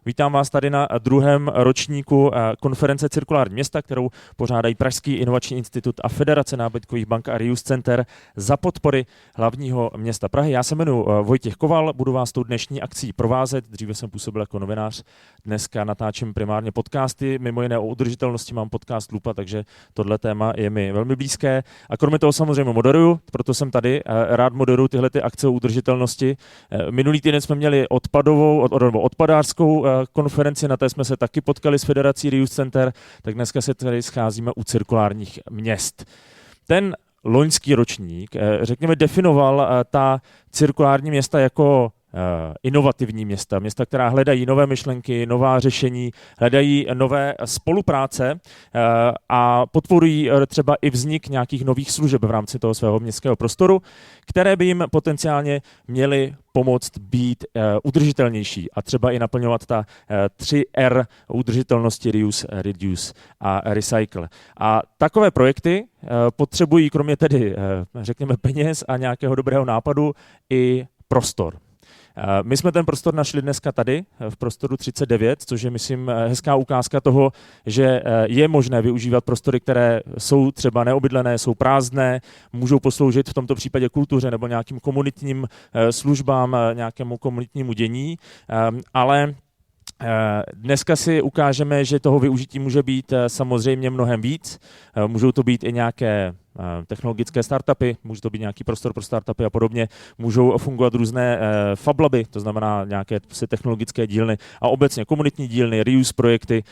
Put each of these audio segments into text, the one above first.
Vítám vás tady na druhém ročníku konference Cirkulární města, kterou pořádají Pražský, inovační institut a federace nábytkových bank a reuse center za podpory hlavního města Prahy. Já se jmenuji Vojtěch Koval, budu vás tou dnešní akcí provázet. Dříve jsem působil jako novinář, dneska natáčím primárně podcasty, mimo jiné o udržitelnosti mám podcast Lupa, takže tohle téma je mi velmi blízké. A kromě toho samozřejmě moderuju, proto jsem tady, rád moderuju tyhle ty akce o udržitelnosti. Minulý týden jsme měli odpadářskou konferenci, na té jsme se taky potkali s federací reuse center, tak dneska se tady scházíme u cirkulárních měst. Ten loňský ročník, řekněme, definoval ta cirkulární města jako inovativní města, města, která hledají nové myšlenky, nová řešení, hledají nové spolupráce a podporují třeba i vznik nějakých nových služeb v rámci toho svého městského prostoru, které by jim potenciálně měly pomoct být udržitelnější a třeba i naplňovat ta 3R udržitelnosti, reuse, reduce a recycle. A takové projekty potřebují kromě tedy, řekněme, peněz a nějakého dobrého nápadu i prostor. My jsme ten prostor našli dneska tady, v prostoru 39, což je, myslím, hezká ukázka toho, že je možné využívat prostory, které jsou třeba neobydlené, jsou prázdné, můžou posloužit v tomto případě kultuře nebo nějakým komunitním službám, nějakému komunitnímu dění, ale dneska si ukážeme, že toho využití může být samozřejmě mnohem víc. Můžou to být i nějaké technologické startupy, může to být nějaký prostor pro startupy a podobně. Můžou fungovat různé fablaby, to znamená nějaké technologické dílny a obecně komunitní dílny, reuse projekty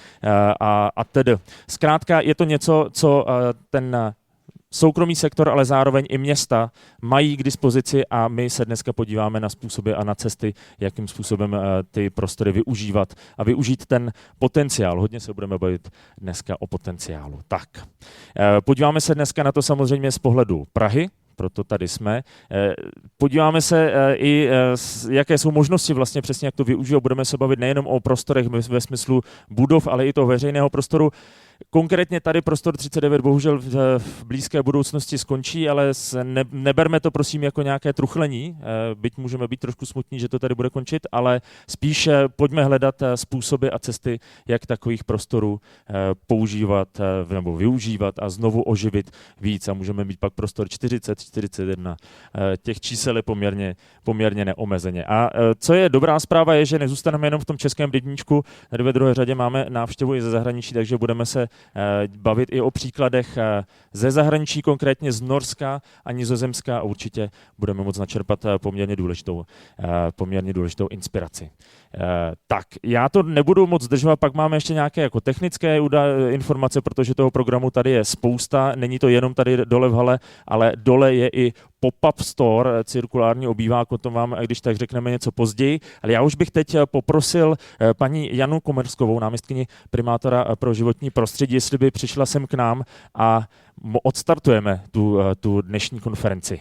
a tedy. Zkrátka je to něco, co ten soukromý sektor, ale zároveň i města mají k dispozici a my se dneska podíváme na způsoby a na cesty, jakým způsobem ty prostory využívat a využít ten potenciál. Hodně se budeme bavit dneska o potenciálu. Tak, podíváme se dneska na to samozřejmě z pohledu Prahy, proto tady jsme. Podíváme se i, jaké jsou možnosti vlastně přesně, jak to využít. Budeme se bavit nejenom o prostorech ve smyslu budov, ale i toho veřejného prostoru. Konkrétně tady prostor 39 bohužel v blízké budoucnosti skončí, ale neberme to prosím jako nějaké truchlení, byť můžeme být trošku smutní, že to tady bude končit, ale spíš pojďme hledat způsoby a cesty, jak takových prostorů používat nebo využívat a znovu oživit víc. A můžeme mít pak prostor 40, 41. Těch čísel je poměrně neomezeně. A co je dobrá zpráva je, že nezůstaneme jenom v tom českém rybníčku, ve druhé řadě máme návštěvu i ze zahraničí, takže budeme se bavit i o příkladech ze zahraničí, konkrétně z Norska a Nizozemska a určitě budeme moct načerpat poměrně důležitou inspiraci. Tak, já to nebudu moc zdržovat, pak máme ještě nějaké jako technické informace, protože toho programu tady je spousta, není to jenom tady dole v hale, ale dole je i pop-up store cirkulární obývák, o tom vám, když tak řekneme něco později, ale já už bych teď poprosil paní Janu Komerskovou, náměstkyni primátora pro životní prostředí, jestli by přišla sem k nám a odstartujeme tu dnešní konferenci.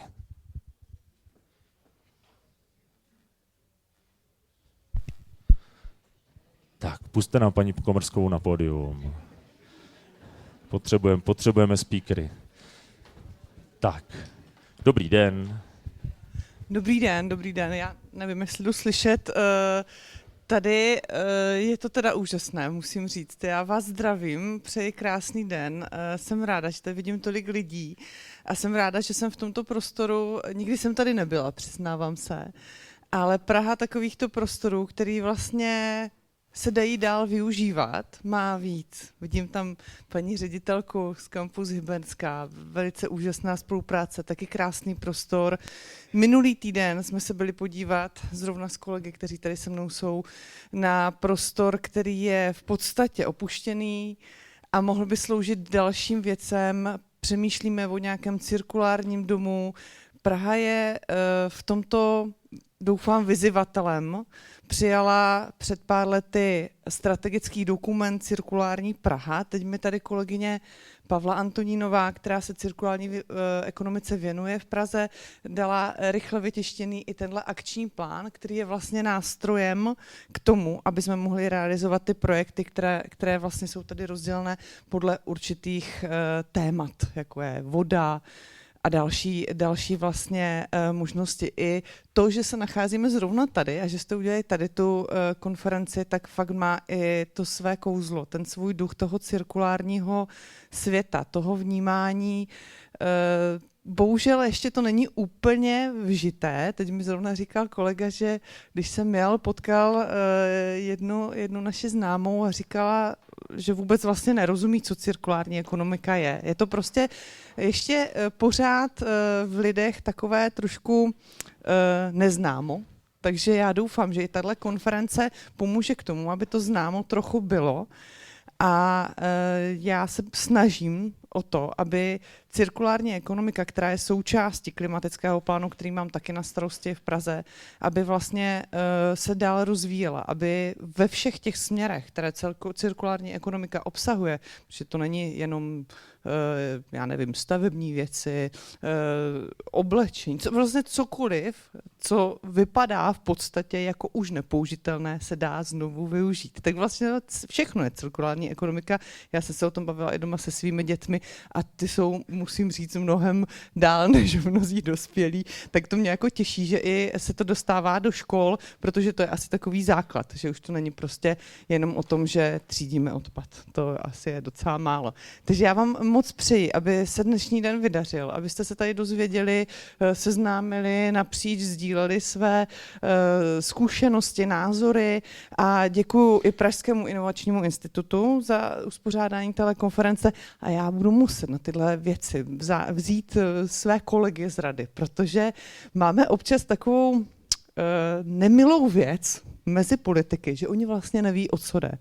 Tak, pusťte nám paní Komerskovou na pódium. Potřebujeme speakery. Tak, dobrý den. Dobrý den. Já nevím, jestli jdu slyšet. Tady je to teda úžasné, musím říct. Já vás zdravím, přeji krásný den. Jsem ráda, že tady vidím tolik lidí a jsem ráda, že jsem v tomto prostoru, nikdy jsem tady nebyla, přiznávám se, ale Praha takovýchto prostorů, který vlastně se dají dál využívat, má víc. Vidím tam paní ředitelku z Campus Hybenská, velice úžasná spolupráce, taky krásný prostor. Minulý týden jsme se byli podívat zrovna s kolegy, kteří tady se mnou jsou, na prostor, který je v podstatě opuštěný a mohl by sloužit dalším věcem. Přemýšlíme o nějakém cirkulárním domu. Praha je v tomto, doufám, vyzývatelem. Přijala před pár lety strategický dokument Cirkulární Praha. Teď mi tady kolegyně Pavla Antonínová, která se cirkulární ekonomice věnuje v Praze, dala rychle vytištěný i tenhle akční plán, který je vlastně nástrojem k tomu, aby jsme mohli realizovat ty projekty, které vlastně jsou tady rozdělené podle určitých témat, jako je voda, a další vlastně možnosti. I to, že se nacházíme zrovna tady a že jste udělali tady tu konferenci, tak fakt má i to své kouzlo, ten svůj duch toho cirkulárního světa, toho vnímání. Bohužel ještě to není úplně vžité. Teď mi zrovna říkal kolega, že když jsem potkal jednu naši známou a říkala, že vůbec vlastně nerozumí, co cirkulární ekonomika je. Je to prostě ještě pořád v lidech takové trošku neznámo. Takže já doufám, že i tato konference pomůže k tomu, aby to známo trochu bylo. A já se snažím o to, aby cirkulární ekonomika, která je součástí klimatického plánu, který mám taky na starosti v Praze, aby vlastně se dál rozvíjela, aby ve všech těch směrech, které cirkulární ekonomika obsahuje, protože to není jenom já nevím, stavební věci, oblečení, vlastně cokoliv, co vypadá v podstatě jako už nepoužitelné, se dá znovu využít. Tak vlastně všechno je cirkulární ekonomika. Já jsem se o tom bavila i doma se svými dětmi a ty jsou, musím říct, mnohem dál než mnozí dospělí. Tak to mě jako těší, že i se to dostává do škol, protože to je asi takový základ, že už to není prostě jenom o tom, že třídíme odpad. To asi je docela málo. Takže já vám moc přeji, aby se dnešní den vydařil, abyste se tady dozvěděli, seznámili napříč, sdíleli své zkušenosti, názory a děkuji i Pražskému inovačnímu institutu za uspořádání telekonference a já budu muset na tyhle věci vzít své kolegy z rady, protože máme občas takovou nemilou věc mezi politiky, že oni vlastně neví, o co jde.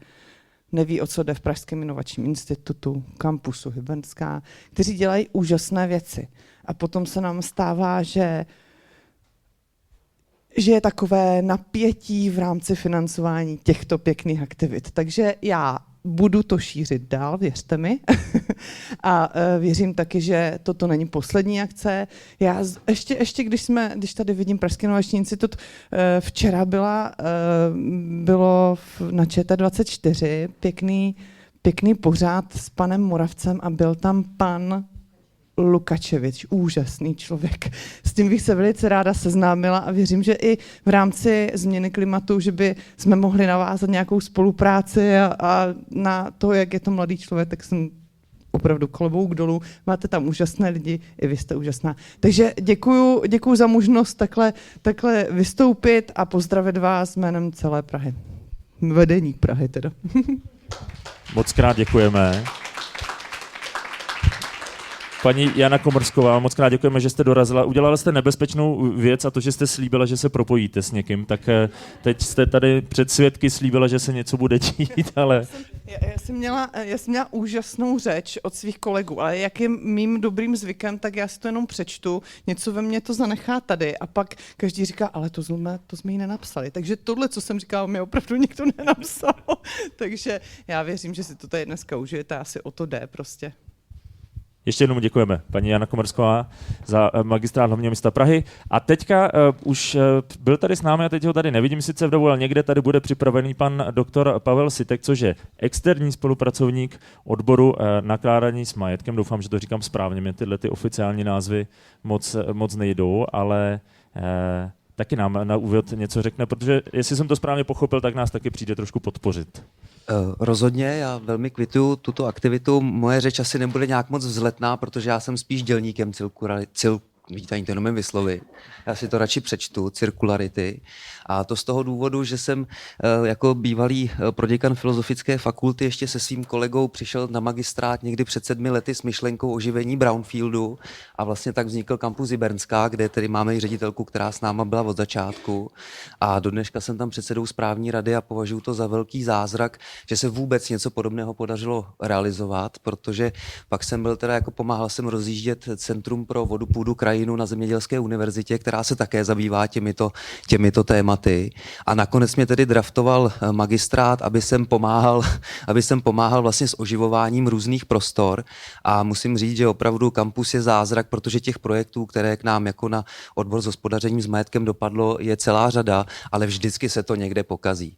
Neví, o co jde v Pražském inovačním institutu, kampusu Hybernská, kteří dělají úžasné věci. A potom se nám stává, že je takové napětí v rámci financování těchto pěkných aktivit. Takže já budu to šířit dál, věřte mi. A věřím taky, že toto není poslední akce. Já ještě když tady vidím Pražský inovační institut, včera bylo na ČT24 pěkný pořád s panem Moravcem a byl tam pan Lukačevič, úžasný člověk. S tím bych se velice ráda seznámila a věřím, že i v rámci změny klimatu, že by jsme mohli navázat nějakou spolupráci a na to, jak je to mladý člověk, tak jsem opravdu klobouk dolů. Máte tam úžasné lidi, i vy jste úžasná. Takže děkuju za možnost takhle vystoupit a pozdravit vás jménem celé Prahy. Vedení Prahy teda. Moc krát děkujeme. Paní Jana Komorsková, moc krát děkujeme, že jste dorazila. Udělala jste nebezpečnou věc a to, že jste slíbila, že se propojíte s někým, tak teď jste tady před svědky slíbila, že se něco bude dít, ale... Já jsem měla úžasnou řeč od svých kolegů, ale jak je mým dobrým zvykem, tak já si to jenom přečtu, něco ve mně to zanechá tady a pak každý říká, ale to jsme jí nenapsali. Takže tohle, co jsem říkala, mi opravdu nikdo nenapsal. Takže já věřím, že si to tady dneska užijete, asi o to jde prostě. Ještě jednou děkujeme, paní Jana Komorsková, za magistrát hlavního města Prahy. A teďka už byl tady s námi, a teď ho tady nevidím sice v dobu, ale někde tady bude připravený pan doktor Pavel Sitek, což je externí spolupracovník odboru nakládání s majetkem. Doufám, že to říkám správně, mě tyhle ty oficiální názvy moc nejdou, ale taky nám na úvod něco řekne, protože jestli jsem to správně pochopil, tak nás taky přijde trošku podpořit. Rozhodně, já velmi kvituju tuto aktivitu. Moje řeč asi nebude nějak moc vzletná, protože já jsem spíš dělníkem vidíte, ani to jenom vyslovit. Já si to radši přečtu, cirkularity. A to z toho důvodu, že jsem jako bývalý proděkan filozofické fakulty ještě se svým kolegou přišel na magistrát někdy před 7 lety s myšlenkou oživení brownfieldu a vlastně tak vznikl kampus Hybernská, kde tedy máme i ředitelku, která s náma byla od začátku. A do dneška jsem tam předsedou správní rady a považuji to za velký zázrak, že se vůbec něco podobného podařilo realizovat, protože pak jsem byl pomáhal jsem rozjíždět Centrum pro vodu, půdu, krajinu krajinu na Zemědělské univerzitě, která se také zabývá těmito tématy. A nakonec mě tedy draftoval magistrát, aby jsem pomáhal vlastně s oživováním různých prostor. A musím říct, že opravdu kampus je zázrak, protože těch projektů, které k nám jako na odbor s hospodařením s majetkem dopadlo, je celá řada, ale vždycky se to někde pokazí.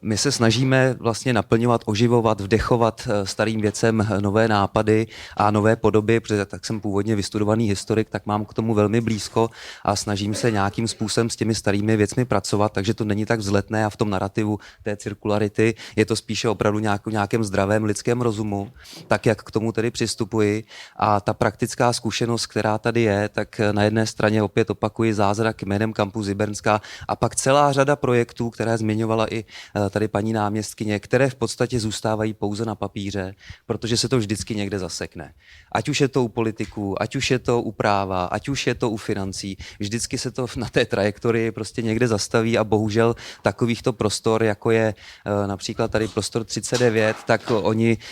My se snažíme vlastně naplňovat, oživovat, vdechovat starým věcem nové nápady a nové podoby, protože tak jsem původně vystudovaný historik, tak mám k tomu velmi blízko a snažím se nějakým způsobem s těmi starými věcmi pracovat, takže to není tak vzletné a v tom narrativu té cirkularity je to spíše opravdu nějakém zdravém lidském rozumu, tak jak k tomu tedy přistupuji. A ta praktická zkušenost, která tady je, tak na jedné straně opět opakuji zázrak jménem Campus Hybernská a pak celá řada projektů, které zmiňovala i tady paní náměstkyně, které v podstatě zůstávají pouze na papíře, protože se to vždycky někde zasekne. Ať už je to u politiků, ať už je to u práva, ať už je to u financí, vždycky se to na té trajektorii prostě někde zastaví a bohužel takovýchto prostor, jako je například tady prostor 39, tak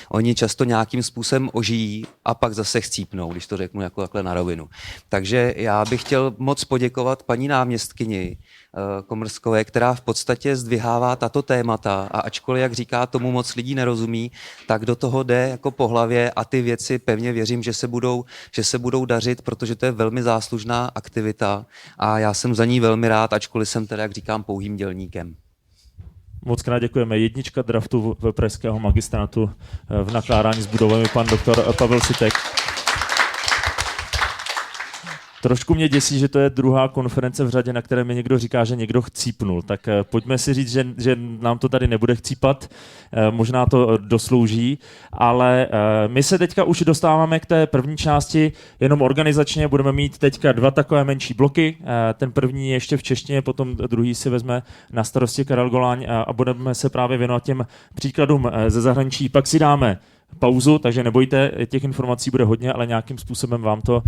oni často nějakým způsobem ožijí a pak zase chcípnou, když to řeknu jako takhle na rovinu. Takže já bych chtěl moc poděkovat paní náměstkyni Komrskové, která v podstatě zdvihává tato témata a ačkoliv, jak říká, tomu moc lidí nerozumí, tak do toho jde jako po hlavě a ty věci pevně věřím, že se budou dařit, protože to je velmi záslužná aktivita a já jsem za ní velmi rád, ačkoliv jsem teda, jak říkám, pouhým dělníkem. Moc krát děkujeme. Jednička draftu v pražského magistrátu v nakládání s budovami, pan doktor Pavel Sitek. Trošku mě děsí, že to je druhá konference v řadě, na které mi někdo říká, že někdo chcípnul. Tak pojďme si říct, že nám to tady nebude chcípat, možná to doslouží, ale my se teďka už dostáváme k té první části, jenom organizačně budeme mít teďka 2 takové menší bloky. Ten první je ještě v češtině, potom druhý si vezme na starosti Karel Goláň a budeme se právě věnovat těm příkladům ze zahraničí. Pak si dáme pauzu, takže nebojte, těch informací bude hodně, ale nějakým způsobem vám to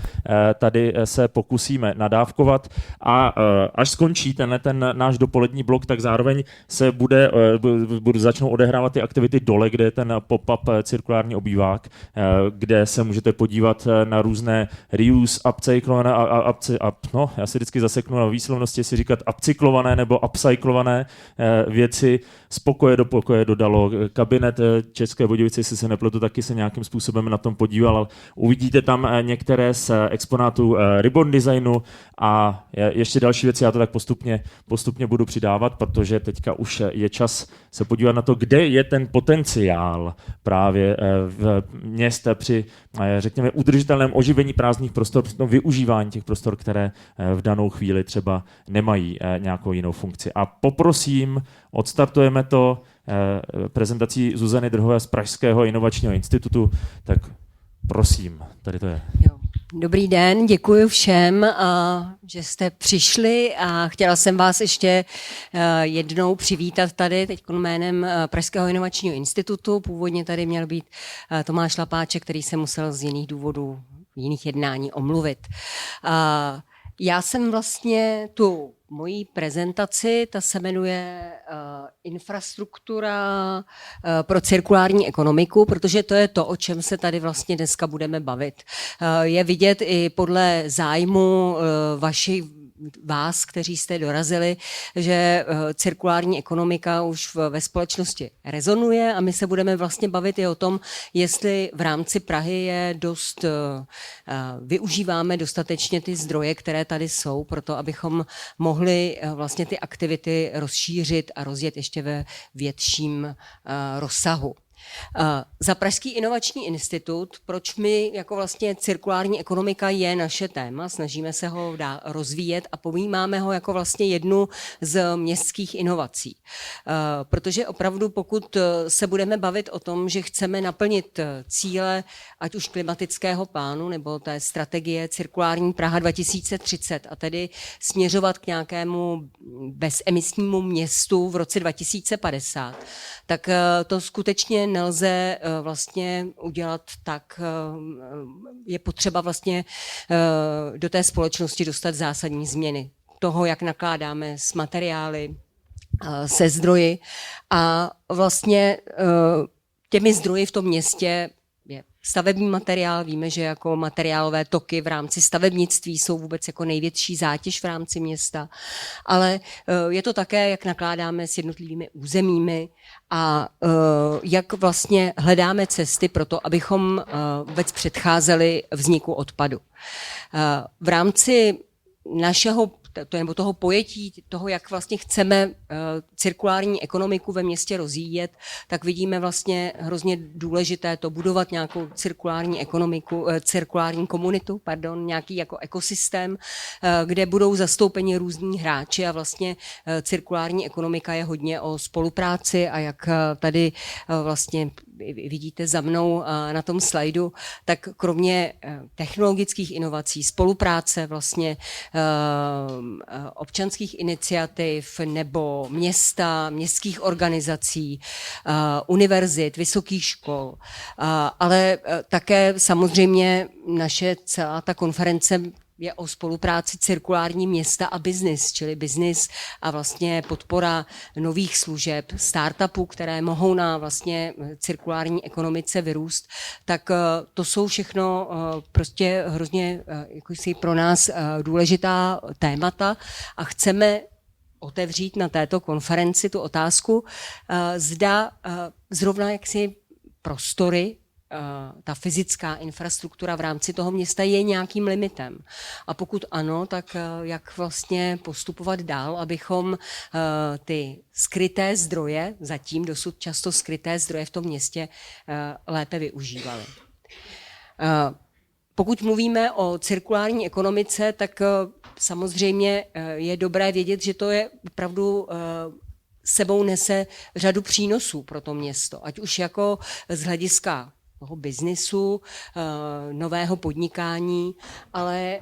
tady se pokusíme nadávkovat a až skončí ten náš dopolední blok, tak zároveň se začnou odehrávat ty aktivity dole, kde je ten pop-up cirkulární obývák, kde se můžete podívat na různé reuse, upcyklované já si vždycky zaseknu na výslovnosti, jestli říkat upcyklované nebo upcyklované věci, z pokoje do pokoje dodalo, kabinet České Budějovice, jestli se nepletu, taky se nějakým způsobem na tom podíval. Uvidíte tam některé z exponátů ribbon designu a ještě další věci, já to tak postupně budu přidávat, protože teďka už je čas se podívat na to, kde je ten potenciál právě v městě při, řekněme, udržitelném oživení prázdných prostor, no, využívání těch prostor, které v danou chvíli třeba nemají nějakou jinou funkci. A poprosím, odstartujeme to prezentací Zuzany Drhové z Pražského inovačního institutu, tak prosím, tady to je. Jo. Dobrý den, děkuji všem, že jste přišli a chtěla jsem vás ještě jednou přivítat tady, teď jménem Pražského inovačního institutu. Původně tady měl být Tomáš Lapáček, který se musel z jiných důvodů, jiných jednání omluvit. Já jsem vlastně tu mojí prezentaci, ta se jmenuje Infrastruktura pro cirkulární ekonomiku, protože to je to, o čem se tady vlastně dneska budeme bavit. Je vidět i podle zájmu vás, kteří jste dorazili, že cirkulární ekonomika už ve společnosti rezonuje a my se budeme vlastně bavit i o tom, jestli v rámci Prahy je využíváme dostatečně ty zdroje, které tady jsou, proto abychom mohli vlastně ty aktivity rozšířit a rozjet ještě ve větším rozsahu. Za Pražský inovační institut, proč my jako vlastně cirkulární ekonomika je naše téma, snažíme se ho rozvíjet a pojímáme ho jako vlastně jednu z městských inovací. Protože opravdu pokud se budeme bavit o tom, že chceme naplnit cíle ať už klimatického plánu nebo té strategie cirkulární Praha 2030 a tedy směřovat k nějakému bezemisnímu městu v roce 2050, tak to skutečně nelze vlastně udělat tak, je potřeba vlastně do té společnosti dostat zásadní změny toho, jak nakládáme s materiály, se zdroji a vlastně těmi zdroji v tom městě je stavební materiál. Víme, že jako materiálové toky v rámci stavebnictví jsou vůbec jako největší zátěž v rámci města, ale je to také, jak nakládáme s jednotlivými územími a jak vlastně hledáme cesty pro to, abychom vůbec předcházeli vzniku odpadu. V rámci našeho nebo toho pojetí, toho, jak vlastně chceme cirkulární ekonomiku ve městě rozvíjet, tak vidíme vlastně hrozně důležité to budovat nějakou cirkulární ekonomiku, cirkulární komunitu, nějaký jako ekosystém, kde budou zastoupeni různí hráči a vlastně cirkulární ekonomika je hodně o spolupráci a jak tady vlastně vidíte za mnou na tom slajdu, tak kromě technologických inovací, spolupráce vlastně občanských iniciativ nebo města, městských organizací, univerzit, vysokých škol, ale také samozřejmě naše celá ta konference je o spolupráci cirkulární města a byznys, čili byznys a vlastně podpora nových služeb, startupů, které mohou na vlastně cirkulární ekonomice vyrůst, tak to jsou všechno prostě hrozně jako si pro nás důležitá témata a chceme otevřít na této konferenci tu otázku, zda zrovna jaksi prostory, ta fyzická infrastruktura v rámci toho města je nějakým limitem. A pokud ano, tak jak vlastně postupovat dál, abychom ty skryté zdroje, zatím dosud často skryté zdroje v tom městě lépe využívali. Pokud mluvíme o cirkulární ekonomice, tak samozřejmě je dobré vědět, že to je opravdu sebou nese řadu přínosů pro to město, ať už jako z hlediska toho byznysu, nového podnikání, ale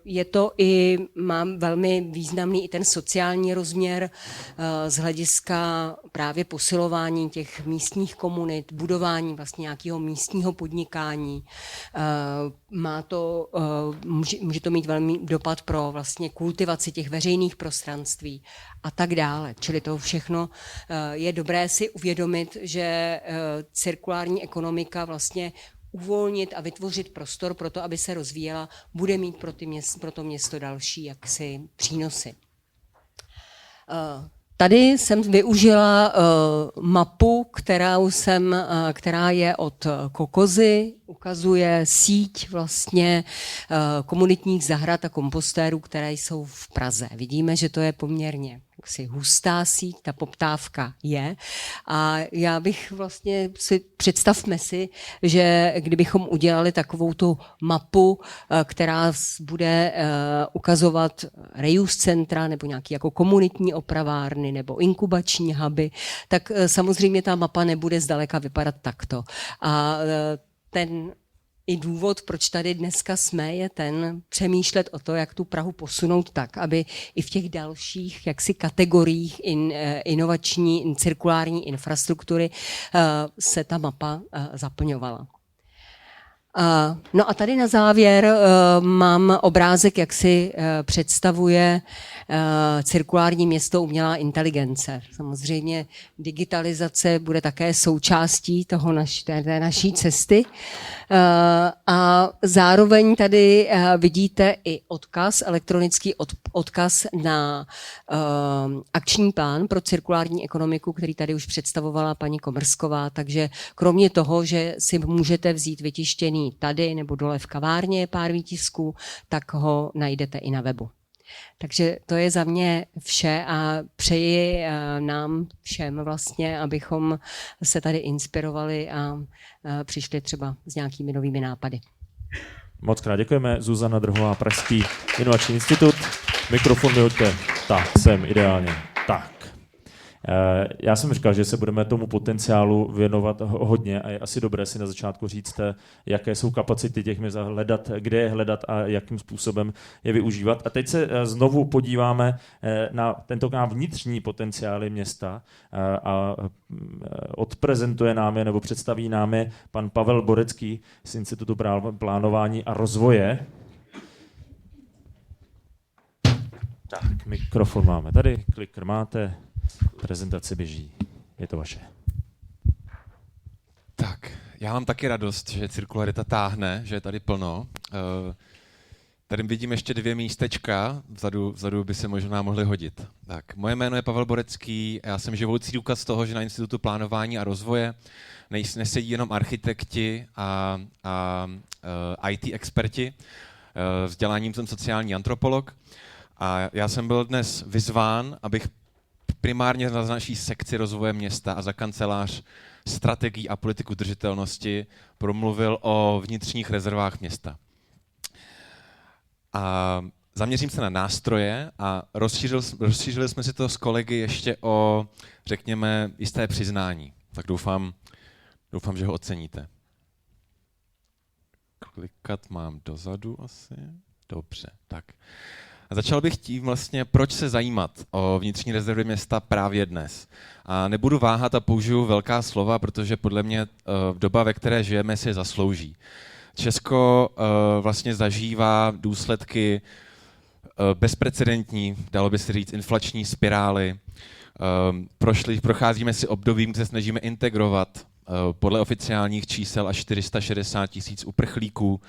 je to i, mám velmi významný i ten sociální rozměr z hlediska právě posilování těch místních komunit, budování vlastně nějakého místního podnikání. Může to mít velmi dopad pro vlastně kultivaci těch veřejných prostranství a tak dále. Čili to všechno je dobré si uvědomit, že cirkulární ekonomika vlastně uvolnit a vytvořit prostor pro to, aby se rozvíjela, bude mít pro to město další jaksi přínosy. Tady jsem využila mapu, která je od Kokozy, ukazuje síť vlastně komunitních zahrad a kompostérů, které jsou v Praze. Vidíme, že to je poměrně hustá síť, ta poptávka je. A já bych vlastně představme si, že kdybychom udělali takovou tu mapu, která bude ukazovat reuse centra nebo nějaký jako komunitní opravárny nebo inkubační huby, tak samozřejmě ta mapa nebude zdaleka vypadat takto. A ten i důvod, proč tady dneska jsme, je ten přemýšlet o to, jak tu Prahu posunout tak, aby i v těch dalších jaksi kategoriích inovační, cirkulární infrastruktury se ta mapa zaplňovala. No a tady na závěr mám obrázek, jak si představuje cirkulární město umělá inteligence. Samozřejmě digitalizace bude také součástí té naší cesty. A zároveň tady vidíte i elektronický odkaz na akční plán pro cirkulární ekonomiku, který tady už představovala paní Komrsková. Takže kromě toho, že si můžete vzít vytištěný tady nebo dole v kavárně pár výtisků, tak ho najdete i na webu. Takže to je za mě vše a přeji nám všem vlastně, abychom se tady inspirovali a přišli třeba s nějakými novými nápady. Moc krát děkujeme. Zuzana Drhová, Pražský inovační institut. Mikrofon mi hoďte. Tak, jsem ideálně. Tak. Já jsem říkal, že se budeme tomu potenciálu věnovat hodně a je asi dobré si na začátku říct, jaké jsou kapacity těch měst hledat, kde je hledat a jakým způsobem je využívat. A teď se znovu podíváme na tentokrát vnitřní potenciály města a odprezentuje nám je nebo představí nám je pan Pavel Borecký z Institutu plánování a rozvoje. Tak, mikrofon máme tady, kliker máte. Prezentace běží. Je to vaše. Tak, Já mám taky radost, že cirkularita táhne, že je tady plno. Tady vidím ještě 2 místečka, vzadu by se možná mohly hodit. Tak, moje jméno je Pavel Borecký, já jsem živoucí důkaz toho, že na Institutu plánování a rozvoje nesedí jenom architekti a IT experti. Vzděláním jsem sociální antropolog a já jsem byl dnes vyzván, abych primárně na naší sekci rozvoje města a za kancelář strategií a politiku udržitelnosti promluvil o vnitřních rezervách města. A zaměřím se na nástroje a rozšířili jsme si to s kolegy ještě o, řekněme, jisté přiznání. Tak doufám, že ho oceníte. Klikat mám dozadu asi. Dobře, tak. A začal bych tím vlastně, proč se zajímat o vnitřní rezervy města právě dnes. A nebudu váhat a použiju velká slova, protože podle mě doba, ve které žijeme, si je zaslouží. Česko vlastně zažívá důsledky bezprecedentní, dalo by se říct, inflační spirály. Procházíme si obdobím, kde se snažíme integrovat podle oficiálních čísel až 460 000 uprchlíků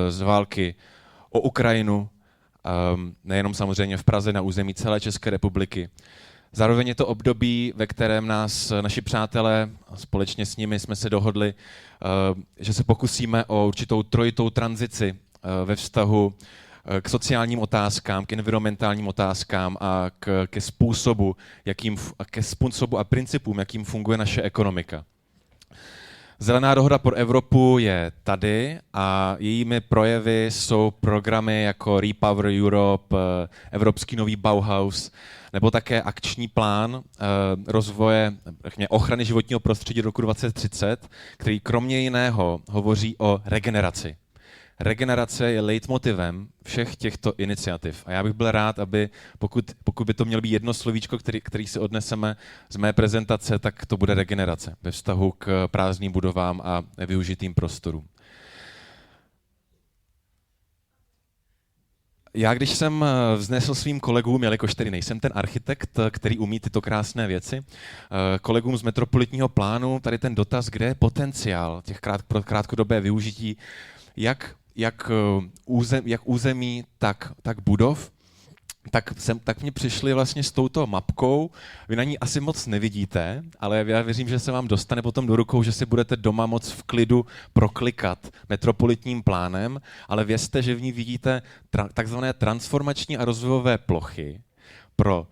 z války o Ukrajinu, nejenom samozřejmě v Praze, na území celé České republiky. Zároveň je to období, ve kterém nás naši přátelé, společně s nimi jsme se dohodli, že se pokusíme o určitou trojitou tranzici ve vztahu k sociálním otázkám, k environmentálním otázkám a ke způsobu a principům, jakým funguje naše ekonomika. Zelená dohoda pro Evropu je tady a jejími projevy jsou programy jako Repower Europe, Evropský nový Bauhaus, nebo také akční plán rozvoje ochrany životního prostředí do roku 2030, který kromě jiného hovoří o regeneraci. Regenerace je leitmotivem všech těchto iniciativ. A já bych byl rád, aby pokud by to mělo být jedno slovíčko, který si odneseme z mé prezentace, tak to bude regenerace ve vztahu k prázdným budovám a využitým prostorům. Já když jsem vznesl svým kolegům, jelikož tedy nejsem ten architekt, který umí tyto krásné věci, kolegům z metropolitního plánu, tady ten dotaz, kde je potenciál těch pro krátkodobé využití, jak území, tak budov, tak mě přišli vlastně s touto mapkou. Vy na ní asi moc nevidíte, ale já věřím, že se vám dostane potom do rukou, že si budete doma moc v klidu proklikat metropolitním plánem, ale vězte, že v ní vidíte takzvané transformační a rozvojové plochy.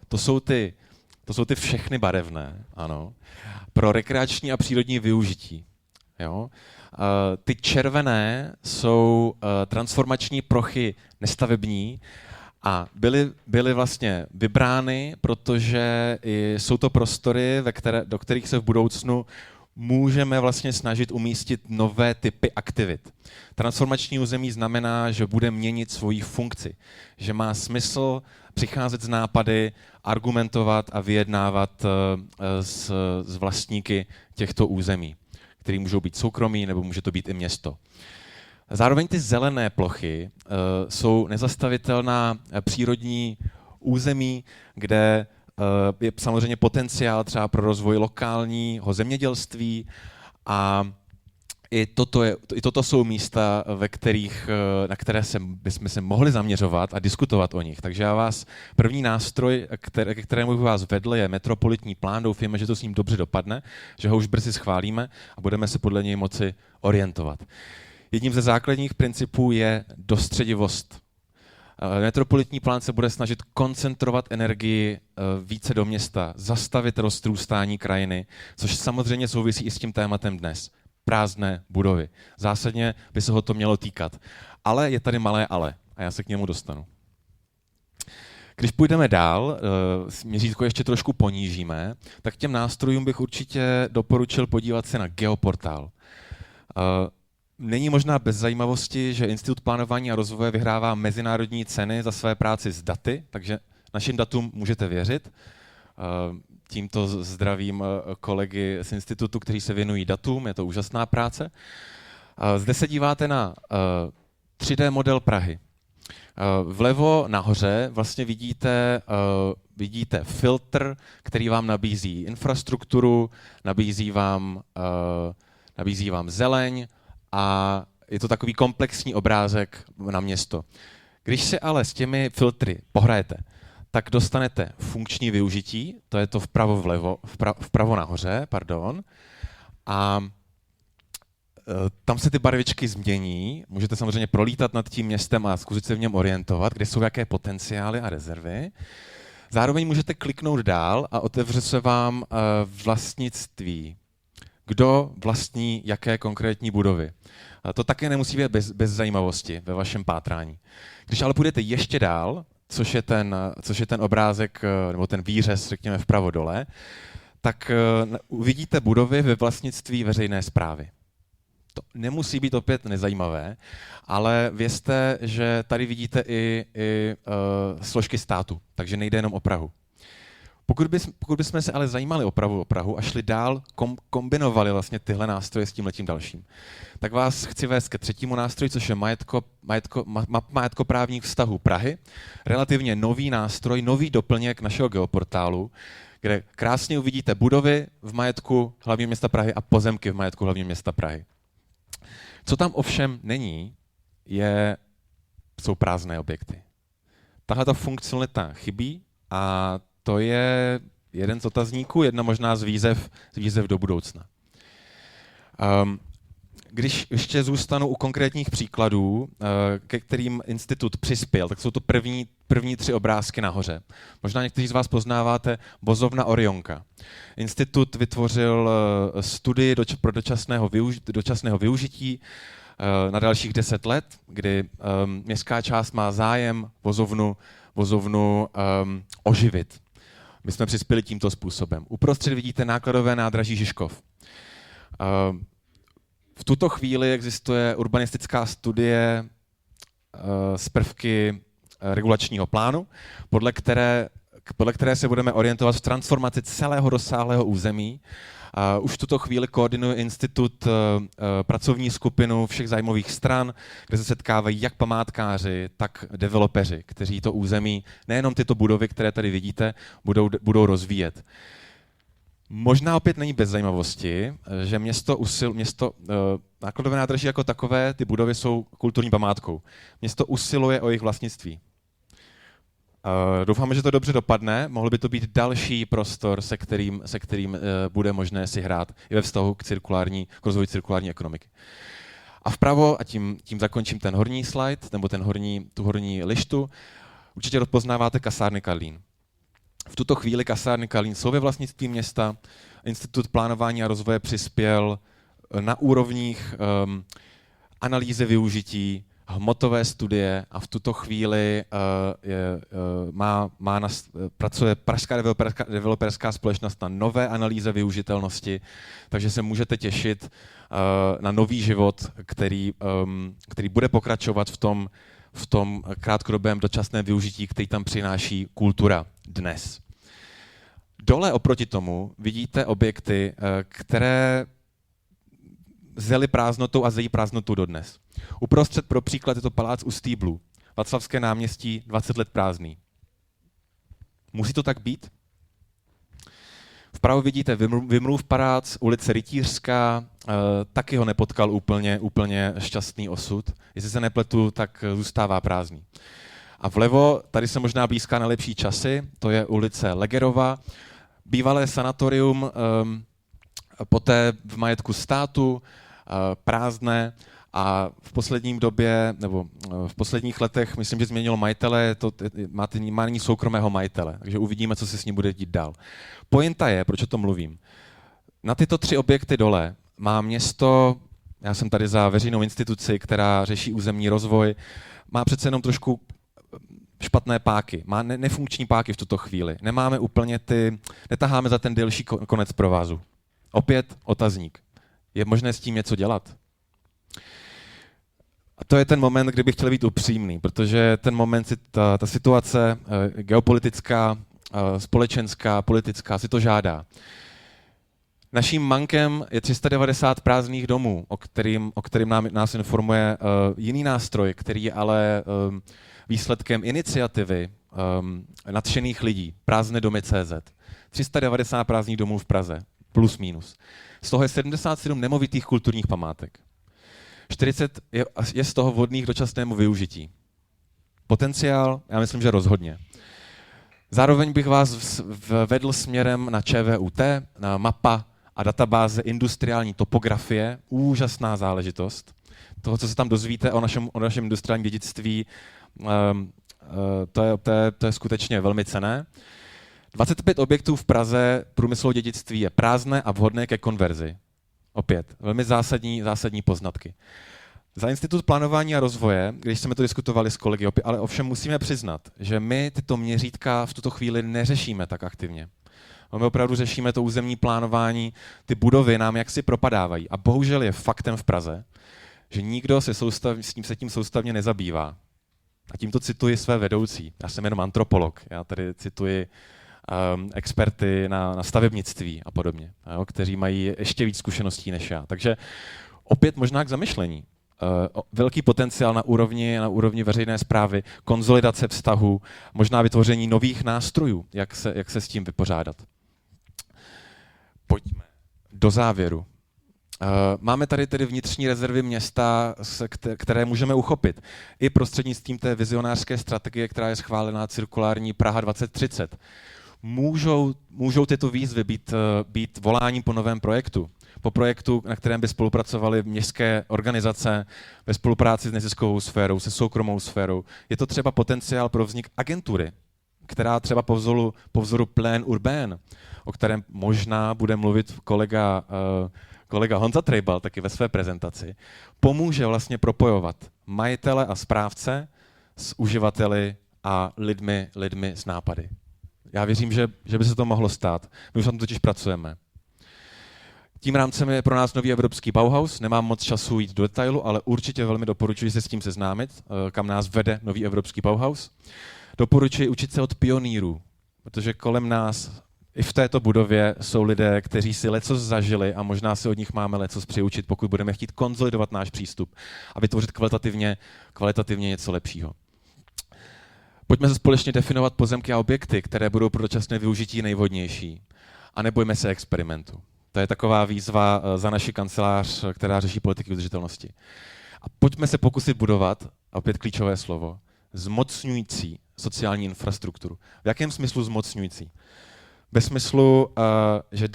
To jsou ty všechny barevné, ano, pro rekreační a přírodní využití. Jo? Ty červené jsou transformační plochy nestavební a byly vlastně vybrány, protože jsou to prostory, do kterých se v budoucnu můžeme vlastně snažit umístit nové typy aktivit. Transformační území znamená, že bude měnit svoji funkci, že má smysl přicházet s nápady, argumentovat a vyjednávat s vlastníky těchto území, který můžou být soukromí, nebo může to být i město. Zároveň ty zelené plochy jsou nezastavitelná přírodní území, kde je samozřejmě potenciál třeba pro rozvoj lokálního zemědělství a i toto jsou místa, na které bychom se mohli zaměřovat a diskutovat o nich. Takže první nástroj, ke kterému bych vás vedl, je metropolitní plán. Doufáme, že to s ním dobře dopadne, že ho už brzy schválíme a budeme se podle něj moci orientovat. Jedním ze základních principů je dostředivost. Metropolitní plán se bude snažit koncentrovat energii více do města, zastavit rozrůstání krajiny, což samozřejmě souvisí i s tím tématem dnes. Prázdné budovy. Zásadně by se ho to mělo týkat. Ale je tady malé ale a já se k němu dostanu. Když půjdeme dál, měřítko ještě trošku ponížíme, tak těm nástrojům bych určitě doporučil podívat se na geoportál. Není možná bez zajímavosti, že Institut plánování a rozvoje vyhrává mezinárodní ceny za své práci s daty, takže našim datům můžete věřit. Tímto zdravím kolegy z institutu, kteří se věnují datům, je to úžasná práce. Zde se díváte na 3D model Prahy. Vlevo nahoře vlastně vidíte filtr, který vám nabízí infrastrukturu, nabízí vám nabízí vám zeleň a je to takový komplexní obrázek na město. Když si ale s těmi filtry pohrajete, tak dostanete funkční využití, to je to vpravo nahoře, a tam se ty barvičky změní, můžete samozřejmě prolítat nad tím městem a zkusit se v něm orientovat, kde jsou jaké potenciály a rezervy. Zároveň můžete kliknout dál a otevře se vám vlastnictví. Kdo vlastní jaké konkrétní budovy. To také nemusí být bez zajímavosti ve vašem pátrání. Když ale půjdete ještě dál, což je ten obrázek, nebo ten výřez, řekněme vpravo dole, tak uvidíte budovy ve vlastnictví veřejné správy. To nemusí být opět nezajímavé, ale vězte, že tady vidíte i složky státu, takže nejde jenom o Prahu. Pokud bychom se ale zajímali o Prahu a šli dál, kombinovali vlastně tyhle nástroje s tímhletím dalším, tak vás chci vést ke třetímu nástroji, což je majetkoprávních vztahů Prahy. Relativně nový nástroj, nový doplněk našeho geoportálu, kde krásně uvidíte budovy v majetku hlavního města Prahy a pozemky v majetku hlavního města Prahy. Co tam ovšem není, jsou prázdné objekty. Tahle ta funkcionalita chybí a to je jeden z otazníků, jedna možná z výzev do budoucna. Když ještě zůstanu u konkrétních příkladů, ke kterým institut přispěl, tak jsou to první 3 obrázky nahoře. Možná někteří z vás poznáváte vozovna Orionka. Institut vytvořil studii pro dočasného využití na dalších 10 let, kdy městská část má zájem vozovnu oživit. My jsme přispěli tímto způsobem. Uprostřed vidíte nákladové nádraží Žižkov. V tuto chvíli existuje urbanistická studie z prvky regulačního plánu, podle které se budeme orientovat v transformaci celého rozsáhlého území. Už v tuto chvíli koordinuje institut pracovní skupinu všech zájmových stran, kde se setkávají jak památkáři, tak developeři, kteří to území, nejenom tyto budovy, které tady vidíte, budou rozvíjet. Možná opět není bez zajímavosti, že nákladové nádraží jako takové, ty budovy jsou kulturní památkou. Město usiluje o jejich vlastnictví. Doufáme, že to dobře dopadne. Mohl by to být další prostor, se kterým bude možné si hrát i ve vztahu k rozvoji cirkulární ekonomiky. A vpravo, a tím zakončím ten horní slide, nebo tu horní lištu, určitě rozpoznáváte kasárny Karlín. V tuto chvíli kasárny Karlín jsou ve vlastnictví města. Institut plánování a rozvoje přispěl na úrovních analýzy využití, hmotové studie a v tuto chvíli pracuje Pražská developerská společnost na nové analýze využitelnosti, takže se můžete těšit na nový život, který bude pokračovat v tom krátkodobém dočasném využití, který tam přináší kultura dnes. Dole oproti tomu vidíte objekty, které zjeli prázdnotou a zejí prázdnotou dodnes. Uprostřed pro příklad je to palác u Stýblů. Václavské náměstí 20 let prázdný. Musí to tak být? Vpravo vidíte Vymrův palác, ulice Rytířská, taky ho nepotkal úplně šťastný osud. Jestli se nepletu, tak zůstává prázdný. A vlevo, tady se možná blízká na lepší časy, to je ulice Legerova, bývalé sanatorium, poté v majetku státu, prázdné a v posledním době, nebo v posledních letech, myslím, že změnilo majitele, má nyní soukromého majitele, takže uvidíme, co se s ním bude dít dál. Pointa je, proč o tom mluvím. Na tyto 3 objekty dole má město, já jsem tady za veřejnou instituci, která řeší územní rozvoj, má přece jenom trošku špatné páky, má nefunkční páky v tuto chvíli. Nemáme úplně netaháme za ten delší konec provázu. Opět otazník. Je možné s tím něco dělat? A to je ten moment, kdy bych chtěl být upřímný, protože ten moment, ta situace geopolitická, společenská, politická si to žádá. Naším mankem je 390 prázdných domů, o kterým nás informuje jiný nástroj, který je ale výsledkem iniciativy nadšených lidí, prázdné domy.cz. 390 prázdných domů v Praze. plus minus. Z toho je 77 nemovitých kulturních památek. 40 je z toho vhodných k dočasnému využití. Potenciál, já myslím, že rozhodně. Zároveň bych vás vedl směrem na ČVUT, na mapa a databáze industriální topografie, úžasná záležitost. Toho, co se tam dozvíte o našem industriálním dědictví, to je skutečně velmi cenné. 25 objektů v Praze průmyslového dědictví je prázdné a vhodné ke konverzi. Opět, velmi zásadní poznatky. Za Institut plánování a rozvoje, když jsme to diskutovali s kolegy, ale ovšem musíme přiznat, že my tyto měřítka v tuto chvíli neřešíme tak aktivně. My opravdu řešíme to územní plánování, ty budovy nám jaksi propadávají. A bohužel je faktem v Praze, že nikdo se tím soustavně nezabývá. A tímto cituji své vedoucí. Já jsem jenom antropolog, já tady cituji experty na stavebnictví a podobně, kteří mají ještě víc zkušeností než já. Takže opět možná k zamyšlení. Velký potenciál na úrovni veřejné správy, konzolidace vztahu, možná vytvoření nových nástrojů, jak se s tím vypořádat. Pojďme do závěru. Máme tady tedy vnitřní rezervy města, které můžeme uchopit. I prostřednictvím té vizionářské strategie, která je schválená cirkulární Praha 2030. Můžou tyto výzvy být voláním po novém projektu. Po projektu, na kterém by spolupracovaly městské organizace ve spolupráci s neziskovou sférou, se soukromou sférou. Je to třeba potenciál pro vznik agentury, která třeba po vzoru Plan Urbain, o kterém možná bude mluvit kolega Honza Trejbal taky ve své prezentaci, pomůže vlastně propojovat majitele a správce s uživateli a lidmi s nápady. Já věřím, že by se to mohlo stát. My už na tom totiž pracujeme. Tím rámcem je pro nás nový evropský Bauhaus. Nemám moc času jít do detailu, ale určitě velmi doporučuji se s tím seznámit, kam nás vede nový evropský Bauhaus. Doporučuji učit se od pionýrů, protože kolem nás i v této budově jsou lidé, kteří si lecos zažili a možná si od nich máme lecos přiučit, pokud budeme chtít konsolidovat náš přístup a vytvořit kvalitativně něco lepšího. Pojďme se společně definovat pozemky a objekty, které budou pro dočasné využití nejvhodnější. A nebojme se experimentu. To je taková výzva za naši kancelář, která řeší politiky udržitelnosti. A pojďme se pokusit budovat, a opět klíčové slovo, zmocňující sociální infrastrukturu. V jakém smyslu zmocňující? Ve smyslu, že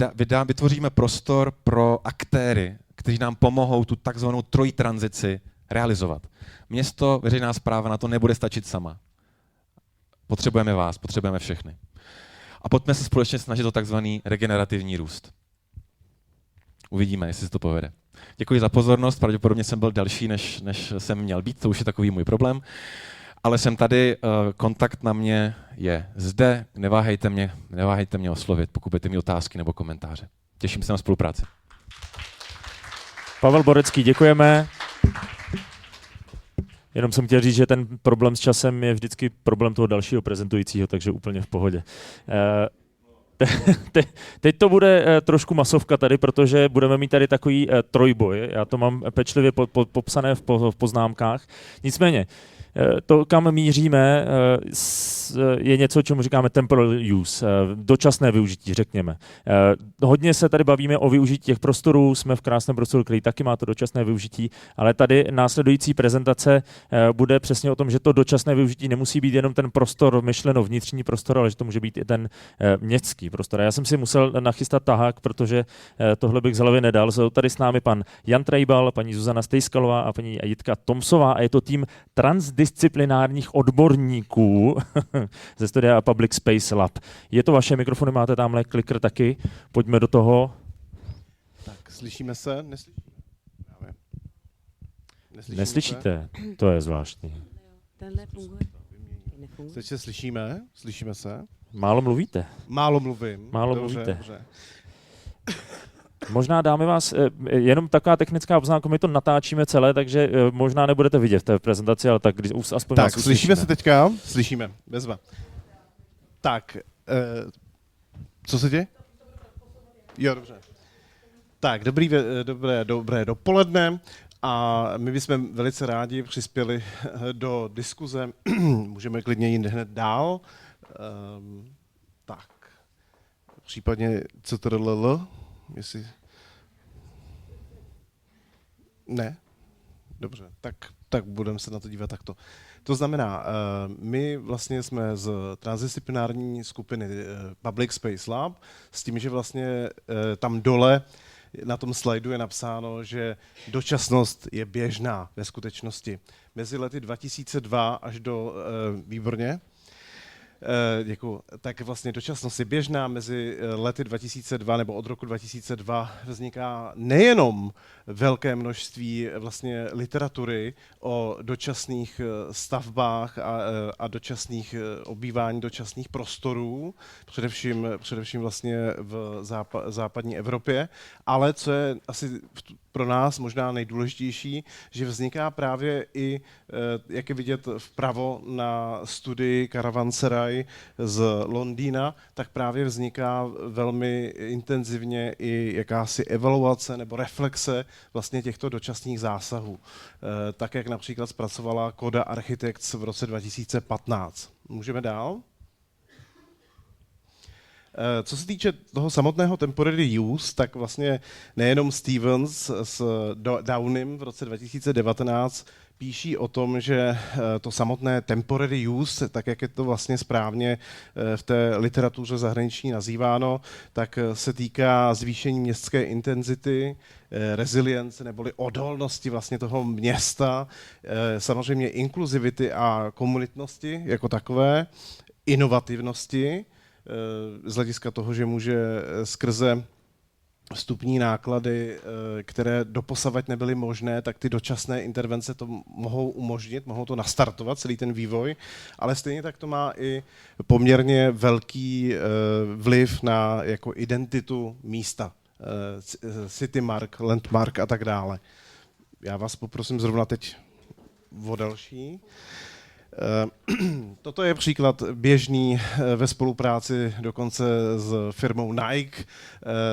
vytvoříme prostor pro aktéry, kteří nám pomohou tu takzvanou trojí tranzici realizovat. Město, veřejná správa na to nebude stačit sama. Potřebujeme vás, potřebujeme všechny. A pojďme se společně snažit o takzvaný regenerativní růst. Uvidíme, jestli se to povede. Děkuji za pozornost, pravděpodobně jsem byl delší, než jsem měl být, to už je takový můj problém. Ale jsem tady, kontakt na mě je zde, neváhejte mě oslovit, pokud budete mít otázky nebo komentáře. Těším se na spolupráci. Pavel Borecký, děkujeme. Jenom jsem chtěl říct, že ten problém s časem je vždycky problém toho dalšího prezentujícího, takže úplně v pohodě. Teď to bude trošku masovka tady, protože budeme mít tady takový trojboj. Já to mám pečlivě popsané v poznámkách. Nicméně, to, kam míříme, je něco, čemu říkáme temporary use, dočasné využití, řekněme. Hodně se tady bavíme o využití těch prostorů, jsme v krásném prostoru, který taky má to dočasné využití, ale tady následující prezentace bude přesně o tom, že to dočasné využití nemusí být jenom ten prostor, myšleno vnitřní prostor, ale že to může být i ten městský prostor. A já jsem si musel nachystat tahák, protože tohle bych z hlavy nedal. Jsou tady s námi pan Jan Trejbal, paní Zuzana Stejskalová a paní Jitka Tomsová a je to tým transdisciplinárních odborníků ze studia Public Space Lab. Je to vaše mikrofony, máte tamhle klikr taky. Pojďme do toho. Tak, slyšíme se? Neslyšíte? To je zvláštní. Tenhle funguje. Teď se slyšíme? Slyšíme se? Málo mluvíte. Málo mluvím. Málo dobře, mluvíte. Dobře. Možná dáme vás, jenom taková technická poznámka, my to natáčíme celé, takže možná nebudete vidět v té prezentaci, ale tak když aspoň tak, vás uslyšíme. Slyšíme se teďka? Slyšíme, bezva. Tak, co se děje? Jo, dobře. Tak, dobré dopoledne a my bychom velice rádi přispěli do diskuze. Můžeme klidně jít hned dál. Tak, případně CTRL. Jestli... Ne? Dobře, tak budeme se na to dívat takto. To znamená, my vlastně jsme z transdisciplinární skupiny Public Space Lab s tím, že vlastně tam dole na tom slajdu je napsáno, že dočasnost je běžná ve skutečnosti. Mezi lety 2002 až do... výborně. Děkuju. Tak vlastně dočasnost je běžná mezi lety 2002 nebo od roku 2002 vzniká nejenom velké množství vlastně literatury o dočasných stavbách a dočasných obývání dočasných prostorů, především vlastně v západní Evropě, ale co je asi pro nás možná nejdůležitější, že vzniká právě i, jak je vidět vpravo na studii Caravanserai z Londýna, tak právě vzniká velmi intenzivně i jakási evaluace nebo reflexe vlastně těchto dočasných zásahů. Tak, jak například zpracovala Coda Architects v roce 2015. Můžeme dál? Co se týče toho samotného temporary use, tak vlastně nejenom Stevens s Downem v roce 2019 píší o tom, že to samotné temporary use, tak jak je to vlastně správně v té literatuře zahraniční nazýváno, tak se týká zvýšení městské intenzity, rezilience neboli odolnosti vlastně toho města, samozřejmě inkluzivity a komunitnosti jako takové, inovativnosti, z hlediska toho, že může skrze vstupní náklady, které doposavad nebyly možné, tak ty dočasné intervence to mohou umožnit, mohou to nastartovat, celý ten vývoj, ale stejně tak to má i poměrně velký vliv na jako identitu místa, city mark, landmark a tak dále. Já vás poprosím zrovna teď o další. Toto je příklad běžný ve spolupráci dokonce s firmou Nike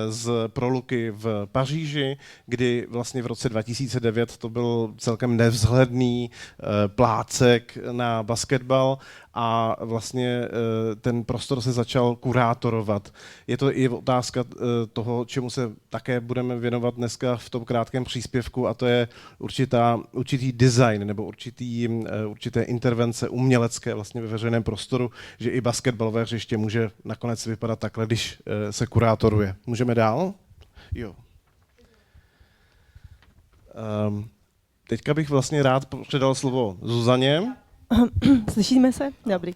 z Proluky v Paříži, kdy vlastně v roce 2009 to byl celkem nevzhledný plácek na basketbal a vlastně ten prostor se začal kurátorovat. Je to i otázka toho, čemu se také budeme věnovat dneska v tom krátkém příspěvku, a to je určitý design nebo určité intervence umělecké vlastně ve veřejném prostoru, že i basketbalové hřiště může nakonec vypadat takhle, když se kurátoruje. Můžeme dál? Jo. Teďka bych vlastně rád předal slovo Zuzaně. Slyšíme se? Dobrý.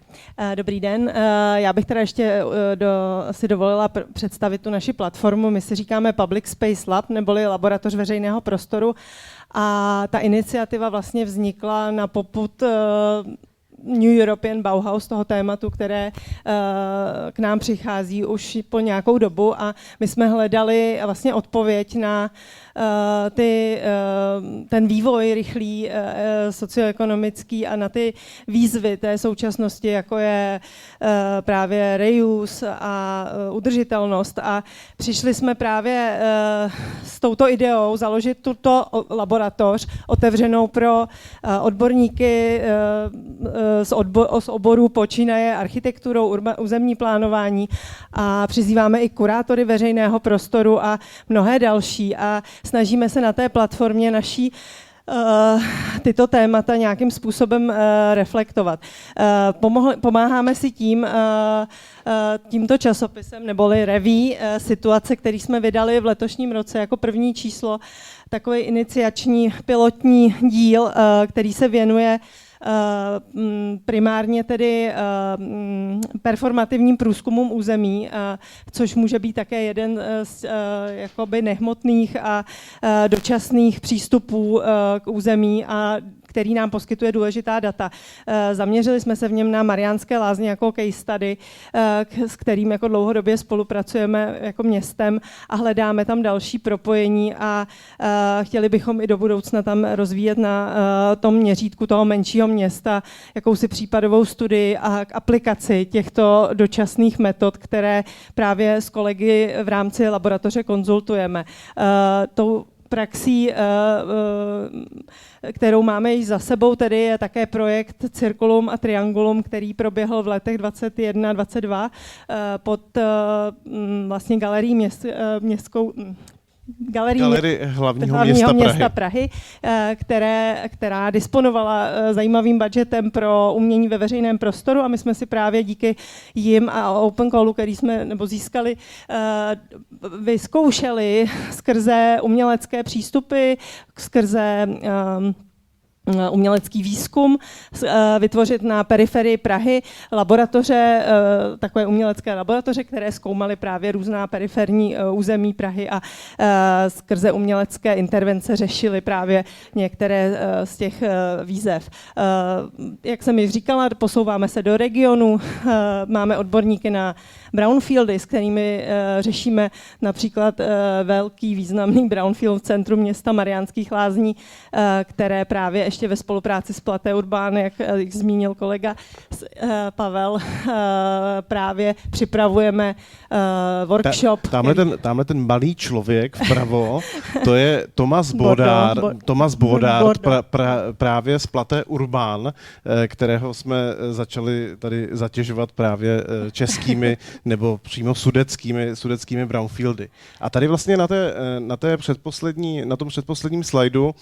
Dobrý den. Já bych teda ještě si dovolila představit tu naši platformu. My si říkáme Public Space Lab, neboli laboratoř veřejného prostoru. A ta iniciativa vlastně vznikla na popud New European Bauhaus, toho tématu, které k nám přichází už po nějakou dobu, a my jsme hledali vlastně odpověď na ten vývoj rychlý, socioekonomický a na ty výzvy té současnosti, jako je právě reuse a udržitelnost. A přišli jsme právě s touto ideou založit tuto laboratoř otevřenou pro odborníky z oborů počínaje architekturou, územní plánování, a přizýváme i kurátory veřejného prostoru a mnohé další, a snažíme se na té platformě naší tyto témata nějakým způsobem reflektovat. Pomáháme si tímto časopisem, neboli reví Situace, který jsme vydali v letošním roce jako první číslo, takový iniciační pilotní díl, který se věnuje primárně tedy performativním průzkumům území, což může být také jeden z jakoby nehmotných a dočasných přístupů k území, a který nám poskytuje důležitá data. Zaměřili jsme se v něm na Mariánské Lázně jako case study, s kterým jako dlouhodobě spolupracujeme jako městem a hledáme tam další propojení, a chtěli bychom i do budoucna tam rozvíjet na tom měřítku toho menšího města jakousi případovou studii a k aplikaci těchto dočasných metod, které právě s kolegy v rámci laboratoře konzultujeme. praxí, kterou máme již za sebou, tedy je také projekt Cirkulum a Triangulum, který proběhl v letech 21-22 pod vlastně galerií Galerii hlavního města Prahy, která disponovala zajímavým budgetem pro umění ve veřejném prostoru a my jsme si právě díky jim a Open Callu, který jsme získali, vyzkoušeli skrze umělecké přístupy, skrze umělecký výzkum, vytvořit na periferii Prahy laboratoře, takové umělecké laboratoře, které zkoumaly právě různá periferní území Prahy a skrze umělecké intervence řešily právě některé z těch výzev. Jak jsem již říkala, posouváme se do regionu, máme odborníky na brownfieldy, s kterými řešíme například velký významný brownfield v centru města Mariánských Lázní, které právě ještě ve spolupráci s Platé Urbán, jak zmínil kolega Pavel, právě připravujeme workshop. Tamhle ten malý člověk vpravo, to je Tomas Bodár, právě z Platé Urbán, kterého jsme začali tady zatěžovat právě českými nebo přímo sudeckými brownfieldy. A tady vlastně na tom předposledním slajdu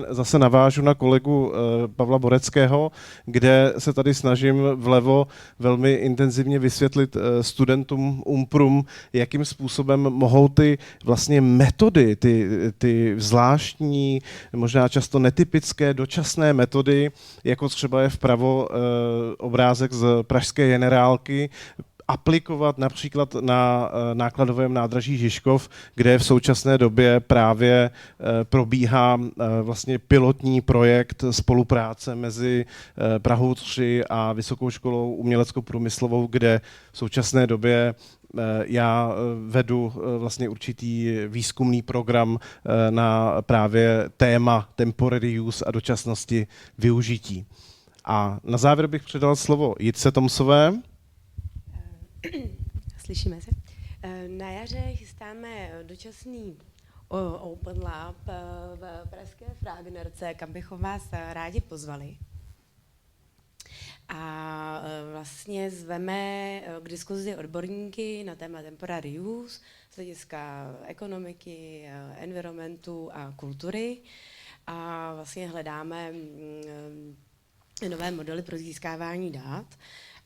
zase navážu na kolegu Pavla Boreckého, kde se tady snažím vlevo velmi intenzivně vysvětlit studentům UMPRům, jakým způsobem mohou ty vlastně metody, ty zvláštní, možná často netypické dočasné metody, jako třeba je vpravo obrázek z pražské generálky, aplikovat například na nákladovém nádraží Žižkov, kde v současné době právě probíhá vlastně pilotní projekt spolupráce mezi Prahou 3 a Vysokou školou umělecko-průmyslovou, kde v současné době já vedu vlastně určitý výzkumný program na právě téma temporary use a dočasnosti využití. A na závěr bych předal slovo Jitce Tomsové. Slyšíme se. Na jaře chystáme dočasný Open Lab v Pražské Frágnerce, kam bychom vás rádi pozvali. A vlastně zveme k diskuzi odborníky na téma temporary use z hlediska ekonomiky, environmentu a kultury. A vlastně hledáme nové modely pro získávání dat.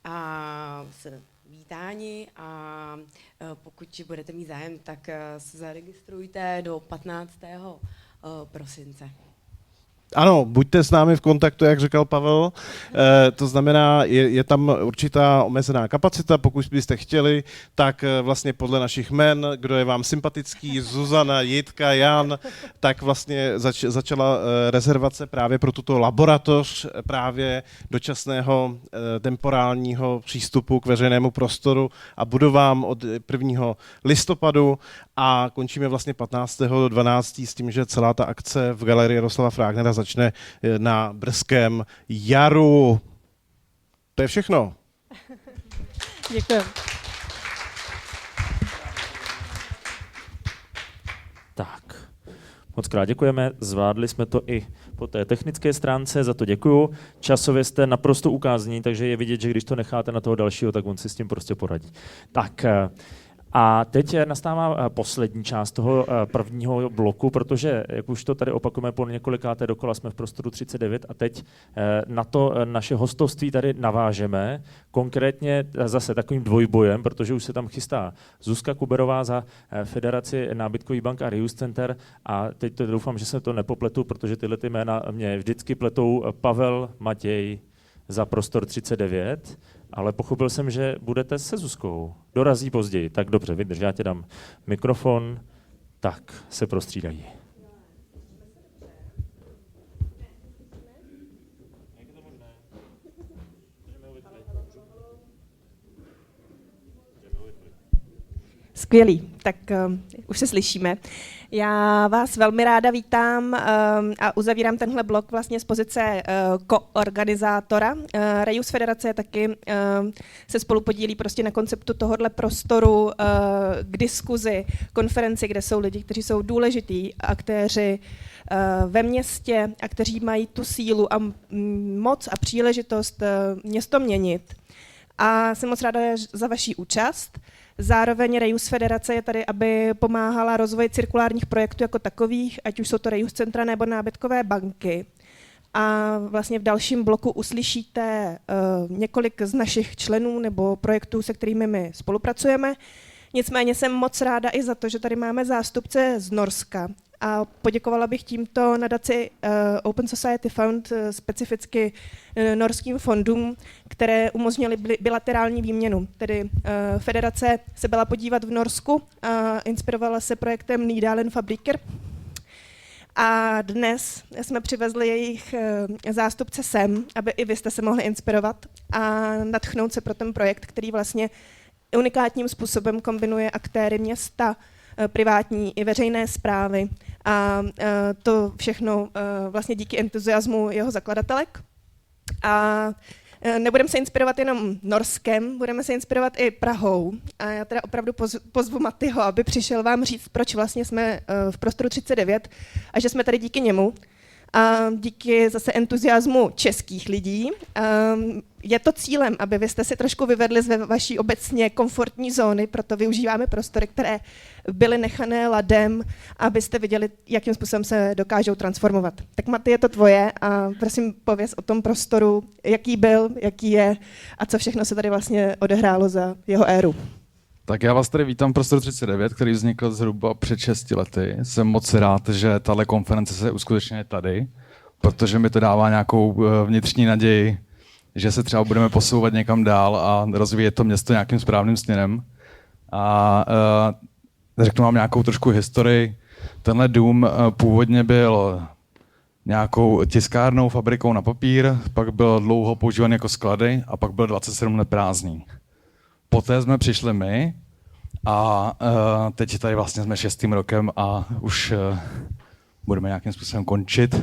A vítáni a pokud budete mít zájem, tak se zaregistrujte do 15. prosince. Ano, buďte s námi v kontaktu, jak říkal Pavel. To znamená, je tam určitá omezená kapacita, pokud byste chtěli, tak vlastně podle našich jmen, kdo je vám sympatický, Zuzana, Jitka, Jan, tak vlastně začala rezervace právě pro tuto laboratoř právě dočasného temporálního přístupu k veřejnému prostoru a budu vám od 1. listopadu a končíme vlastně 15.12. s tím, že celá ta akce v galerii Jaroslava Frágnera začne na brzkém jaru. To je všechno. Děkuji. Tak, moc krát děkujeme, zvládli jsme to i po té technické stránce, za to děkuju. Časově jste naprosto ukázní, takže je vidět, že když to necháte na toho dalšího, tak on si s tím prostě poradí. Tak, a teď nastává poslední část toho prvního bloku, protože, jak už to tady opakujeme po několikáté dokola, jsme v prostoru 39 a teď na to naše hostovství tady navážeme, konkrétně zase takovým dvojbojem, protože už se tam chystá Zuzka Kuberová za Federaci nábytkových bank a reuse center a teď to doufám, že se to nepopletu, protože tyhle ty jména mě vždycky pletou Pavel, Matěj za prostor 39, ale pochopil jsem, že budete se Zuzkou. Dorazí později. Tak dobře, vydrž, já tě dám mikrofon. Tak se prostřídají. skvělý, tak už se slyšíme. Já vás velmi ráda vítám a uzavírám tenhle blok vlastně z pozice koorganizátora. Reus federace taky se spolupodílí prostě na konceptu tohohle prostoru k diskuzi, konferenci, kde jsou lidi, kteří jsou důležití aktéři ve městě a kteří mají tu sílu a moc a příležitost město měnit. A jsem moc ráda za vaši účast. Zároveň Reus federace je tady, aby pomáhala rozvoji cirkulárních projektů jako takových, ať už jsou to Reus centra nebo nábytkové banky. A vlastně v dalším bloku uslyšíte několik z našich členů nebo projektů, se kterými my spolupracujeme. Nicméně jsem moc ráda i za to, že tady máme zástupce z Norska. A poděkovala bych tímto nadaci Open Society Fund, specificky norským fondům, které umožnily bilaterální výměnu. Tedy federace se byla podívat v Norsku a inspirovala se projektem Nydalen Fabriker. A dnes jsme přivezli jejich zástupce sem, aby i vy jste se mohli inspirovat a nadchnout se pro ten projekt, který vlastně unikátním způsobem kombinuje aktéry města, privátní i veřejné správy a to všechno vlastně díky entuziasmu jeho zakladatelek. A nebudeme se inspirovat jenom Norskem, budeme se inspirovat i Prahou. A já teda opravdu pozvu Matyho, aby přišel vám říct, proč vlastně jsme v prostoru 39 a že jsme tady díky němu. A díky zase entuziasmu českých lidí. Je to cílem, aby vy jste si trošku vyvedli z vaší obecně komfortní zóny, proto využíváme prostory, které byly nechané ladem, abyste viděli, jakým způsobem se dokážou transformovat. Tak Maty, je to tvoje a prosím pověz o tom prostoru, jaký byl, jaký je a co všechno se tady vlastně odehrálo za jeho éru. Tak já vás tady vítám v prostoru 39, který vznikl zhruba před 6 lety. Jsem moc rád, že tahle konference se uskutečňuje tady, protože mi to dává nějakou vnitřní naději, že se třeba budeme posouvat někam dál a rozvíjet to město nějakým správným směrem. A řeknu vám nějakou trošku historii. Tenhle dům původně byl nějakou tiskárnou, fabrikou na papír, pak byl dlouho používaný jako sklady a pak byl 27 let prázdný. Poté jsme přišli my a teď tady vlastně jsme 6. rokem a už budeme nějakým způsobem končit,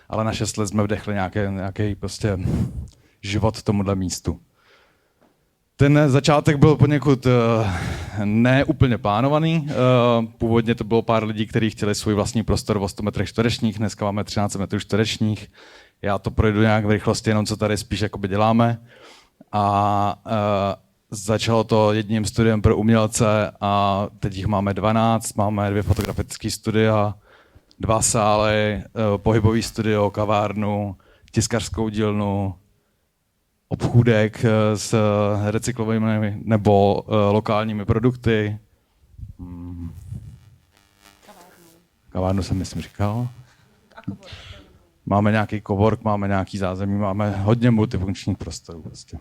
ale na 6 let jsme vdechli nějaký prostě život tomuhle místu. Ten začátek byl poněkud neúplně plánovaný. Původně to bylo pár lidí, kteří chtěli svůj vlastní prostor o 100 metrech čtverečních, dneska máme 13 metrů čtverečních. Já to projdu nějak v rychlosti, jenom co tady spíš jakoby děláme. A začalo to jedním studiem pro umělce a teď jich máme 12, máme 2 fotografické studia, 2 sály, pohybový studio, kavárnu, tiskařskou dílnu, obchůdek s recyklovými nebo lokálními produkty. Kavárnu jsem myslím říkal. Máme nějaký cowork, máme nějaký zázemí, máme hodně multifunkčních prostorů. Prostě.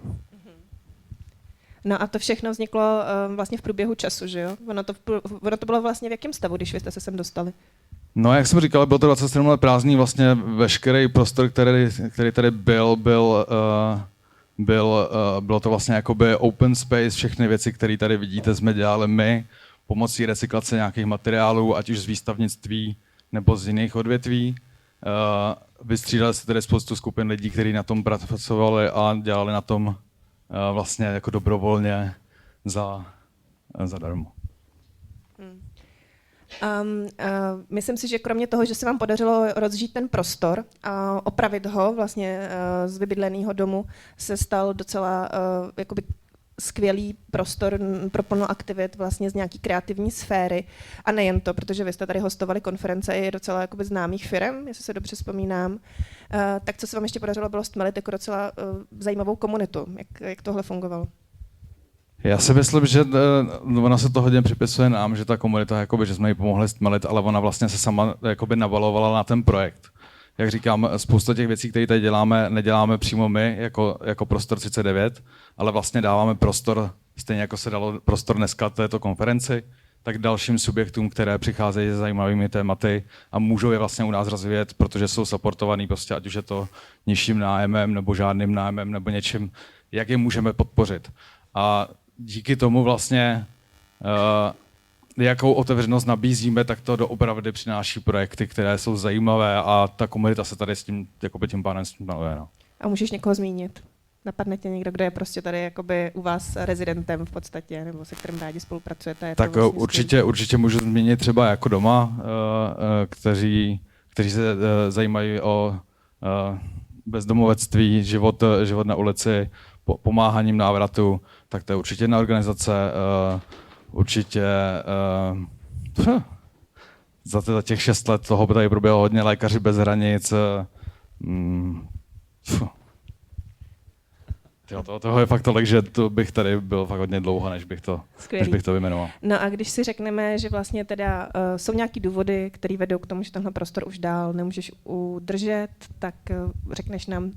No a to všechno vzniklo vlastně v průběhu času, že jo? Ono to bylo vlastně v jakém stavu, když vy jste se sem dostali? No, jak jsem říkal, byl to 27 let prázdný, vlastně veškerý prostor, který tady bylo to vlastně jakoby open space, všechny věci, které tady vidíte, jsme dělali my pomocí recyklace nějakých materiálů, ať už z výstavnictví nebo z jiných odvětví. Vystřídali se tady spoustu skupin lidí, kteří na tom pracovali a dělali na tom vlastně jako dobrovolně zadarmo. Myslím si, že kromě toho, že se vám podařilo rozžít ten prostor a opravit ho vlastně z vybydleného domu, se stal docela jakoby skvělý prostor pro plno aktivit vlastně z nějaký kreativní sféry. A nejen to, protože vy jste tady hostovali konference i docela jakoby známých firem, jestli se dobře vzpomínám. Tak co se vám ještě podařilo, bylo stmelit jako docela zajímavou komunitu. Jak tohle fungovalo? Já si myslím, že ona se to hodně připisuje nám, že ta komunita, jakoby, že jsme jí pomohli stmelit, ale ona vlastně se sama jakoby nabalovala na ten projekt. Jak říkám, spousta těch věcí, které tady děláme, neděláme přímo my, jako prostor 39, ale vlastně dáváme prostor, stejně jako se dalo prostor dneska této konferenci, tak dalším subjektům, které přicházejí se zajímavými tématy a můžou je vlastně u nás rozvíjet, protože jsou supportovaný prostě, ať už je to nižším nájemem nebo žádným nájemem nebo něčím, jak je můžeme podpořit. A díky tomu vlastně jakou otevřenost nabízíme, tak to doopravdy přináší projekty, které jsou zajímavé a ta komunita se tady s tím tím pádem směluje. No. A můžeš někoho zmínit? Napadne tě někdo, kdo je prostě tady jakoby u vás rezidentem v podstatě, nebo se kterým rádi spolupracujete? Tak vlastně určitě můžu zmínit třeba jako doma, kteří se zajímají o bezdomovectví, život na ulici, pomáháním návratu, tak to je určitě jedna organizace, určitě za těch 6 let toho tady proběhlo hodně, Lékaři bez hranic. Toho je fakt tolik, že to bych tady byl fakt hodně dlouho, než bych to vyjmenoval. No a když si řekneme, že vlastně teda jsou nějaký důvody, které vedou k tomu, že tenhle prostor už dál nemůžeš udržet, tak řekneš nám,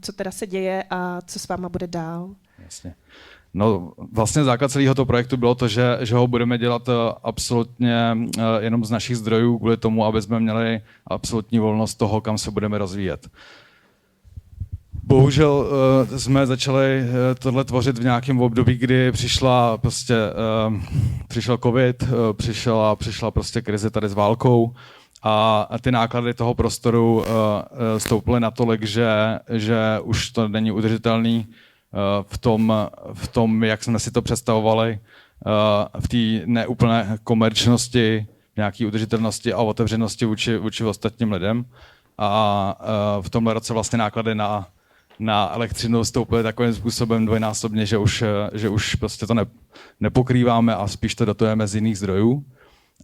co teda se děje a co s váma bude dál? Jasně. No vlastně základ celého toho projektu bylo to, že ho budeme dělat absolutně jenom z našich zdrojů kvůli tomu, aby jsme měli absolutní volnost toho, kam se budeme rozvíjet. Bohužel jsme začali tohle tvořit v nějakém období, kdy přišel covid, přišla prostě krize tady s válkou a ty náklady toho prostoru stouply natolik, že už to není udržitelný v tom, jak jsme si to představovali, v té neúplné komerčnosti, nějaké udržitelnosti a otevřenosti vůči ostatním lidem. A v tomhle roce vlastně náklady na elektřinu stoupily takovým způsobem dvojnásobně, že už prostě to nepokrýváme a spíš to dotujeme z jiných zdrojů.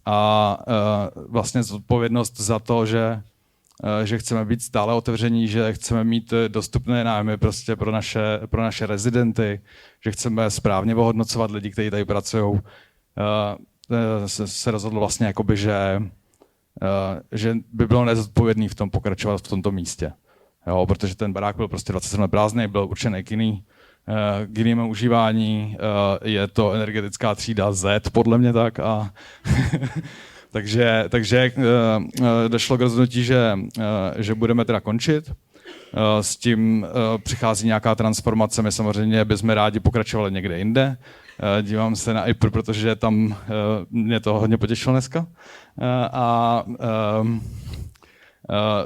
A vlastně zodpovědnost za to, že chceme být stále otevření, že chceme mít dostupné nájmy prostě pro naše rezidenty, že chceme správně ohodnocovat lidi, kteří tady pracují, se rozhodlo vlastně jakoby, že by bylo nezodpovědný v tom pokračovat v tomto místě. Jo, protože ten barák byl prostě 27 let prázdný, byl určený k jinému užívání, je to energetická třída Z, podle mě tak. A takže došlo k rozhodnutí, že budeme teda končit. S tím přichází nějaká transformace, my samozřejmě bychom rádi pokračovali někde jinde. Dívám se na IPR, protože tam mě to hodně potěšilo dneska.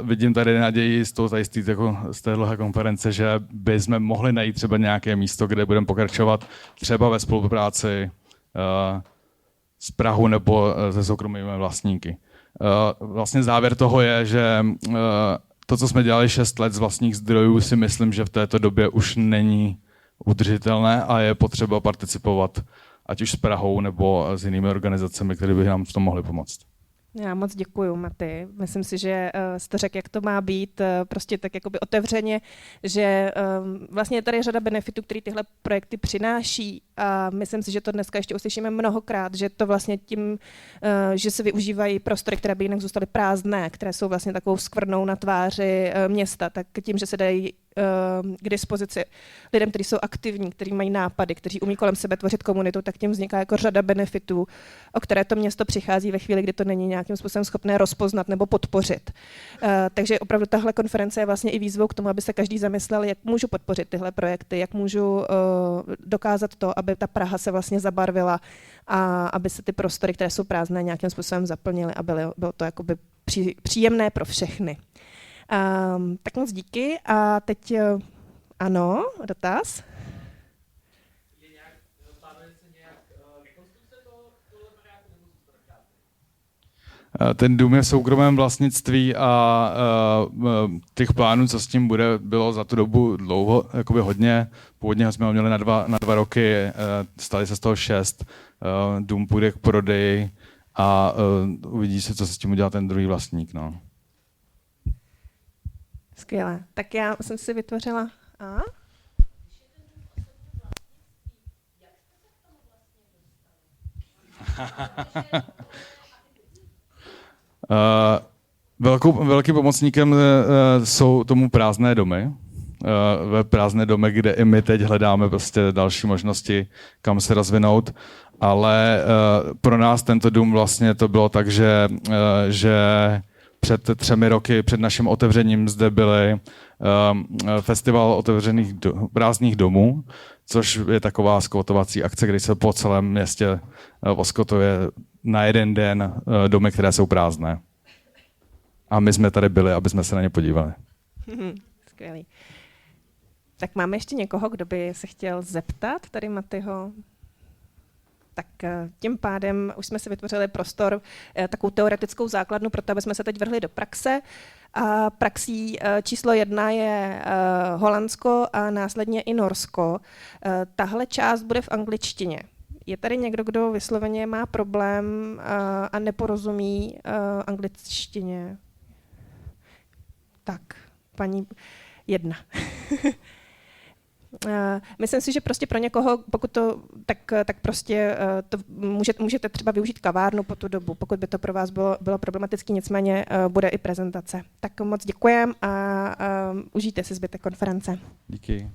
Vidím tady naději z téhle konference, že bychom mohli najít třeba nějaké místo, kde budeme pokračovat třeba ve spolupráci s Prahou nebo se soukromými vlastníky. Vlastně závěr toho je, že to, co jsme dělali 6 let z vlastních zdrojů, si myslím, že v této době už není udržitelné a je potřeba participovat ať už s Prahou nebo s jinými organizacemi, které by nám v tom mohly pomoct. Já moc děkuju, Maty. Myslím si, že jste řekl, jak to má být, prostě tak jakoby otevřeně, že vlastně je tady řada benefitů, který tyhle projekty přináší a myslím si, že to dneska ještě uslyšíme mnohokrát, že to vlastně tím, že se využívají prostory, které by jinak zůstaly prázdné, které jsou vlastně takovou skvrnou na tváři města, tak tím, že se dají k dispozici lidem, kteří jsou aktivní, kteří mají nápady, kteří umí kolem sebe tvořit komunitu, tak tím vzniká jako řada benefitů, o které to město přichází ve chvíli, kdy to není nějakým způsobem schopné rozpoznat nebo podpořit. Takže opravdu tahle konference je vlastně i výzvou k tomu, aby se každý zamyslel, jak můžu podpořit tyhle projekty, jak můžu dokázat to, aby ta Praha se vlastně zabarvila a aby se ty prostory, které jsou prázdné, nějakým způsobem zaplnily a bylo to jakoby příjemné pro všechny. Tak moc díky a teď ano, dotaz. Ten dům je v soukromém vlastnictví a těch plánů, co s tím bude, bylo za tu dobu dlouho, jakoby hodně. Původně jsme ho měli na dva roky, stali se z toho 6, dům půjde k prodeji a uvidí se, co se s tím udělá ten druhý vlastník. No. Skvělé. Tak já jsem si vytvořila... Velkým pomocníkem jsou tomu prázdné domy. Ve prázdné domy, kde i my teď hledáme prostě další možnosti, kam se rozvinout. Ale pro nás tento dům vlastně to bylo tak, že před 3 roky, před naším otevřením, zde byly festival otevřených prázdných domů, což je taková skvotovací akce, kdy se po celém městě oskotuje na jeden den domy, které jsou prázdné. A my jsme tady byli, aby jsme se na ně podívali. Skvělý. Tak máme ještě někoho, kdo by se chtěl zeptat tady Matyho? Tak tím pádem už jsme si vytvořili prostor, takovou teoretickou základnu pro to, aby jsme se teď vrhli do praxe. A praxí číslo 1 je Holandsko a následně i Norsko. Tahle část bude v angličtině. Je tady někdo, kdo vysloveně má problém a neporozumí angličtině? Tak, paní 1. Myslím si, že prostě pro někoho, pokud to, tak prostě to můžete třeba využít kavárnu po tu dobu, pokud by to pro vás bylo problematické, nicméně bude i prezentace. Tak moc děkujem a užijte si zbytek konference. Díky.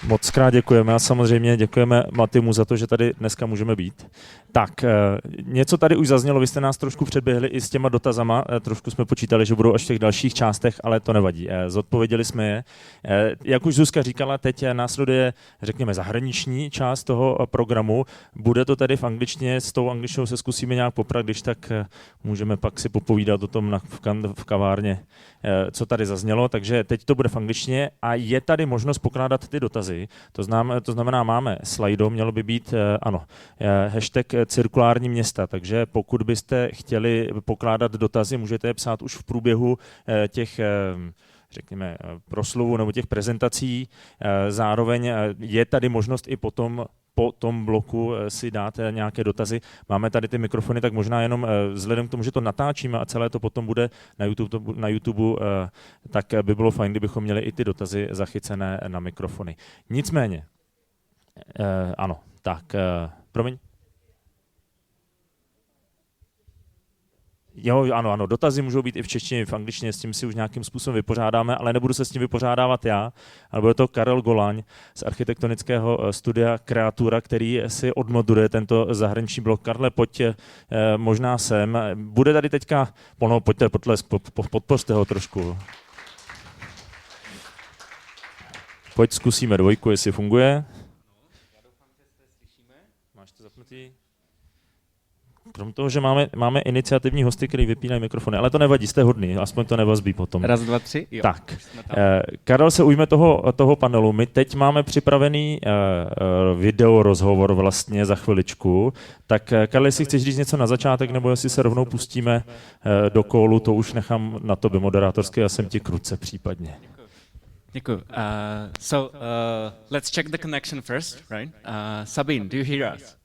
Moc krát děkujeme a samozřejmě děkujeme Matymu za to, že tady dneska můžeme být. Tak, něco tady už zaznělo, vy jste nás trošku předběhli i s těma dotazama, trošku jsme počítali, že budou až v těch dalších částech, ale to nevadí. Zodpověděli jsme je. Jak už Zuzka říkala, teď následuje, řekněme, zahraniční část toho programu. Bude to tedy v angličtině, s tou angličtinou se zkusíme nějak poprat, když tak můžeme pak si popovídat o tom v kavárně, co tady zaznělo. Takže teď to bude v angličtině a je tady možnost pokládat ty dotazy. To znamená, máme slajdo, mělo by být, hashtag cirkulární města, takže pokud byste chtěli pokládat dotazy, můžete je psát už v průběhu těch, řekněme, proslovů nebo těch prezentací. Zároveň je tady možnost i potom po tom bloku si dát nějaké dotazy. Máme tady ty mikrofony, tak možná jenom vzhledem k tomu, že to natáčíme a celé to potom bude na YouTube, tak by bylo fajn, kdybychom měli i ty dotazy zachycené na mikrofony. Nicméně, ano, tak, promiň. Jo, ano, dotazy můžou být i v češtině, i v angličtině, s tím si už nějakým způsobem vypořádáme, ale nebudu se s tím vypořádávat já, ale bude to Karel Golaň z architektonického studia Kreatura, který si odmoduluje tento zahraniční blok. Karle, pojď možná sem. Bude tady teďka, pojďte potlesk, podpořte ho trošku. Pojď, zkusíme 2, jestli funguje. Já doufám, že se slyšíme. Máš to zapnutý? Krom toho, že máme iniciativní hosty, který vypínají mikrofony, ale to nevadí, jste hodný, aspoň to nevazbí potom. 1, 2, 3, jo. Tak, Karel se ujme toho panelu. My teď máme připravený video rozhovor vlastně za chviličku. Tak Karel, jestli chceš říct něco na začátek, nebo jestli se rovnou pustíme do callu, to už nechám na tobě moderátorské, já jsem ti k ruce případně. Děkuji. Let's check the connection first, right? Sabine, do you hear us?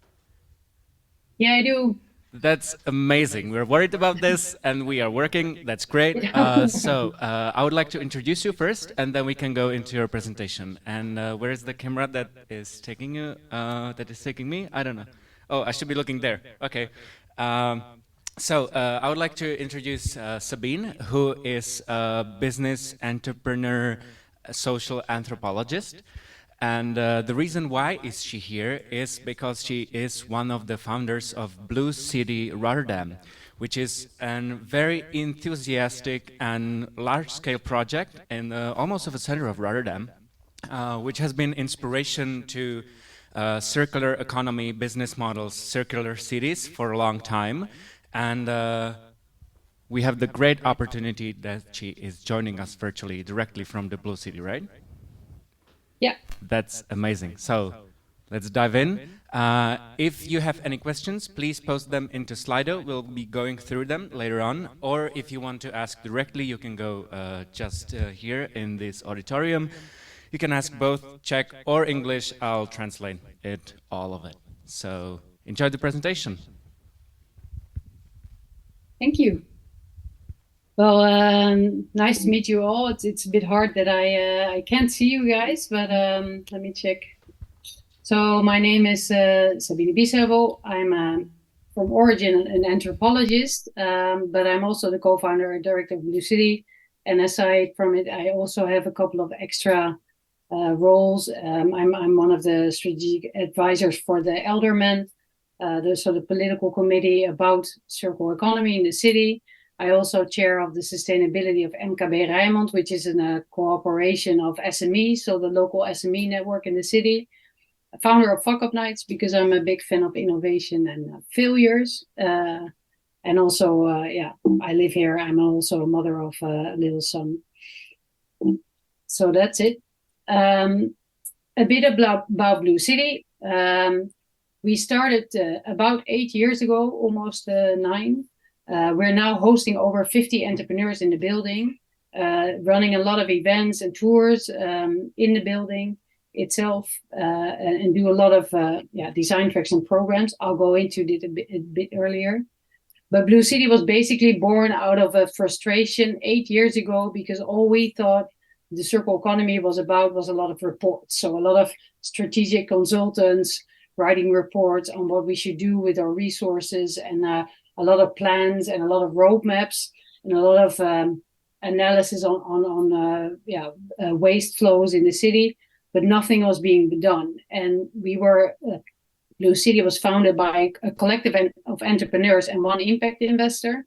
Yeah, I do. That's amazing. We're worried about this and we are working. That's great. I would like to introduce you first and then we can go into your presentation. And where is the camera that is taking you? That is taking me? I don't know. Oh, I should be looking there. Okay. I would like to introduce Sabine, who is a business entrepreneur, a social anthropologist. And the reason why is she here is because she is one of the founders of Blue City Rotterdam, which is a very enthusiastic and large-scale project in almost of the center of Rotterdam, which has been inspiration to circular economy business models, circular cities for a long time. And we have the great opportunity that she is joining us virtually directly from the Blue City, right? Yeah. That's amazing. So let's dive in. If you have any questions, please post them into Slido. We'll be going through them later on. Or if you want to ask directly, you can go just here in this auditorium. You can ask both Czech or English. I'll translate it, all of it. So enjoy the presentation. Thank you. Well, nice to meet you all. It's a bit hard that I can't see you guys, but let me check. So my name is Sabine Biesheuvel. I'm from origin an anthropologist, but I'm also the co-founder and director of Blue City. And aside from it, I also have a couple of extra roles. I'm one of the strategic advisors for the Eldermen, the political committee about circular economy in the city. I also chair of the sustainability of MKB Rijnmond, which is a cooperation of SMEs, so the local SME network in the city. founder of Fuck Up Nights because I'm a big fan of innovation and failures. And also, I live here. I'm also a mother of a little son. So that's it. A bit about Blue City. We started about 8 years ago, almost 9. We're now hosting over 50 entrepreneurs in the building, running a lot of events and tours in the building itself, and do a lot of design tracks and programs. I'll go into it a bit earlier. But Blue City was basically born out of a frustration 8 years ago because all we thought the circular economy was about was a lot of reports. So a lot of strategic consultants writing reports on what we should do with our resources, and a lot of plans and a lot of roadmaps and a lot of analysis on waste flows in the city, but nothing was being done. And Blue City was founded by a collective of entrepreneurs and one impact investor.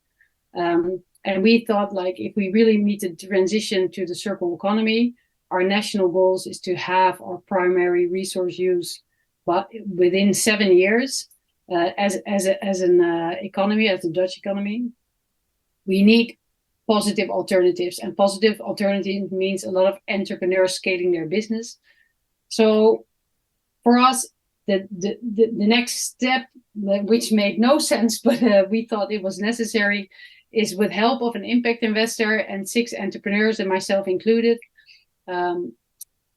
And we thought, like, if we really need to transition to the circular economy, our national goals is to have our primary resource use within 7 years. As an economy, as the Dutch economy, we need positive alternatives, and positive alternative means a lot of entrepreneurs scaling their business. So for us, the next step, which made no sense, but we thought it was necessary, is with help of an impact investor and 6 entrepreneurs, and myself included,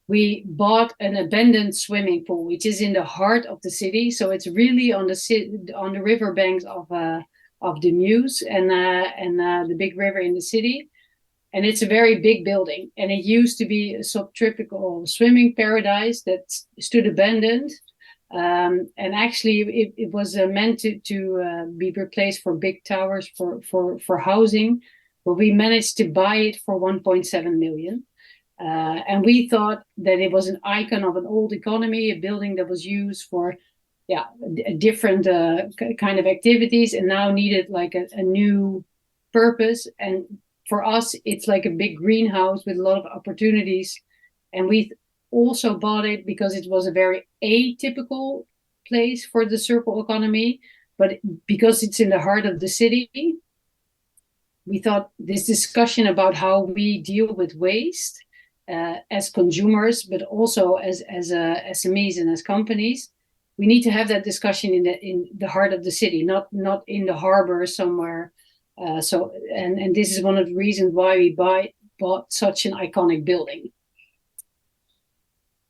we bought an abandoned swimming pool, which is in the heart of the city. So it's really on the riverbanks of the Meuse and the big river in the city. And it's a very big building. And it used to be a subtropical swimming paradise that stood abandoned. And actually, it was meant to be replaced for big towers for housing. But we managed to buy it for 1.7 million. And we thought that it was an icon of an old economy, a building that was used for different kind of activities and now needed like a new purpose. And for us, it's like a big greenhouse with a lot of opportunities. And we also bought it because it was a very atypical place for the circular economy. But because it's in the heart of the city, we thought this discussion about how we deal with waste as consumers, but also as SMEs and as companies, we need to have that discussion in the heart of the city, not in the harbor somewhere. And this is one of the reasons why we bought such an iconic building.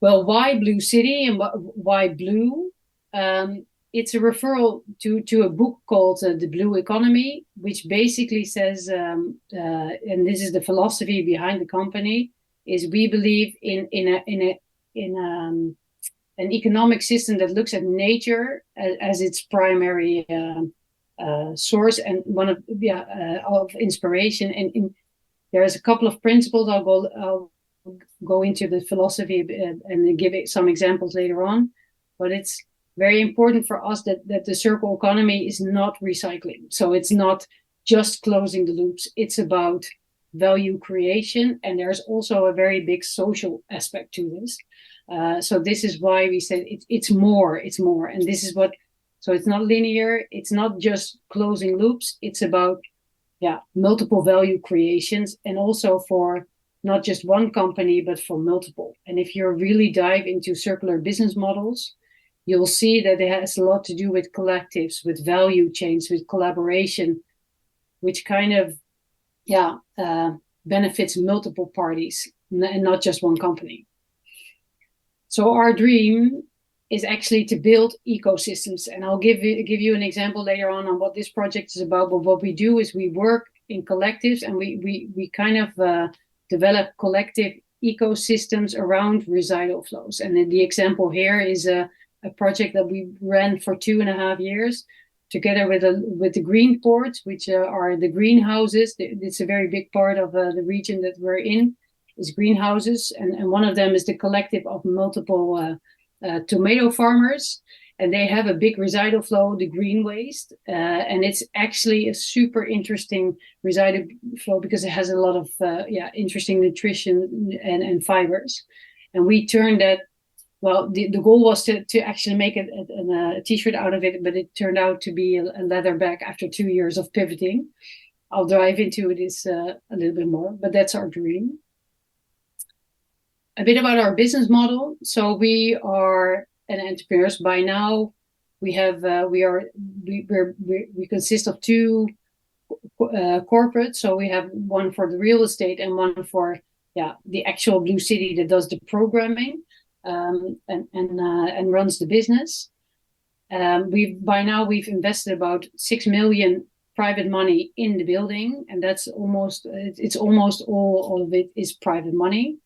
Well, why Blue City and why blue? It's a referral to a book called The Blue Economy, which basically says, and this is the philosophy behind the company, is we believe in an economic system that looks at nature as its primary source and one of inspiration. And there's a couple of principles. I'll go into the philosophy and give it some examples later on. But it's very important for us that the circular economy is not recycling. So it's not just closing the loops. It's about value creation, and there's also a very big social aspect to this. So this is why we said it's more, and this is what. So it's not linear. It's not just closing loops. It's about multiple value creations, and also for not just one company but for multiple. And if you really dive into circular business models, you'll see that it has a lot to do with collectives, with value chains, with collaboration, which kind of benefits multiple parties and not just one company. So our dream is actually to build ecosystems, and I'll give you an example later on what this project is about. But what we do is we work in collectives, and we kind of develop collective ecosystems around residual flows. And then the example here is a project that we ran for 2.5 years together with the green ports, which are the greenhouses. It's a very big part of the region that we're in, is greenhouses. And one of them is the collective of multiple tomato farmers. And they have a big residual flow, the green waste. And it's actually a super interesting residual flow because it has a lot of interesting nutrition and fibers. And we turn that well, the goal was to actually make a t-shirt out of it, but it turned out to be a leather bag after 2 years of pivoting. I'll dive into it a little bit more, but that's our dream. A bit about our business model. So we are an entrepreneurs. By now, we consist of 2 corporates. So we have one for the real estate and one for the actual Blue City that does the programming and runs the business. We've invested about 6 million private money in the building, and that's almost all of it is private money.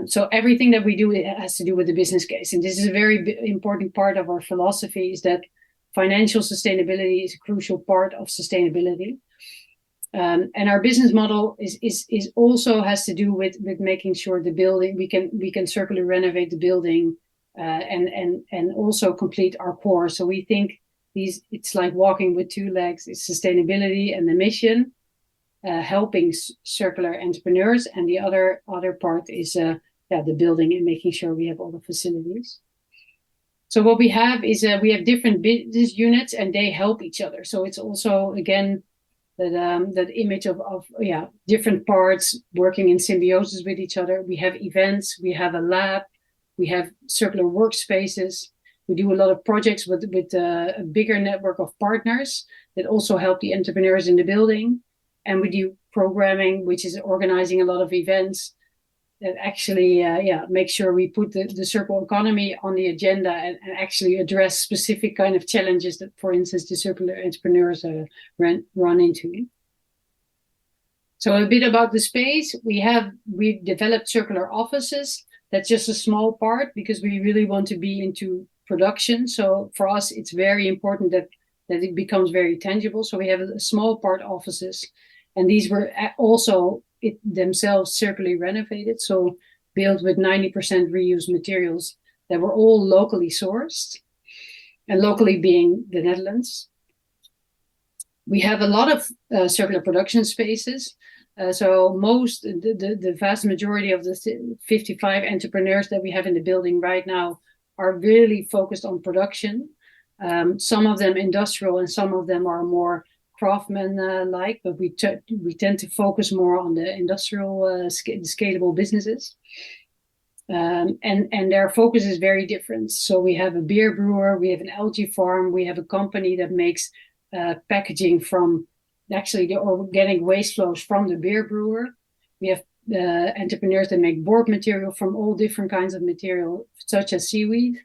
So everything that we do, it has to do with the business case, and this is a very important part of our philosophy, is that financial sustainability is a crucial part of sustainability. And our business model is also has to do with making sure the building we can circularly renovate the building and also complete our core. So we think it's like walking with 2 legs. It's sustainability and the mission, helping circular entrepreneurs, and the other part is the building and making sure we have all the facilities. So what we have is we have different business units and they help each other. So it's also again that image of different parts working in symbiosis with each other. We have events, we have a lab, we have circular workspaces. We do a lot of projects with a bigger network of partners that also help the entrepreneurs in the building. And we do programming, which is organizing a lot of events that actually make sure we put the circular economy on the agenda and actually address specific kind of challenges that, for instance, the circular entrepreneurs run into. So a bit about the space. We've developed circular offices. That's just a small part because we really want to be into production. So for us, it's very important that it becomes very tangible. So we have a small part offices, and these were also themselves circularly renovated. So built with 90% reused materials that were all locally sourced, and locally being the Netherlands. We have a lot of circular production spaces. So the vast majority of the 55 entrepreneurs that we have in the building right now are really focused on production. Some of them industrial and some of them are more craftsman-like, but we tend to focus more on the industrial scalable businesses. And their focus is very different. So we have a beer brewer, we have an algae farm, we have a company that makes packaging from actually the organic waste flows from the beer brewer. We have entrepreneurs that make board material from all different kinds of material, such as seaweed,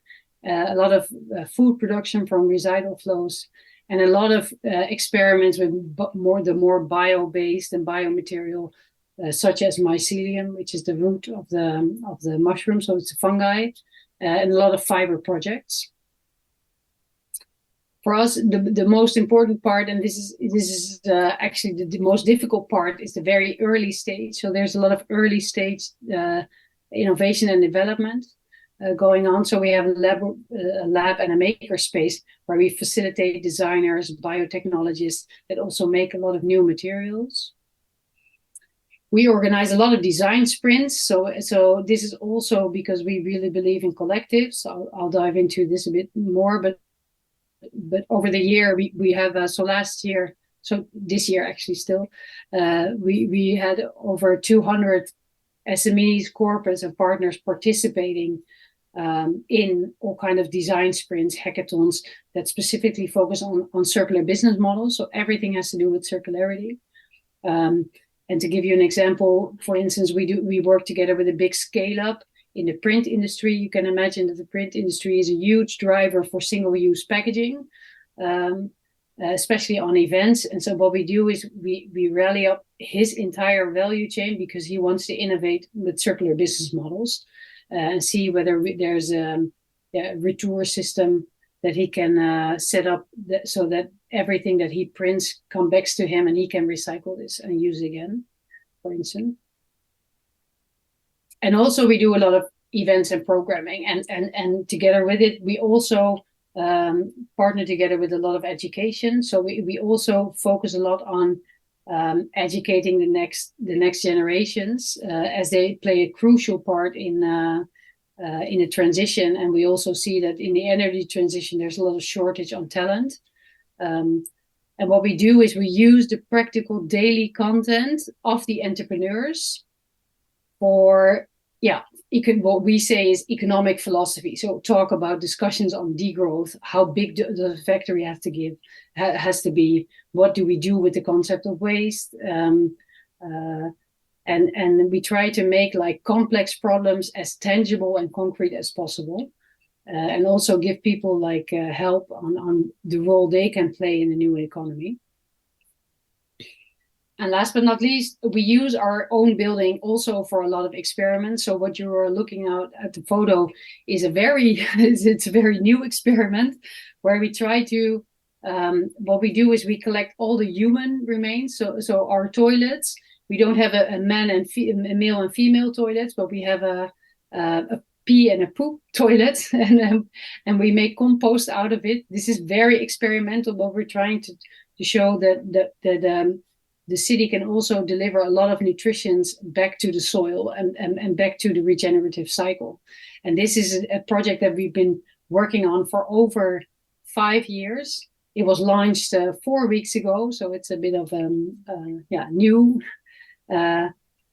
a lot of food production from residual flows, and a lot of experiments with the more bio-based and biomaterial, such as mycelium, which is the root of the mushroom, so it's a fungi, and a lot of fiber projects. For us, the most important part, and this is actually the most difficult part, is the very early stage. So there's a lot of early stage innovation and development going on. So we have a lab and a maker space where we facilitate designers, biotechnologists that also make a lot of new materials. We organize a lot of design sprints. So this is also because we really believe in collectives. I'll dive into this a bit more, but over the year we have this year actually still we had over 200 SMEs, corporates, and partners participating in all kind of design sprints, hackathons that specifically focus on circular business models. So everything has to do with circularity. And to give you an example, for instance, we work together with a big scale up in the print industry. You can imagine that the print industry is a huge driver for single-use packaging, especially on events. And so what we do is we rally up his entire value chain because he wants to innovate with circular business models and see whether there's a retour system that he can set up so that everything that he prints comes back to him and he can recycle this and use it again, for instance. And also we do a lot of events and programming, and together with it, we also partner together with a lot of education. So we also focus a lot on educating the next generations as they play a crucial part in in a transition, and we also see that in the energy transition there's a lot of shortage on talent. And what we do is we use the practical daily content of the entrepreneurs for, what we say is economic philosophy. So talk about discussions on degrowth, how big the factory has to be, what do we do with the concept of waste, and we try to make like complex problems as tangible and concrete as possible. And also give people like help on the role they can play in the new economy. And last but not least, we use our own building also for a lot of experiments. So what you are looking at the photo is it's a very new experiment where we try to, what we do is we collect all the human remains. So our toilets, we don't have a male and female toilets, but we have a pee and a poop toilet, and we make compost out of it. This is very experimental, but we're trying to show that the city can also deliver a lot of nutrition back to the soil and back to the regenerative cycle. And this is a project that we've been working on for over 5 years. It was launched 4 weeks ago, so it's a bit of new.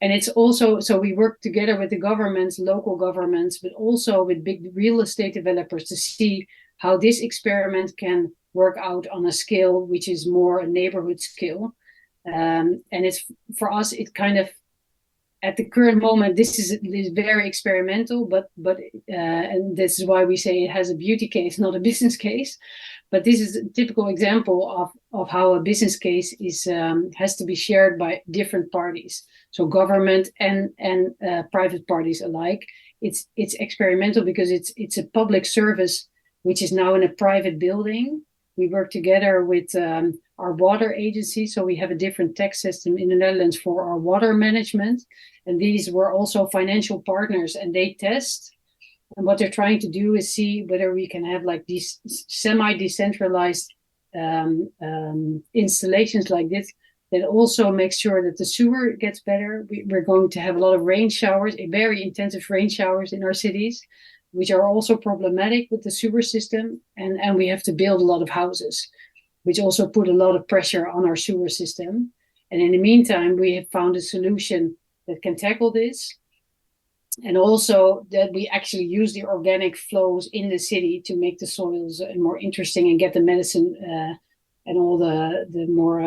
And it's also, so we work together with the governments, local governments, but also with big real estate developers to see how this experiment can work out on a scale which is more a neighborhood scale. And it's, for us, it kind of, at the current moment, this is very experimental, but and this is why we say it has a beauty case, not a business case. But this is a typical example of how a business case has to be shared by different parties. So government and private parties alike. It's experimental because it's a public service which is now in a private building. We work together with our water agency, so we have a different tax system in the Netherlands for our water management. And these were also financial partners, and they test. And what they're trying to do is see whether we can have like these semi-decentralized installations like this that also makes sure that the sewer gets better. We're going to have a lot of rain showers, very intensive rain showers in our cities, which are also problematic with the sewer system. And we have to build a lot of houses, which also put a lot of pressure on our sewer system. And in the meantime, we have found a solution that can tackle this. And also that we actually use the organic flows in the city to make the soils more interesting and get the medicine and all the more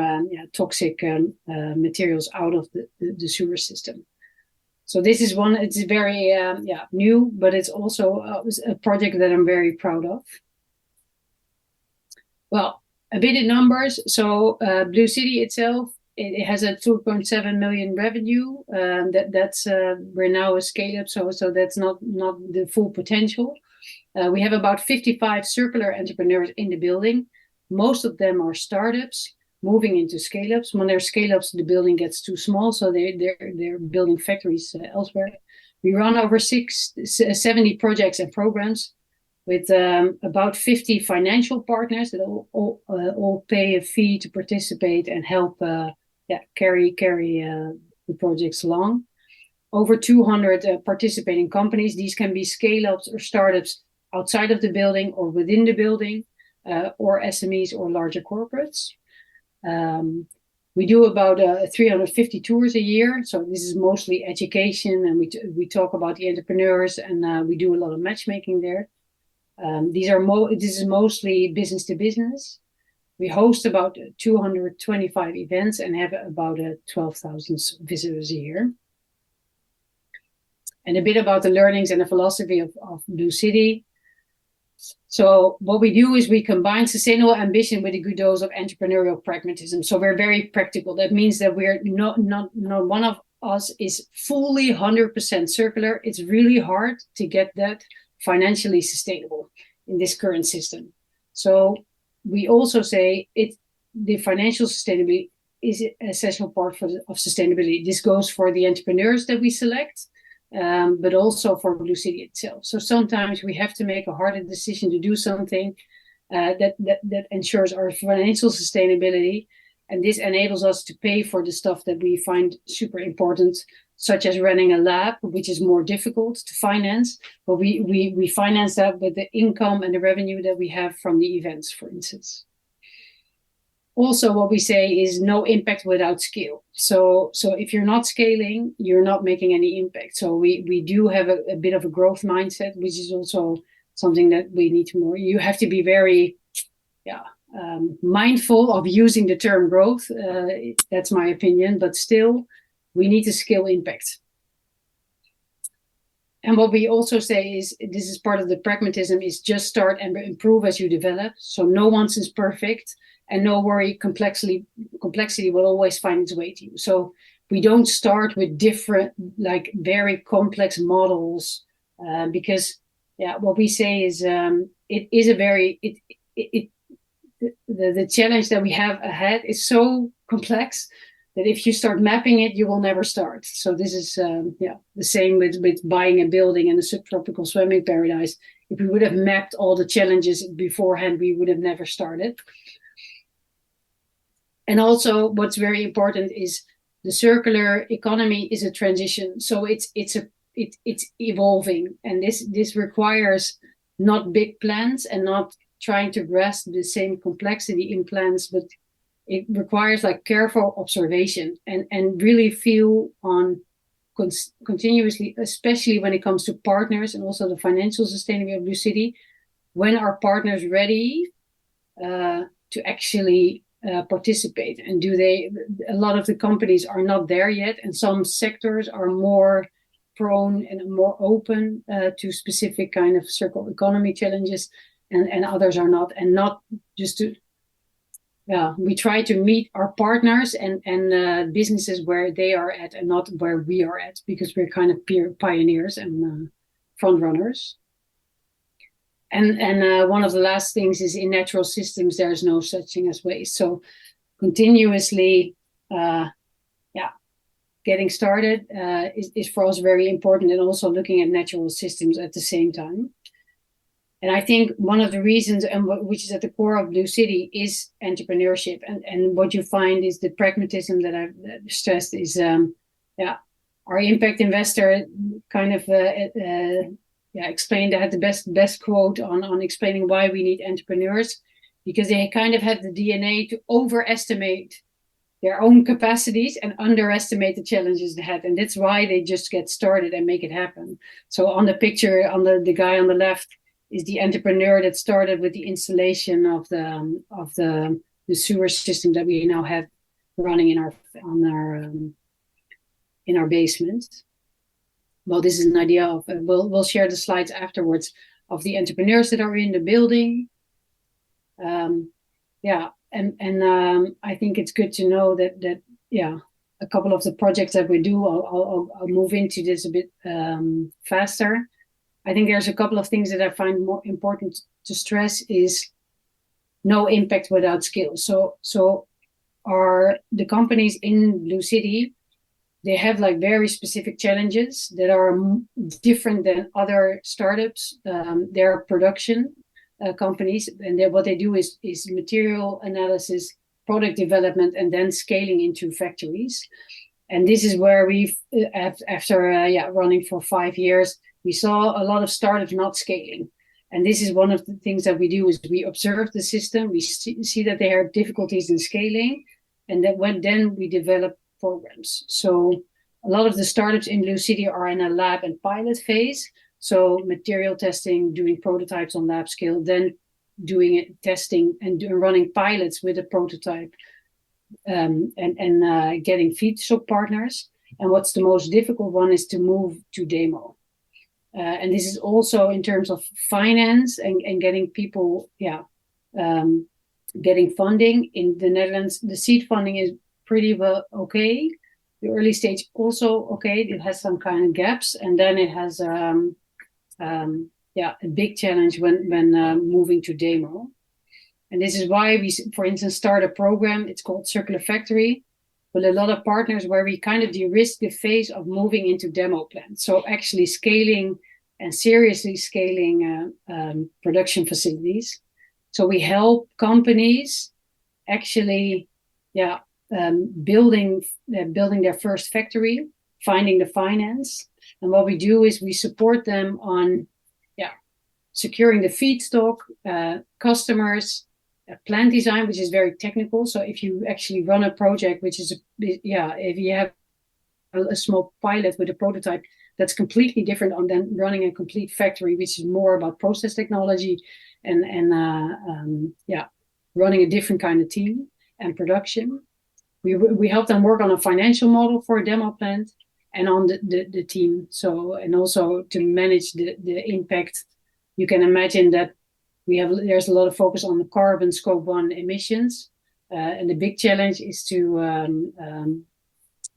toxic materials out of the sewer system. So this is one, it's very new, but it's also a project that I'm very proud of. Well, a bit in numbers. So Blue City itself, it has a 2.7 million revenue. That's we're now a scale up, so that's not the full potential. We have about 55 circular entrepreneurs in the building. Most of them are startups moving into scale ups. When they're scale ups, the building gets too small, so they're building factories elsewhere. We run over 70 projects and programs with about 50 financial partners that all pay a fee to participate and help carry the projects along. Over 200 participating companies. These can be scale-ups or startups outside of the building or within the building, or SMEs or larger corporates. We do about 350 tours a year. So this is mostly education, and we talk about the entrepreneurs, and we do a lot of matchmaking there. This is mostly business to business. We host about 225 events and have about 12,000 visitors a year. And a bit about the learnings and the philosophy of Blue City. So what we do is we combine sustainable ambition with a good dose of entrepreneurial pragmatism. So we're very practical. That means that we're not one of us is fully 100% circular. It's really hard to get that financially sustainable in this current system. So we also say the financial sustainability is an essential part of sustainability. This goes for the entrepreneurs that we select, but also for Blue City itself. So sometimes we have to make a harder decision to do something that ensures our financial sustainability, and this enables us to pay for the stuff that we find super important. such as running a lab, which is more difficult to finance, but we finance that with the income and the revenue that we have from the events, for instance. Also, what we say is no impact without scale. So if you're not scaling, you're not making any impact. So we do have a bit of a growth mindset, which is also something that we need to more. You have to be very, mindful of using the term growth. That's my opinion, but still, we need to scale impact. And what we also say is, this is part of the pragmatism, is just start and improve as you develop. So no one's is perfect. And no worry, complexity will always find its way to you. So we don't start with different, like very complex models, because what we say is it is a very the challenge that we have ahead is so complex that if you start mapping it, you will never start. So this is the same with buying a building and a subtropical swimming paradise. If we would have mapped all the challenges beforehand, we would have never started. And also, what's very important is the circular economy is a transition. So it's evolving, and this requires not big plans and not trying to grasp the same complexity in plans, but it requires like careful observation and really feel on continuously, especially when it comes to partners and also the financial sustainability of Blue City. When are partners ready to actually participate, and a lot of the companies are not there yet, and some sectors are more prone and more open to specific kind of circular economy challenges, and others are not, and not just to we try to meet our partners and businesses where they are at and not where we are at, because we're kind of pioneers and front runners. And one of the last things is, in natural systems, there's no such thing as waste. So continuously, getting started is for us very important, and also looking at natural systems at the same time. And I think one of the reasons, and which is at the core of Blue City, is entrepreneurship. And what you find is the pragmatism that I've stressed is, our impact investor kind of explained, I had the best quote on explaining why we need entrepreneurs, because they kind of have the DNA to overestimate their own capacities and underestimate the challenges they had. And that's why they just get started and make it happen. So on the picture, on the guy on the left is the entrepreneur that started with the installation of the sewer system that we now have running in our basement. Well, this is an idea of, we'll share the slides afterwards, of the entrepreneurs that are in the building. I think it's good to know that a couple of the projects that we do, I'll move into this a bit faster. I think there's a couple of things that I find more important to stress is no impact without skill. So the companies in Blue City, they have like very specific challenges that are different than other startups. They're production companies, and what they do is material analysis, product development, and then scaling into factories. And this is where we've, after running for 5 years, we saw a lot of startups not scaling. And this is one of the things that we do, is we observe the system, we see that there are difficulties in scaling, and then we develop programs. So a lot of the startups in Blue City are in a lab and pilot phase. So material testing, doing prototypes on lab scale, then doing testing and running pilots with a prototype, and getting feedstock partners. And what's the most difficult one is to move to demo. And this is also in terms of finance and getting people, getting funding. In the Netherlands, the seed funding is pretty well okay. The early stage also okay. It has some kind of gaps, and then it has a big challenge when moving to demo. And this is why we, for instance, start a program. It's called Circular Factory, with a lot of partners, where we kind of de-risk the phase of moving into demo plants. So actually scaling and seriously scaling production facilities. So we help companies actually, building their first factory, finding the finance. And what we do is we support them on securing the feedstock, customers, plant design, which is very technical. So if you actually run a project, which is, if you have a small pilot with a prototype, that's completely different on than running a complete factory, which is more about process technology and running a different kind of team and production. We help them work on a financial model for a demo plant and on the team. So, and also to manage the impact. You can imagine that there's a lot of focus on the carbon scope 1 emissions. And the big challenge is to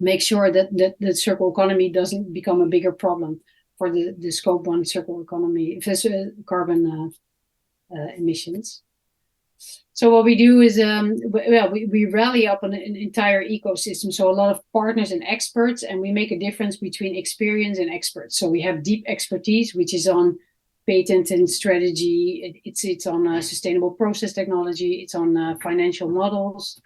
make sure that the circular economy doesn't become a bigger problem for the scope 1 circular economy, carbon emissions. So what we do is, we rally up an entire ecosystem. So a lot of partners and experts, and we make a difference between experience and experts. So we have deep expertise, which is on patent and strategy. It's on sustainable process technology. It's on financial models.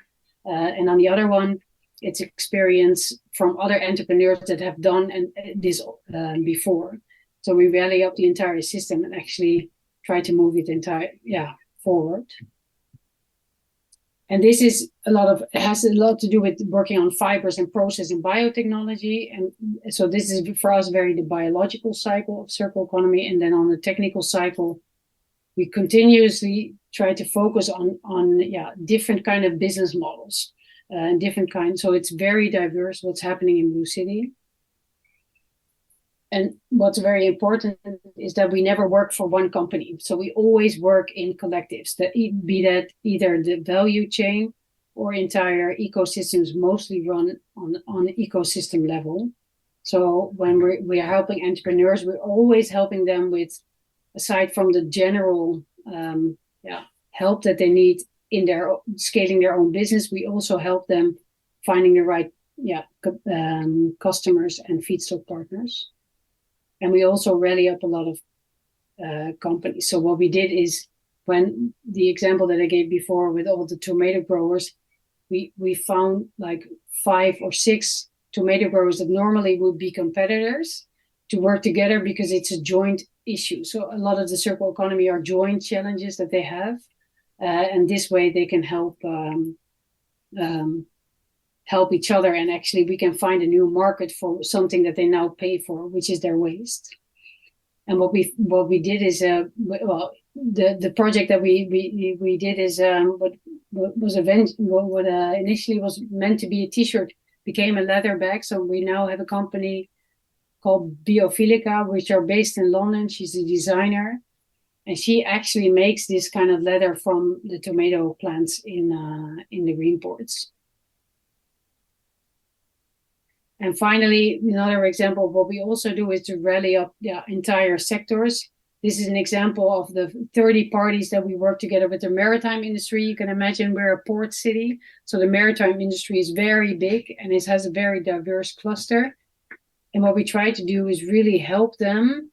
And on the other one, it's experience from other entrepreneurs that have done this before. So we rally up the entire system and actually try to move it forward. And this is has a lot to do with working on fibers and process and biotechnology. And so this is for us the biological cycle of circular economy. And then on the technical cycle, we continuously try to focus on different kind of business models and different kinds. So it's very diverse what's happening in Blue City. And what's very important is that we never work for one company. So we always work in collectives, be that either the value chain or entire ecosystems, mostly run on ecosystem level. So when we're helping entrepreneurs, we're always helping them with, aside from the general help that they need in their scaling their own business, we also help them finding the right customers and feedstock partners. And we also rally up a lot of companies. So what we did is, when the example that I gave before with all the tomato growers, we found like 5 or 6 tomato growers that normally would be competitors to work together because it's a joint issue. So a lot of the circular economy are joint challenges that they have. And this way they can help each other, and actually we can find a new market for something that they now pay for, which is their waste. And what we did is the project that we did is what initially was meant to be a t-shirt became a leather bag. So we now have a company called Biophilica, which are based in London. She's a designer, and she actually makes this kind of leather from the tomato plants in the green ports. And finally, another example of what we also do is to rally up entire sectors. This is an example of the 30 parties that we work together with the maritime industry. You can imagine we're a port city, so the maritime industry is very big and it has a very diverse cluster. And what we try to do is really help them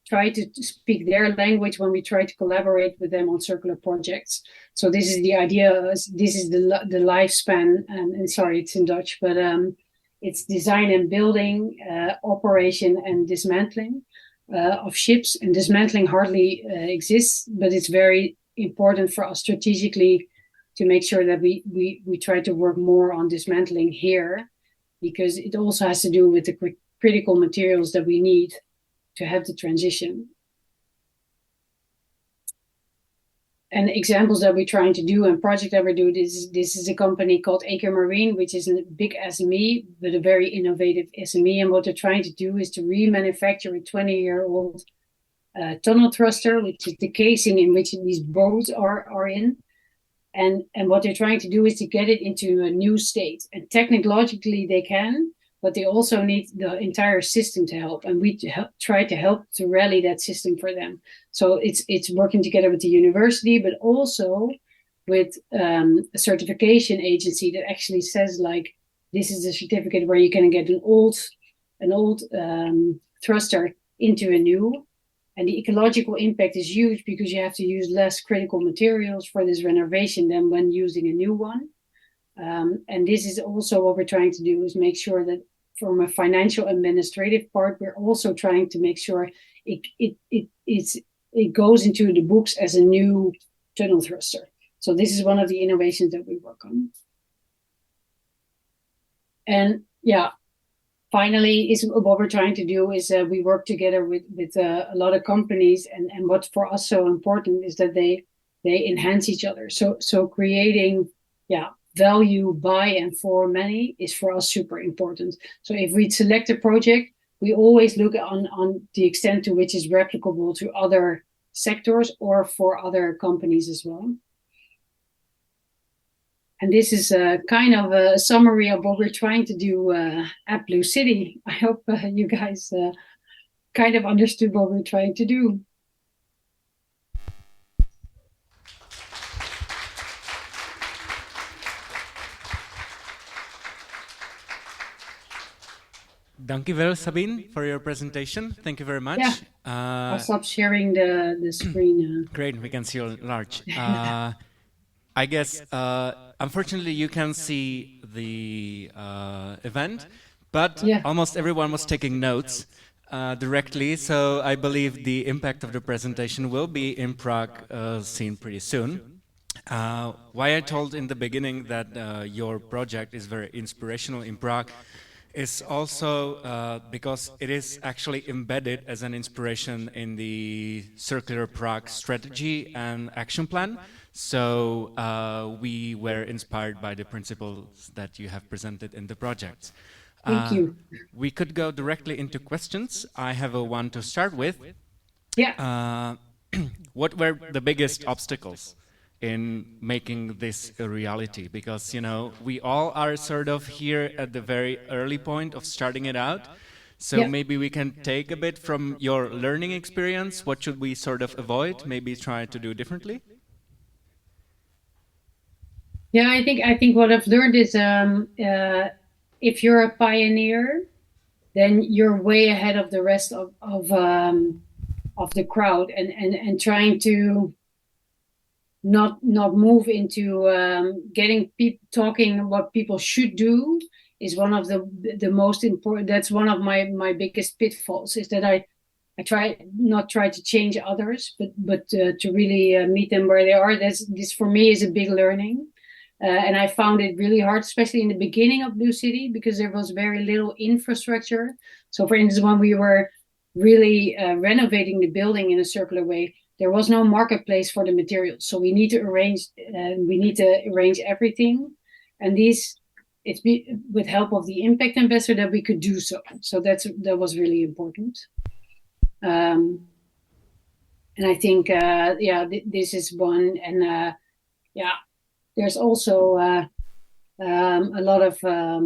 try to speak their language when we try to collaborate with them on circular projects. So this is the idea, this is the lifespan, and sorry, it's in Dutch, but it's design and building, operation and dismantling of ships. And dismantling hardly exists, but it's very important for us strategically to make sure that we try to work more on dismantling here, because it also has to do with the critical materials that we need to have the transition. And examples that we're trying to do and project that we do, this is a company called Acre Marine, which is a big SME, but a very innovative SME. And what they're trying to do is to remanufacture a 20-year-old tunnel thruster, which is the casing in which these boats are in. And what they're trying to do is to get it into a new state. And technologically they can, but they also need the entire system to help. And we try to help to rally that system for them. So it's working together with the university, but also with a certification agency that actually says, like, this is a certificate where you can get an old thruster into a new. And the ecological impact is huge because you have to use less critical materials for this renovation than when using a new one. And this is also what we're trying to do, is make sure that from a financial administrative part, we're also trying to make sure it goes into the books as a new tunnel thruster. So this is one of the innovations that we work on. And yeah, finally, is what we're trying to do is we work together with a lot of companies, and what's for us so important is that they enhance each other. So creating value by and for many is for us super important. So if we select a project, we always look on the extent to which is replicable to other sectors or for other companies as well. And this is a kind of a summary of what we're trying to do at Blue City. I hope you guys kind of understood what we're trying to do. Dankjewel, Sabine, for your presentation. Thank you very much. Yeah. I'll stop sharing the screen. Great, we can see you large. I guess, unfortunately, you can see the event, but almost everyone was taking notes directly, so I believe the impact of the presentation will be in Prague seen pretty soon. Why I told in the beginning that your project is very inspirational in Prague is also because it is actually embedded as an inspiration in the Circular Prague strategy and action plan. So we were inspired by the principles that you have presented in the project. Thank you. We could go directly into questions. I have one to start with. Yeah. What were the biggest obstacles in making this a reality? Because, you know, we all are sort of here at the very early point of starting it out. So maybe we can take a bit from your learning experience. What should we sort of avoid? Maybe try to do differently? Yeah, I think what I've learned is if you're a pioneer, then you're way ahead of the rest of the crowd, and trying to not move into getting people talking what people should do is one of the most important. That's one of my biggest pitfalls, is that I try to change others, but to really meet them where they are. This for me is a big learning. And I found it really hard, especially in the beginning of Blue City, because there was very little infrastructure. So, for instance, when we were really renovating the building in a circular way, there was no marketplace for the materials. So we need to arrange everything. And it's with help of the impact ambassador that we could do so. So that was really important. And I think, this is one. And there's also a lot of, how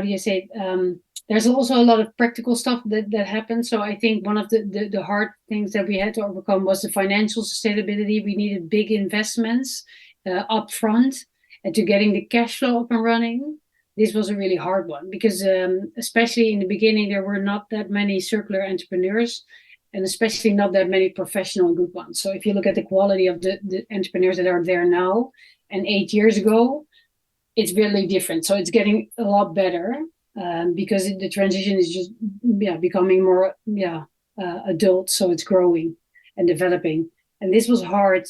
do you say it? There's also a lot of practical stuff that happens. So I think one of the hard things that we had to overcome was the financial sustainability. We needed big investments up front, and to getting the cash flow up and running. This was a really hard one because especially in the beginning, there were not that many circular entrepreneurs, and especially not that many professional and good ones. So if you look at the quality of the entrepreneurs that are there now and 8 years ago, it's really different. So it's getting a lot better because the transition is just becoming more adult. So it's growing and developing. And this was hard,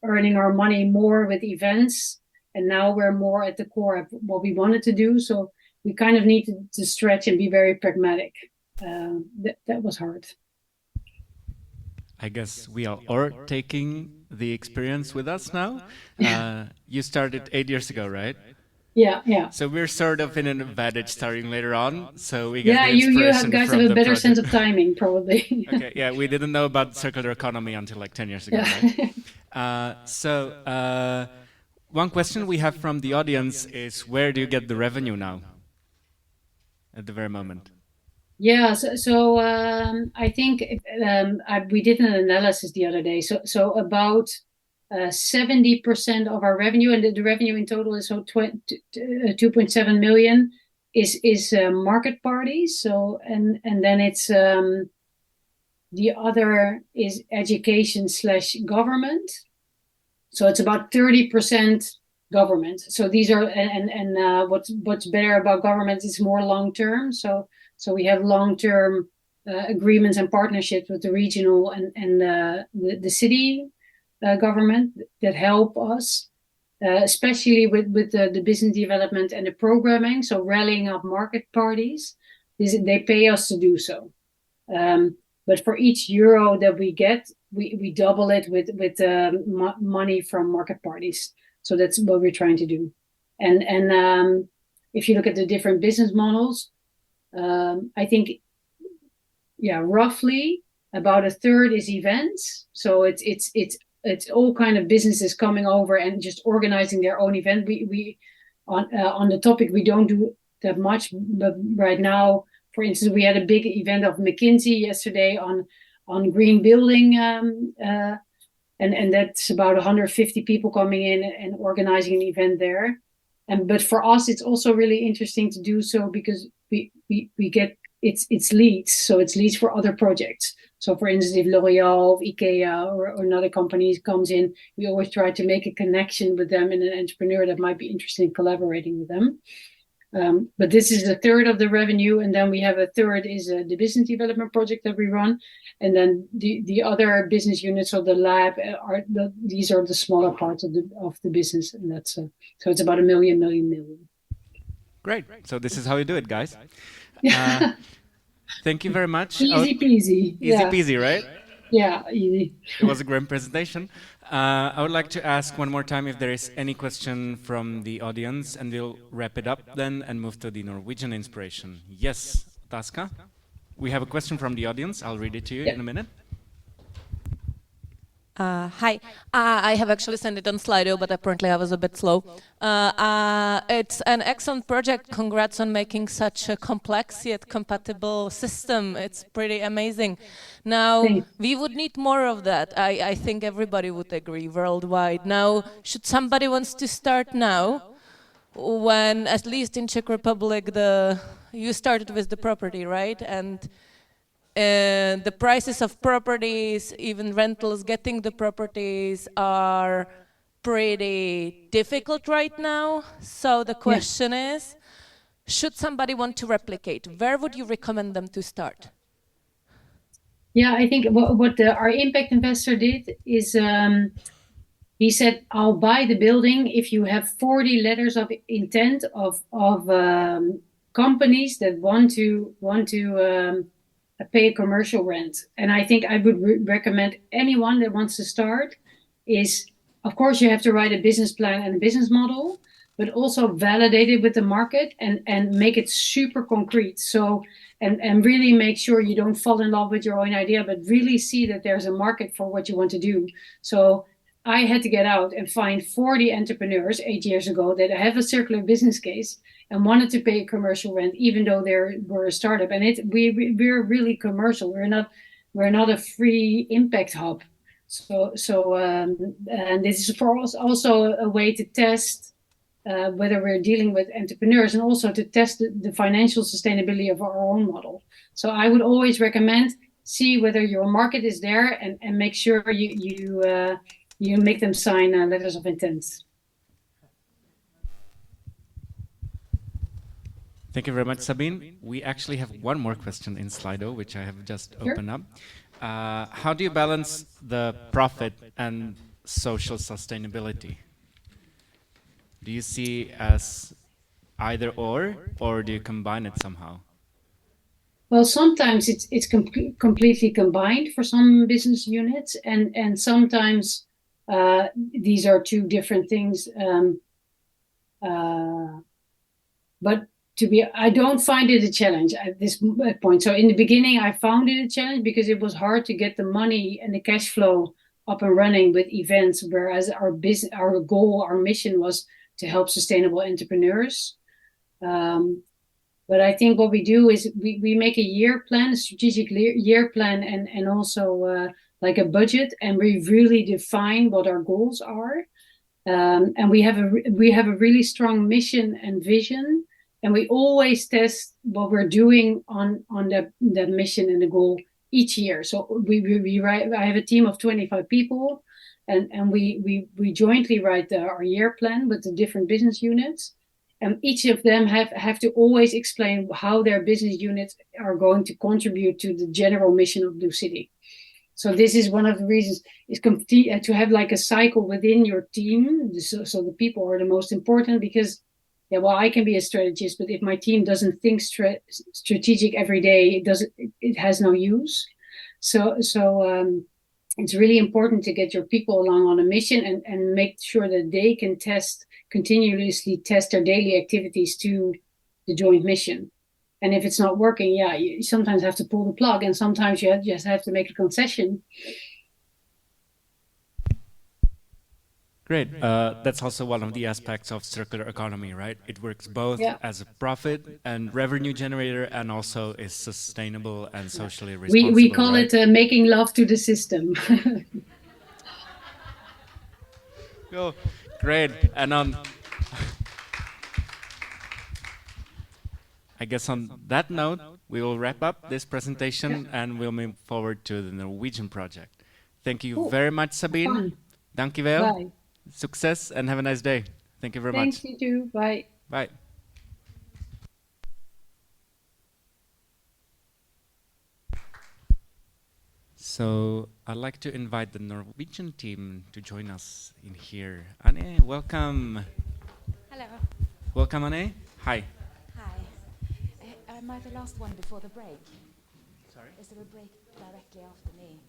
earning our money more with events. And now we're more at the core of what we wanted to do. So we kind of need to stretch and be very pragmatic. That was hard. I guess we are all taking the experience with us now. You started 8 years ago, right? Yeah. So we're sort of in an advantage starting later on. So we get the you inspiration guys from have a the better project. sense of timing, probably. Okay, yeah, we didn't know about circular economy until like 10 years ago, right? One question we have from the audience is, where do you get the revenue now at the very moment? Yeah, so I think we did an analysis the other day. So about 70% of our revenue, and the revenue in total is 2.7 million, is market parties. So and then it's the other is education / government. So it's about 30% government. So these are what's better about government is more long term. So we have long term agreements and partnerships with the regional and the city government that help us, especially with the business development and the programming. So rallying up market parties, they pay us to do so. But for each euro that we get, we double it with money from market parties. So that's what we're trying to do. And if you look at the different business models, I think, roughly about a third is events. So it's all kind of businesses coming over and just organizing their own event. We on the topic we don't do that much, but right now, for instance, we had a big event of McKinsey yesterday on green building, and that's about 150 people coming in and organizing an event there. But for us, it's also really interesting to do so because we get it's leads, so it's leads for other projects. So, for instance, if L'Oreal, IKEA, or another company comes in, we always try to make a connection with them and an entrepreneur that might be interested in collaborating with them. But this is a third of the revenue, and then we have a third is the business development project that we run, and then the other business units of the lab these are the smaller parts of the business, and that's so it's about $1 million. Great. So this is how you do it, guys. Thank you very much. Easy peasy. Easy peasy, right? Yeah, easy. It was a great presentation. I would like to ask one more time if there is any question from the audience, and we'll wrap it up then and move to the Norwegian inspiration. Yes, Taska? We have a question from the audience. I'll read it to you in a minute. Hi, I have actually sent it on Slido, but apparently I was a bit slow. It's an excellent project. Congrats on making such a complex yet compatible system. It's pretty amazing. Now, we would need more of that. I think everybody would agree worldwide. Now, should somebody wants to start now, when at least in Czech Republic, you started with the property, right? And the prices of properties, even rentals, getting the properties are pretty difficult right now. So the question is, should somebody want to replicate, where would you recommend them to start? Yeah, I think what our impact investor did is he said, I'll buy the building if you have 40 letters of intent of companies that want to pay a commercial rent. And I think I would recommend anyone that wants to start is, of course, you have to write a business plan and a business model, but also validate it with the market and make it super concrete. So, and really make sure you don't fall in love with your own idea, but really see that there's a market for what you want to do. So I had to get out and find 40 entrepreneurs 8 years ago that have a circular business case and wanted to pay commercial rent, even though we're a startup. And we're really commercial. We're not a free impact hub. So and this is for us also a way to test whether we're dealing with entrepreneurs and also to test the financial sustainability of our own model. So I would always recommend see whether your market is there and make sure you make them sign letters of intent. Thank you very much, Sabine. We actually have one more question in Slido, which I have just opened up. How do you balance the profit and social sustainability? Do you see as either or do you combine it somehow? Well, sometimes it's completely combined for some business units, and sometimes these are two different things. But I don't find it a challenge at this point. So in the beginning, I found it a challenge because it was hard to get the money and the cash flow up and running with events, whereas our goal, our mission was to help sustainable entrepreneurs. But I think what we do is we make a year plan, a strategic year plan, and also like a budget, and we really define what our goals are. And we have a really strong mission and vision. And we always test what we're doing on that mission and the goal each year. So I have a team of 25 people, And we jointly write our year plan with the different business units. And each of them have to always explain how their business units are going to contribute to the general mission of the city. So this is one of the reasons is to have like a cycle within your team. So the people are the most important, because I can be a strategist, but if my team doesn't think strategic every day, it has no use. So it's really important to get your people along on a mission and make sure that they can continuously test their daily activities to the joint mission. And if it's not working, you sometimes have to pull the plug, and sometimes you just have to make a concession. Great. That's also one of the aspects of circular economy, right? It works both as a profit and revenue generator, and also is sustainable and socially responsible. We call it making love to the system. Cool. Great. And I guess on that note, we will wrap up this presentation and we'll move forward to the Norwegian project. Thank you very much, Sabine. Dank je wel. Bye. Success and have a nice day. Thank you very much. Thanks, you too. Bye. Bye. So I'd like to invite the Norwegian team to join us in here. Anne, welcome. Hello. Welcome, Anne. Hi. Hi. Am I the last one before the break? Sorry? Is there a break directly after me?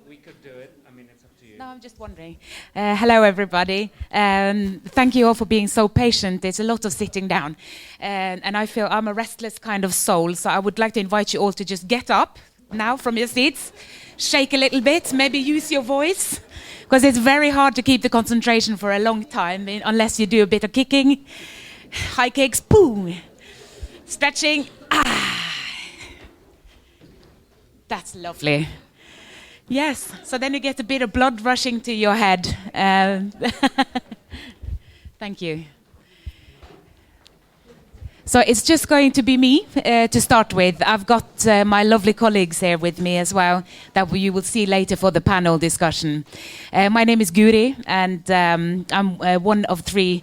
We could do it. I mean, it's up to you. No, I'm just wondering. Hello, everybody. Thank you all for being so patient. There's a lot of sitting down. And I feel I'm a restless kind of soul, so I would like to invite you all to just get up now from your seats, shake a little bit, maybe use your voice, because it's very hard to keep the concentration for a long time unless you do a bit of kicking, high kicks, boom, stretching. That's lovely. Yes, so then you get a bit of blood rushing to your head. Thank you. So it's just going to be me to start with. I've got my lovely colleagues here with me as well that you will see later for the panel discussion. My name is Guri, and I'm one of three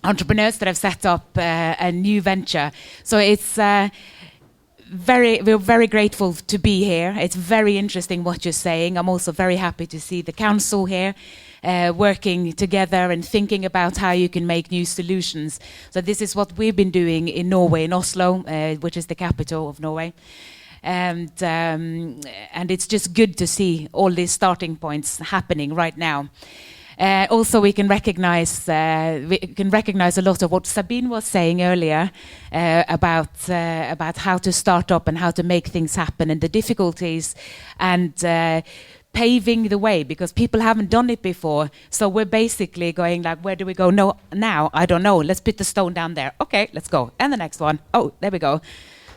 entrepreneurs that have set up a new venture. So it's we're very grateful to be here. It's very interesting what you're saying. I'm also very happy to see the council here working together and thinking about how you can make new solutions. So this is what we've been doing in Norway, in Oslo, which is the capital of Norway. And it's just good to see all these starting points happening right now. Also, we can recognize a lot of what Sabine was saying earlier about how to start up and how to make things happen and the difficulties and paving the way, because people haven't done it before. So we're basically going like, where do we go now? I don't know. Let's put the stone down there. Okay, let's go. And the next one. Oh, there we go.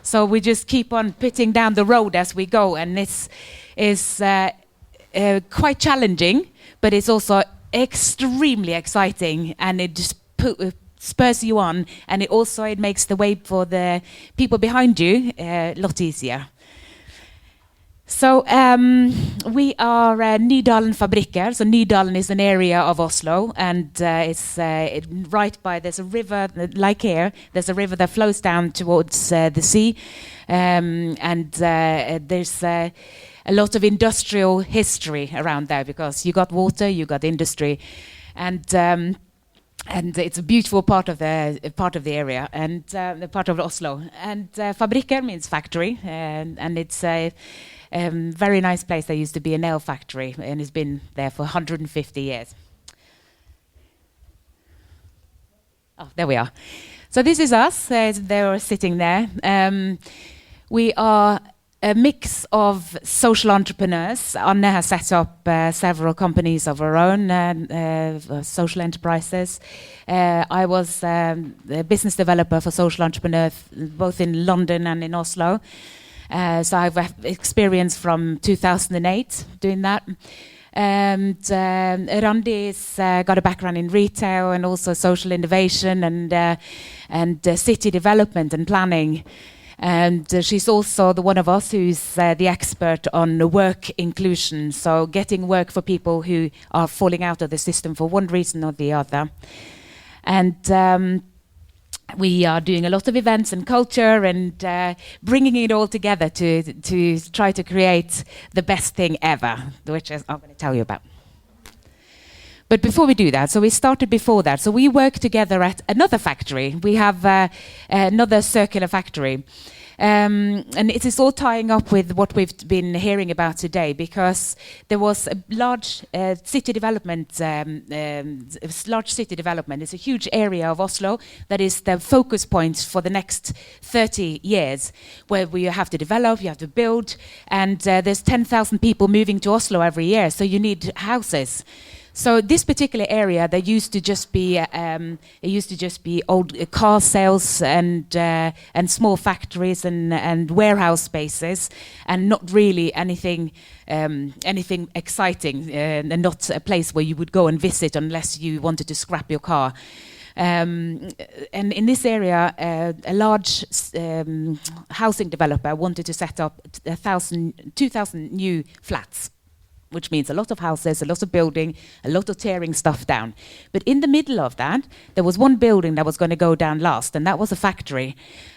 So we just keep on putting down the road as we go, and this is quite challenging, but it's also extremely exciting, and it just spurs you on, and it makes the way for the people behind you a lot easier. So we are Nydalen Fabrikker. So Nydalen is an area of Oslo, and it's right by, there's a river, like here, there's a river that flows down towards the sea, and there's a lot of industrial history around there, because you got water, you got industry, and it's a beautiful part of the area and the part of Oslo. And Fabrikker means factory, and it's a very nice place. There used to be a nail factory, and it's been there for 150 years. Oh, there we are. So this is us. They were sitting there. We are a mix of social entrepreneurs. Anne has set up several companies of her own, social enterprises. I was a business developer for social entrepreneurs, both in London and in Oslo. So I've experience from 2008 doing that. And Randi's got a background in retail and also social innovation and city development and planning. And she's also the one of us who's the expert on work inclusion, so getting work for people who are falling out of the system for one reason or the other. And we are doing a lot of events and culture and bringing it all together to try to create the best thing ever, which I'm going to tell you about. But before we do that, so we started before that. So we work together at another factory. We have another circular factory. And it is all tying up with what we've been hearing about today, because there was a large city development. It's a huge area of Oslo that is the focus point for the next 30 years, where you have to develop, you have to build, and there's 10,000 people moving to Oslo every year, so you need houses. So this particular area, there used to just be old car sales and small factories and warehouse spaces, and not really anything exciting, and not a place where you would go and visit unless you wanted to scrap your car. And in this area, a large housing developer wanted to set up 2,000 new flats, which means a lot of houses, a lot of building, a lot of tearing stuff down. But in the middle of that, there was one building that was going to go down last, and that was a factory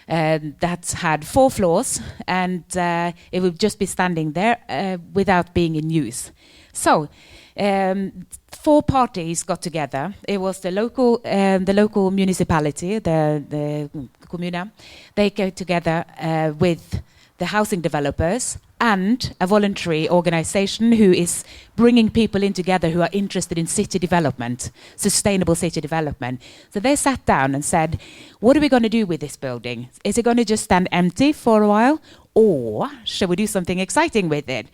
that had 4 floors, and it would just be standing there without being in use. So 4 parties got together. It was the local municipality, the kommuna. They got together with the housing developers and a voluntary organization who is bringing people in together who are interested in city development, sustainable city development. So they sat down and said, what are we going to do with this building? Is it going to just stand empty for a while? Or shall we do something exciting with it?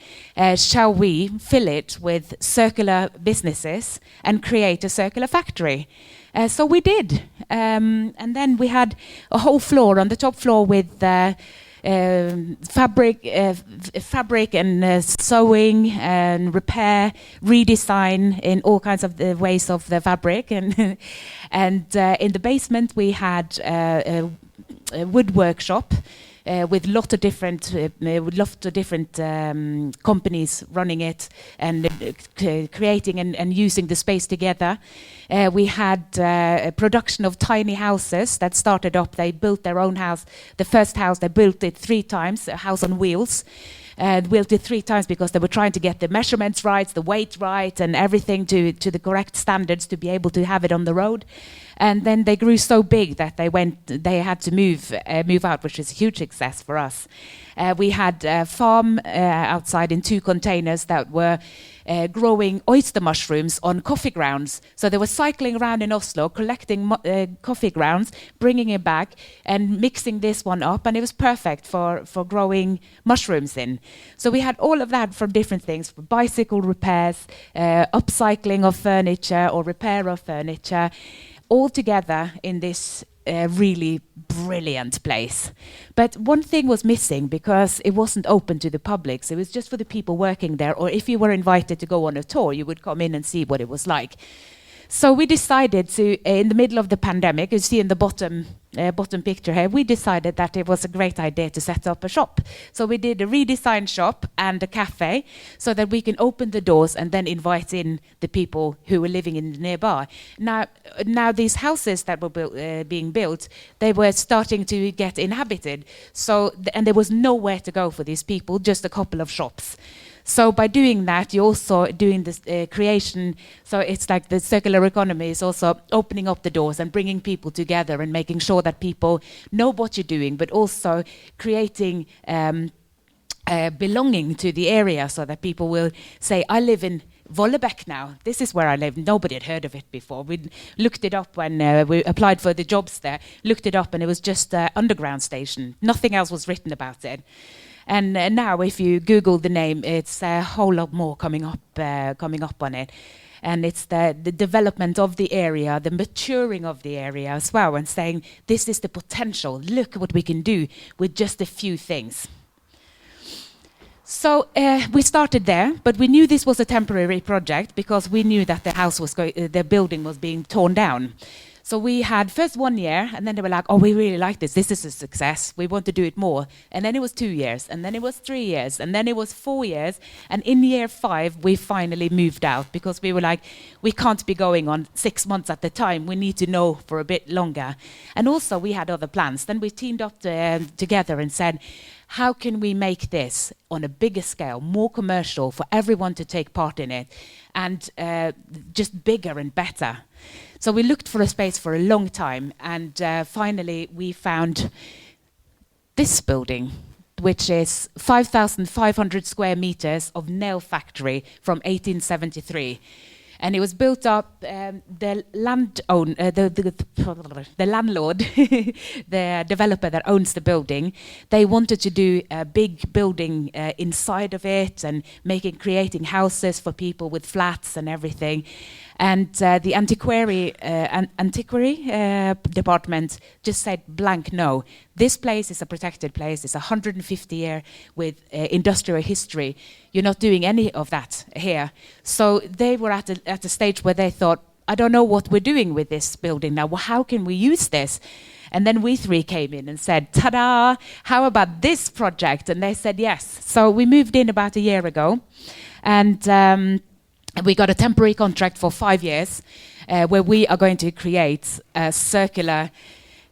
Shall we fill it with circular businesses and create a circular factory? So we did. And then we had a whole floor on the top floor with fabric and sewing and repair, redesign in all kinds of the ways of the fabric, and in the basement we had a wood workshop with lot of different companies running it and creating and using the space together. We had a production of tiny houses that started up. They built their own house. The first house, they built it 3 times, a house on wheels. Built it 3 times because they were trying to get the measurements right, the weight right, and everything to the correct standards to be able to have it on the road. And then they grew so big that they had to move out, which is a huge success for us. We had a farm outside in 2 containers that were growing oyster mushrooms on coffee grounds. So they were cycling around in Oslo, collecting coffee grounds, bringing it back and mixing this one up, and it was perfect for growing mushrooms in. So we had all of that from different things, from bicycle repairs, upcycling of furniture or repair of furniture, all together in this really brilliant place. But one thing was missing because it wasn't open to the public. So it was just for the people working there, or if you were invited to go on a tour, you would come in and see what it was like. So we decided to, in the middle of the pandemic, you see in the bottom picture here, we decided that it was a great idea to set up a shop. So we did a redesigned shop and a cafe so that we can open the doors and then invite in the people who were living in nearby. Now these houses that were being built, they were starting to get inhabited. So and there was nowhere to go for these people, just a couple of shops. So by doing that, you're also doing this creation. So it's like the circular economy is also opening up the doors and bringing people together and making sure that people know what you're doing, but also creating belonging to the area so that people will say, I live in Vollebekk now. This is where I live. Nobody had heard of it before. We looked it up when we applied for the jobs there, looked it up, and it was just an underground station. Nothing else was written about it. And now, if you Google the name, it's a whole lot more coming up on it. And it's the development of the area, the maturing of the area as well, and saying, this is the potential. Look what we can do with just a few things. So we started there, but we knew this was a temporary project because we knew that the house was the building was being torn down. So we had first 1 year, and then they were like, oh, we really like this. This is a success. We want to do it more. And then it was 2 years, and then it was 3 years, and then it was 4 years. And in year 5, we finally moved out because we were like, we can't be going on 6 months at a time. We need to know for a bit longer. And also we had other plans. Then we teamed up together and said, how can we make this on a bigger scale, more commercial, for everyone to take part in it, and just bigger and better? So we looked for a space for a long time, and finally we found this building, which is 5,500 square meters of nail factory from 1873. And it was built up, the landlord, the developer that owns the building, they wanted to do a big building inside of it and creating houses for people with flats and everything. And the antiquary department just said blank no. This place is a protected place. It's 150 year with industrial history. You're not doing any of that here. So they were at a stage where they thought, I don't know what we're doing with this building now. Well, how can we use this? And then we 3 came in and said, ta-da, how about this project? And they said yes. So we moved in about a year ago. And we got a temporary contract for 5 years where we are going to create a circular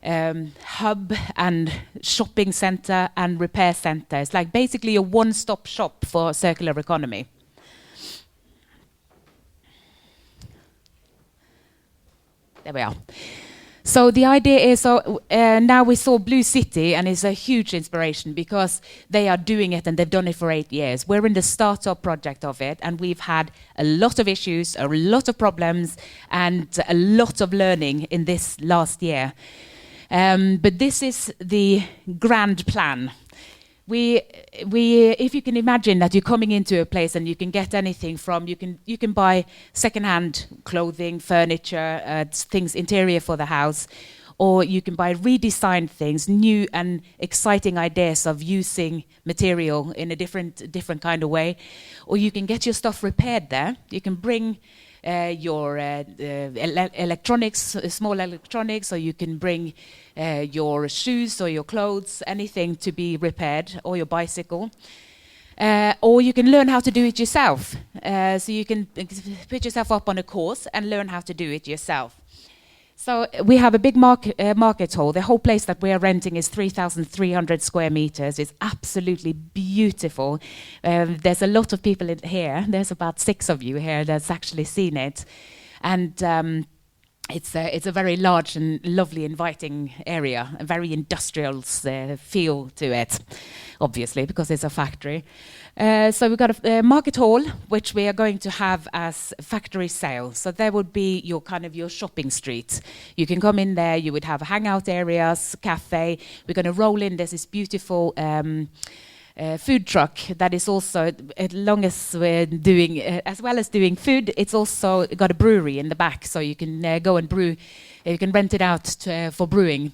hub and shopping center and repair center. It's like basically a one-stop shop for circular economy. There we are. So the idea is, now we saw Blue City, and it's a huge inspiration because they are doing it and they've done it for 8 years. We're in the startup project of it, and we've had a lot of issues, a lot of problems, and a lot of learning in this last year. But this is the grand plan. If you can imagine that you're coming into a place and you can get anything from, you can buy secondhand clothing, furniture, things, interior for the house, or you can buy redesigned things, new and exciting ideas of using material in a different kind of way, or you can get your stuff repaired there. You can bring your electronics, small electronics, or you can bring your shoes or your clothes, anything to be repaired, or your bicycle. Or you can learn how to do it yourself. So you can put yourself up on a course and learn how to do it yourself. So we have a big market hall. The whole place that we are renting is 3,300 square meters. It's absolutely beautiful. There's a lot of people in here. There's about 6 of you here that's actually seen it. And it's a very large and lovely, inviting area, a very industrial feel to it, obviously, because it's a factory. So we've got a market hall, which we are going to have as factory sale. So there would be your shopping street. You can come in there, you would have hangout areas, cafe. We're going to roll in, there's this beautiful food truck that is also, as long as we're doing, as well as doing food, it's also got a brewery in the back, so you can go and brew. You can rent it out for brewing.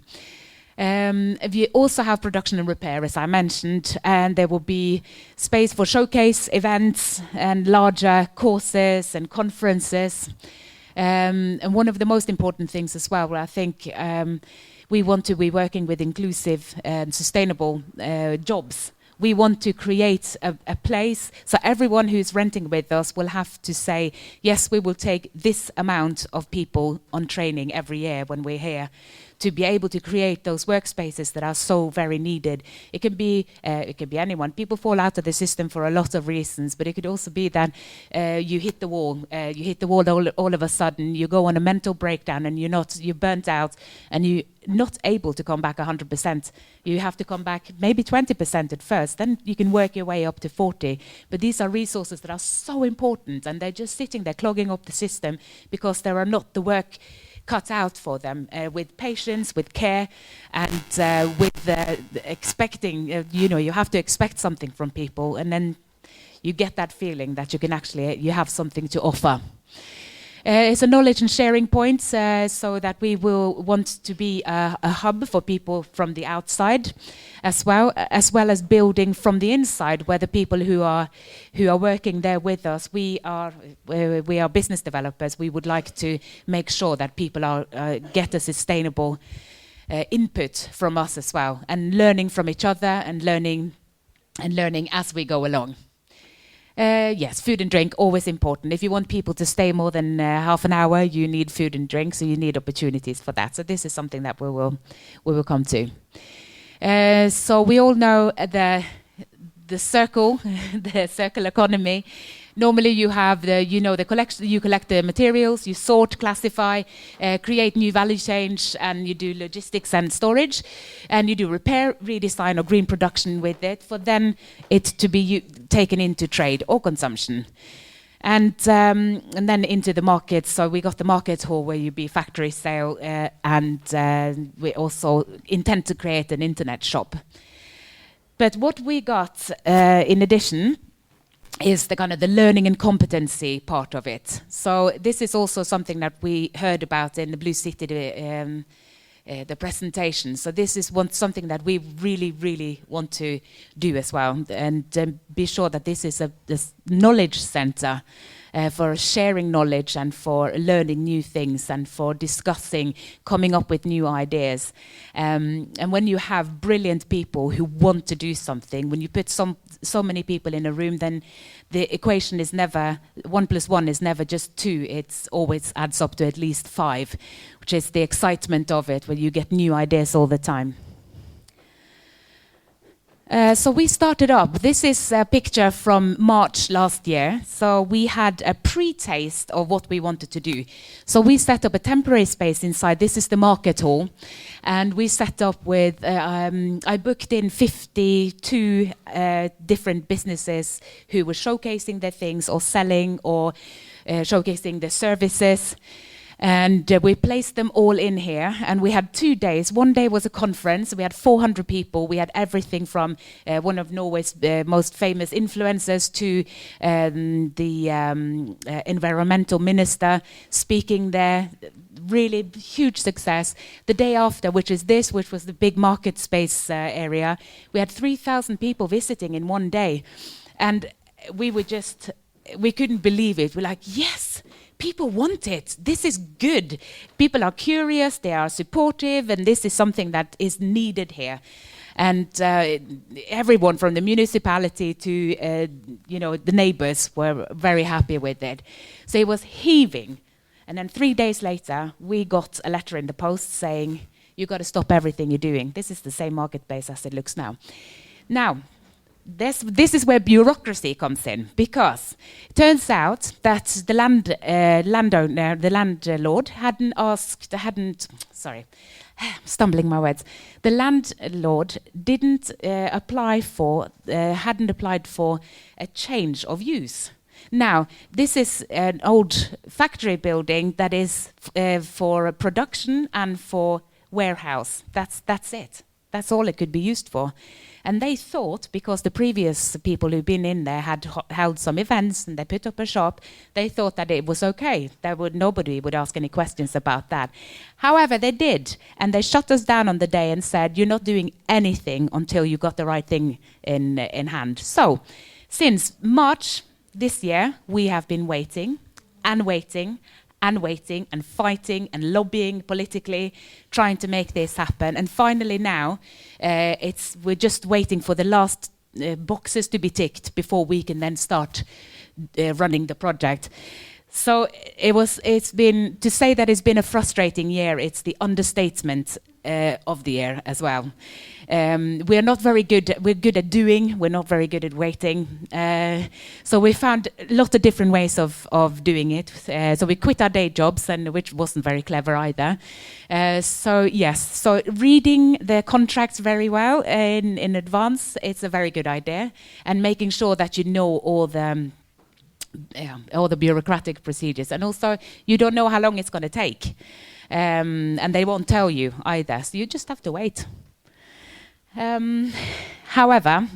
We also have production and repair, as I mentioned, and there will be space for showcase events and larger courses and conferences. And one of the most important things as well, I think, we want to be working with inclusive and sustainable jobs. We want to create a place so everyone who's renting with us will have to say, yes, we will take this amount of people on training every year when we're here, to be able to create those workspaces that are so very needed. It can be anyone. People fall out of the system for a lot of reasons, but it could also be that you hit the wall. You hit the wall all of a sudden. You go on a mental breakdown, and you're burnt out, and you're not able to come back 100%. You have to come back maybe 20% at first. Then you can work your way up to 40. But these are resources that are so important, and they're just sitting there clogging up the system because there are not the work cut out for them with patience, with care, and with expecting, you have to expect something from people, and then you get that feeling that you can actually, you have something to offer. It's a knowledge and sharing point, so that we will want to be a hub for people from the outside, as well as building from the inside, where the people who are working there with us, we are business developers. We would like to make sure that people get a sustainable input from us as well, and learning from each other and learning as we go along. Yes, food and drink, always important. If you want people to stay more than half an hour, you need food and drink, so you need opportunities for that. So this is something that we will come to. So we all know the circle, the circle economy. Normally you have the collection. You collect the materials, you sort, classify, create new value chains, and you do logistics and storage, and you do repair, redesign, or green production with it, for then it to be taken into trade or consumption. And then into the markets. So we got the market hall where you be factory sale, and we also intend to create an internet shop. But what we got in addition is the kind of the learning and competency part of it. So this is also something that we heard about in the Blue City, the presentation. So this is something that we really, really want to do as well, and be sure that this is this knowledge center for sharing knowledge and for learning new things and for discussing, coming up with new ideas. And when you have brilliant people who want to do something, when you put so many people in a room, then the equation is never 1 + 1 is never just 2. It's always adds up to at least 5, which is the excitement of it, when you get new ideas all the time. So we started up. This is a picture from March last year. So we had a pre-taste of what we wanted to do. So we set up a temporary space inside. This is the market hall. And we set up with, I booked in 52 different businesses who were showcasing their things or selling or showcasing their services. And we placed them all in here, and we had 2 days. One day was a conference. We had 400 people. We had everything from one of Norway's most famous influencers to the environmental minister speaking there. Really huge success. The day after, which was the big market space area, we had 3,000 people visiting in one day. And we couldn't believe it. We're like, yes! People want it. This is good. People are curious, they are supportive, and this is something that is needed here. And everyone from the municipality to the neighbors were very happy with it. So it was heaving. And then 3 days later, we got a letter in the post saying, you got to stop everything you're doing. This is the same market base as it looks now. Now, this is where bureaucracy comes in, because it turns out that the landlord hadn't hadn't applied for a change of use. Now, this is an old factory building that is for production and for warehouse. That's it. That's all it could be used for. And they thought, because the previous people who'd been in there had held some events and they put up a shop, they thought that it was okay. Nobody would ask any questions about that. However, they did. And they shut us down on the day and said, you're not doing anything until you got the right thing in hand. So, since March this year, we have been waiting and waiting and waiting and fighting and lobbying politically, trying to make this happen. And finally now, we're just waiting for the last boxes to be ticked before we can then start running the project. So it's been, to say that it's been a frustrating year, it's the understatement of the year as well. We're not very good. We're good at doing. We're not very good at waiting. So we found a lot of different ways of doing it. So we quit our day jobs, which wasn't very clever either. So reading the contracts very well in advance, it's a very good idea, and making sure that you know all the bureaucratic procedures, and also you don't know how long it's going to take, and they won't tell you either. So you just have to wait. However,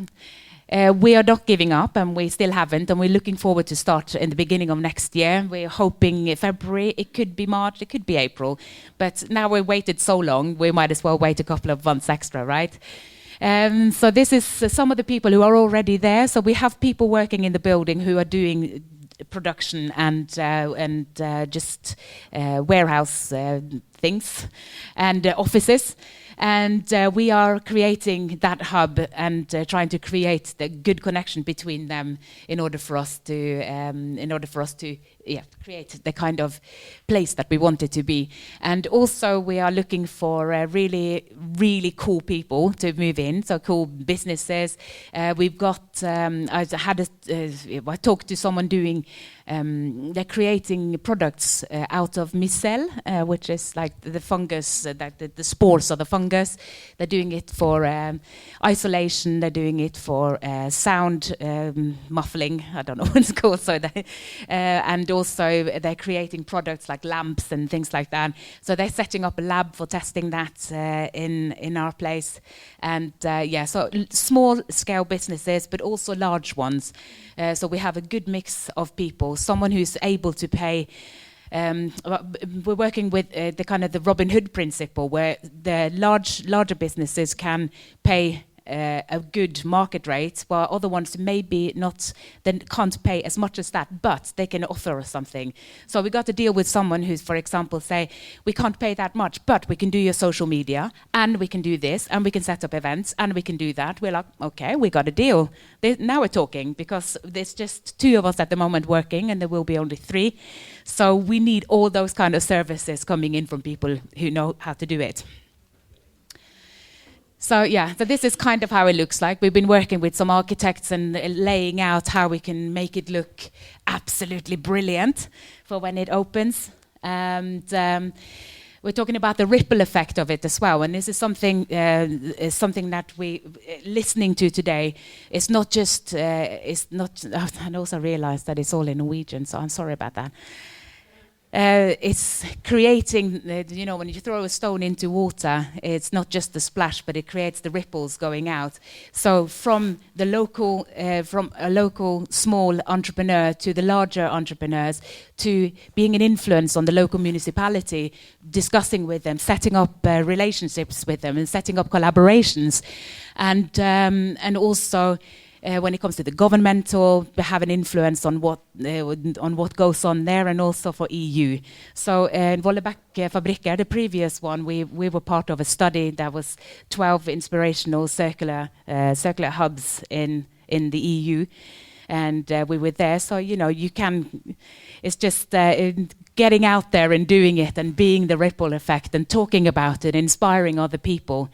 we are not giving up, and we still haven't, and we're looking forward to start in the beginning of next year. We're hoping February, it could be March, it could be April, but now we've waited so long, we might as well wait a couple of months extra, right? So this is some of the people who are already there. So we have people working in the building who are doing production and just warehouse things and offices. And we are creating that hub and trying to create the good connection between them in order for us to create the kind of place that we want it to be. And also we are looking for really, really cool people to move in, so cool businesses. We've got, I talked to someone doing, they're creating products out of micelle, which is like the fungus, the spores of the fungus. They're doing it for isolation, they're doing it for sound muffling, I don't know what it's called, so and also they're creating products like lamps and things like that. So they're setting up a lab for testing that in our place. And so small scale businesses, but also large ones. So we have a good mix of people, someone who's able to pay. We're working with the kind of the Robin Hood principle, where the larger businesses can pay a good market rate, while other ones maybe not, then can't pay as much as that, but they can offer us something. So we got to deal with someone who's, for example, say, we can't pay that much, but we can do your social media, and we can do this, and we can set up events, and we can do that. We're like, okay, we got a deal. Now we're talking, because there's just 2 of us at the moment working, and there will be only 3. So we need all those kind of services coming in from people who know how to do it. So this is kind of how it looks like. We've been working with some architects and laying out how we can make it look absolutely brilliant for when it opens. And we're talking about the ripple effect of it as well. And this is something that we listening to today. It's not just. It's not. I also realized that it's all in Norwegian, so I'm sorry about that. It's creating, when you throw a stone into water, it's not just the splash, but it creates the ripples going out. So from a local small entrepreneur to the larger entrepreneurs, to being an influence on the local municipality, discussing with them, setting up relationships with them, and setting up collaborations, and also. When it comes to the governmental, we have an influence on what goes on there, and also for EU. So in Vollebekk Fabrikker, the previous one, we were part of a study that was 12 inspirational circular hubs in the EU, and we were there. So you can. It's just getting out there and doing it, and being the ripple effect, and talking about it, inspiring other people.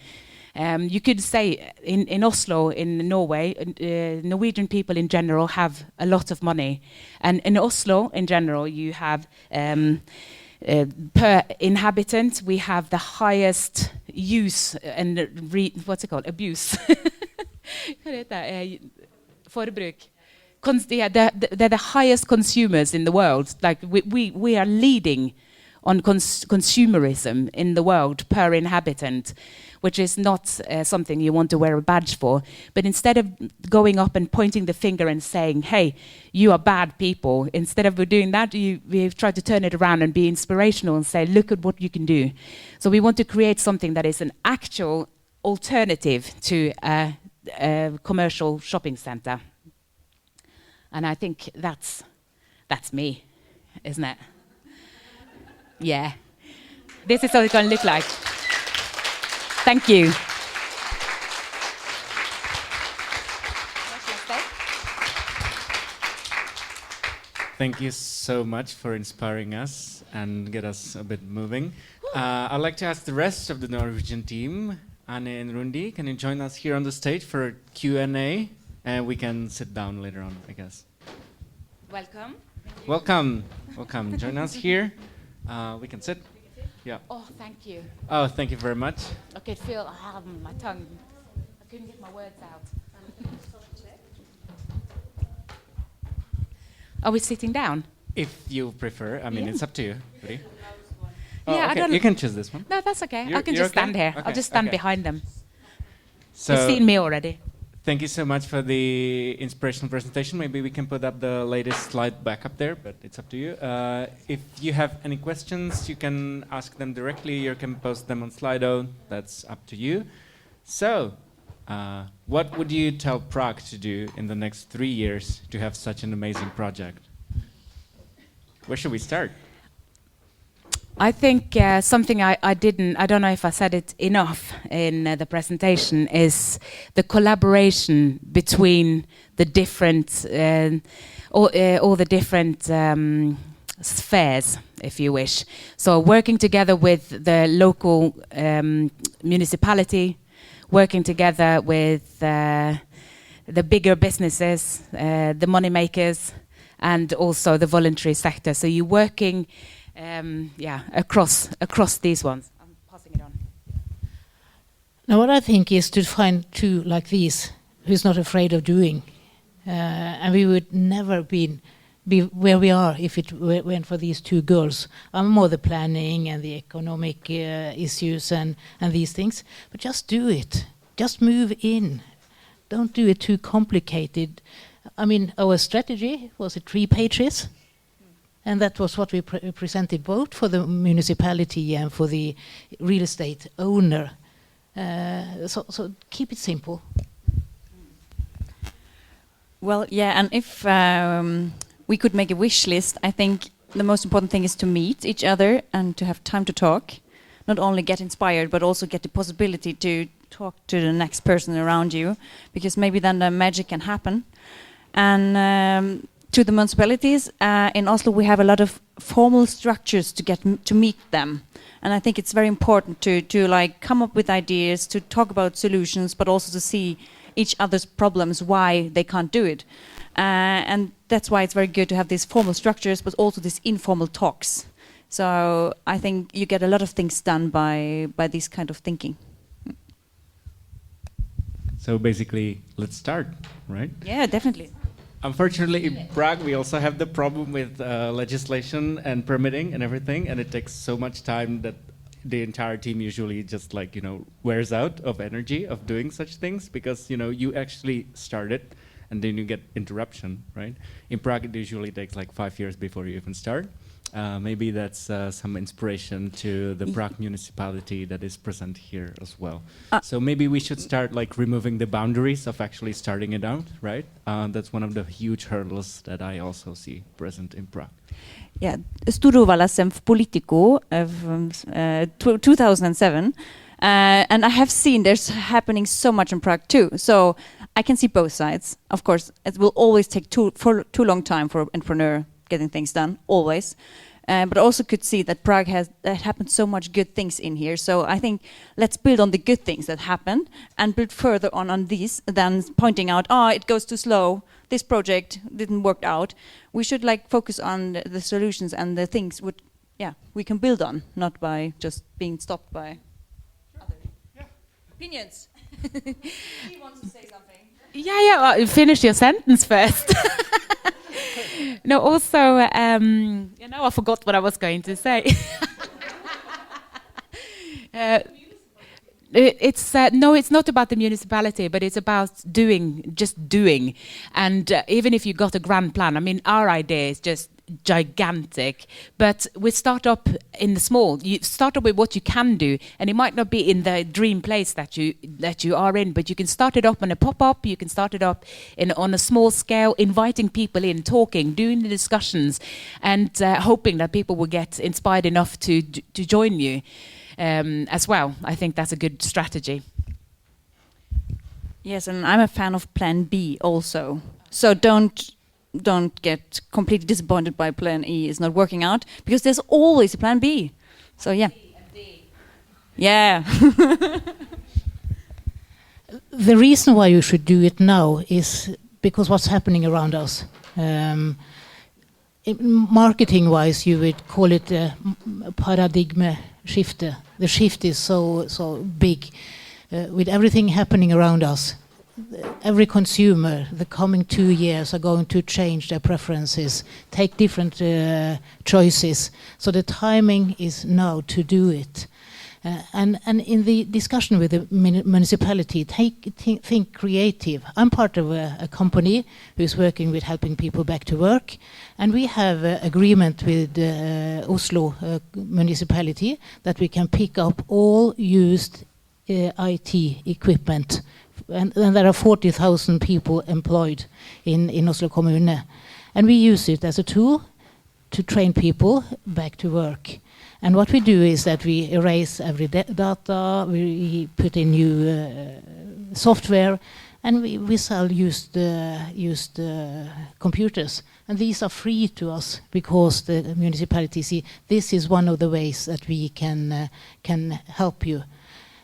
You could say in Oslo, in Norway, Norwegian people in general have a lot of money. And in Oslo, in general, you have, per inhabitant, we have the highest use and, abuse? Forbruk. They're the highest consumers in the world. Like we are leading on consumerism in the world per inhabitant, which is not something you want to wear a badge for. But instead of going up and pointing the finger and saying, hey, you are bad people, instead of doing that, we've tried to turn it around and be inspirational and say, look at what you can do. So we want to create something that is an actual alternative to a commercial shopping center. And I think that's me, isn't it? Yeah. This is what it's going to look like. Thank you. Thank you so much for inspiring us and get us a bit moving. I'd like to ask the rest of the Norwegian team, Anne and Rundi, can you join us here on the stage for a Q&A? And we can sit down later on, I guess. Welcome. Welcome. Join us here. We can sit. Yeah. Oh, thank you. Oh, thank you very much. I could feel my tongue. I couldn't get my words out. Are we sitting down? If you prefer. I mean, it's up to you. Ready? Yeah, okay. I don't. You can choose this one. No, that's okay. I can just stand here. Okay. I'll just stand behind them. So you've seen me already. Thank you so much for the inspirational presentation. Maybe we can put up the latest slide back up there, but it's up to you. If you have any questions, you can ask them directly. You can post them on Slido. That's up to you. So, what would you tell Prague to do in the next 3 years to have such an amazing project? Where should we start? I think something I don't know if I said it enough in the presentation, is the collaboration between the different, all the different spheres, if you wish. So working together with the local municipality, working together with the bigger businesses, the money makers, and also the voluntary sector. So you're working across these ones. I'm passing it on. Now, what I think is to find two like these, who's not afraid of doing, and we would never be where we are if it went for these two girls. I'm more the planning and the economic issues and these things, but just do it. Just move in. Don't do it too complicated. I mean, our strategy was 3 pages. And that was what we presented both for the municipality and for the real estate owner. So keep it simple. Well, yeah, and if we could make a wish list, I think the most important thing is to meet each other and to have time to talk. Not only get inspired, but also get the possibility to talk to the next person around you, because maybe then the magic can happen. And to the municipalities in Oslo, we have a lot of formal structures to get to meet them, and I think it's very important to like come up with ideas, to talk about solutions, but also to see each other's problems, why they can't do it, and that's why it's very good to have these formal structures, but also these informal talks. So I think you get a lot of things done by this kind of thinking. So basically, let's start, right? Yeah, definitely. Unfortunately, in Prague, we also have the problem with legislation and permitting and everything, and it takes so much time that the entire team usually just wears out of energy of doing such things, because you actually start it and then you get interruption, right? In Prague, it usually takes 5 years before you even start. Maybe that's some inspiration to the Prague municipality that is present here as well. So maybe we should start removing the boundaries of actually starting it out, right? That's one of the huge hurdles that I also see present in Prague. Yeah, studovala jsem v politiku of 2007, and I have seen there's happening so much in Prague too. So I can see both sides. Of course, it will always take too long time for an entrepreneur getting things done, always. But I also could see that Prague has happened so much good things in here. So I think let's build on the good things that happened and build further on these than pointing out, it goes too slow, this project didn't work out. We should focus on the solutions and the things we can build on, not by just being stopped by other opinions. He wants to say something. Yeah, finish your sentence first. No, also, I forgot what I was going to say. It's not about the municipality, but it's about just doing. And even if you got a grand plan, I mean, our idea is just gigantic, but we start up in the small. You start up with what you can do, and it might not be in the dream place that you are in, but you can start it up on a pop-up, you can start it up on a small scale, inviting people in, talking, doing the discussions, and hoping that people will get inspired enough to join you as well. I think that's a good strategy. Yes, and I'm a fan of Plan B also. So don't get completely disappointed by Plan E is not working out, because there's always a Plan B. So yeah. Yeah. The reason why you should do it now is because what's happening around us. Marketing-wise, you would call it a paradigm shift. The shift is so big with everything happening around us. Every consumer, the coming 2 years, are going to change their preferences, take different choices. So the timing is now to do it. And in the discussion with the municipality, think creative. I'm part of a company who's working with helping people back to work, and we have an agreement with Oslo municipality that we can pick up all used IT equipment. And there are 40,000 people employed in Oslo Kommune. And we use it as a tool to train people back to work. And what we do is that we erase every data, we put in new software, and we sell used computers. And these are free to us because the municipality see this is one of the ways that we can help you.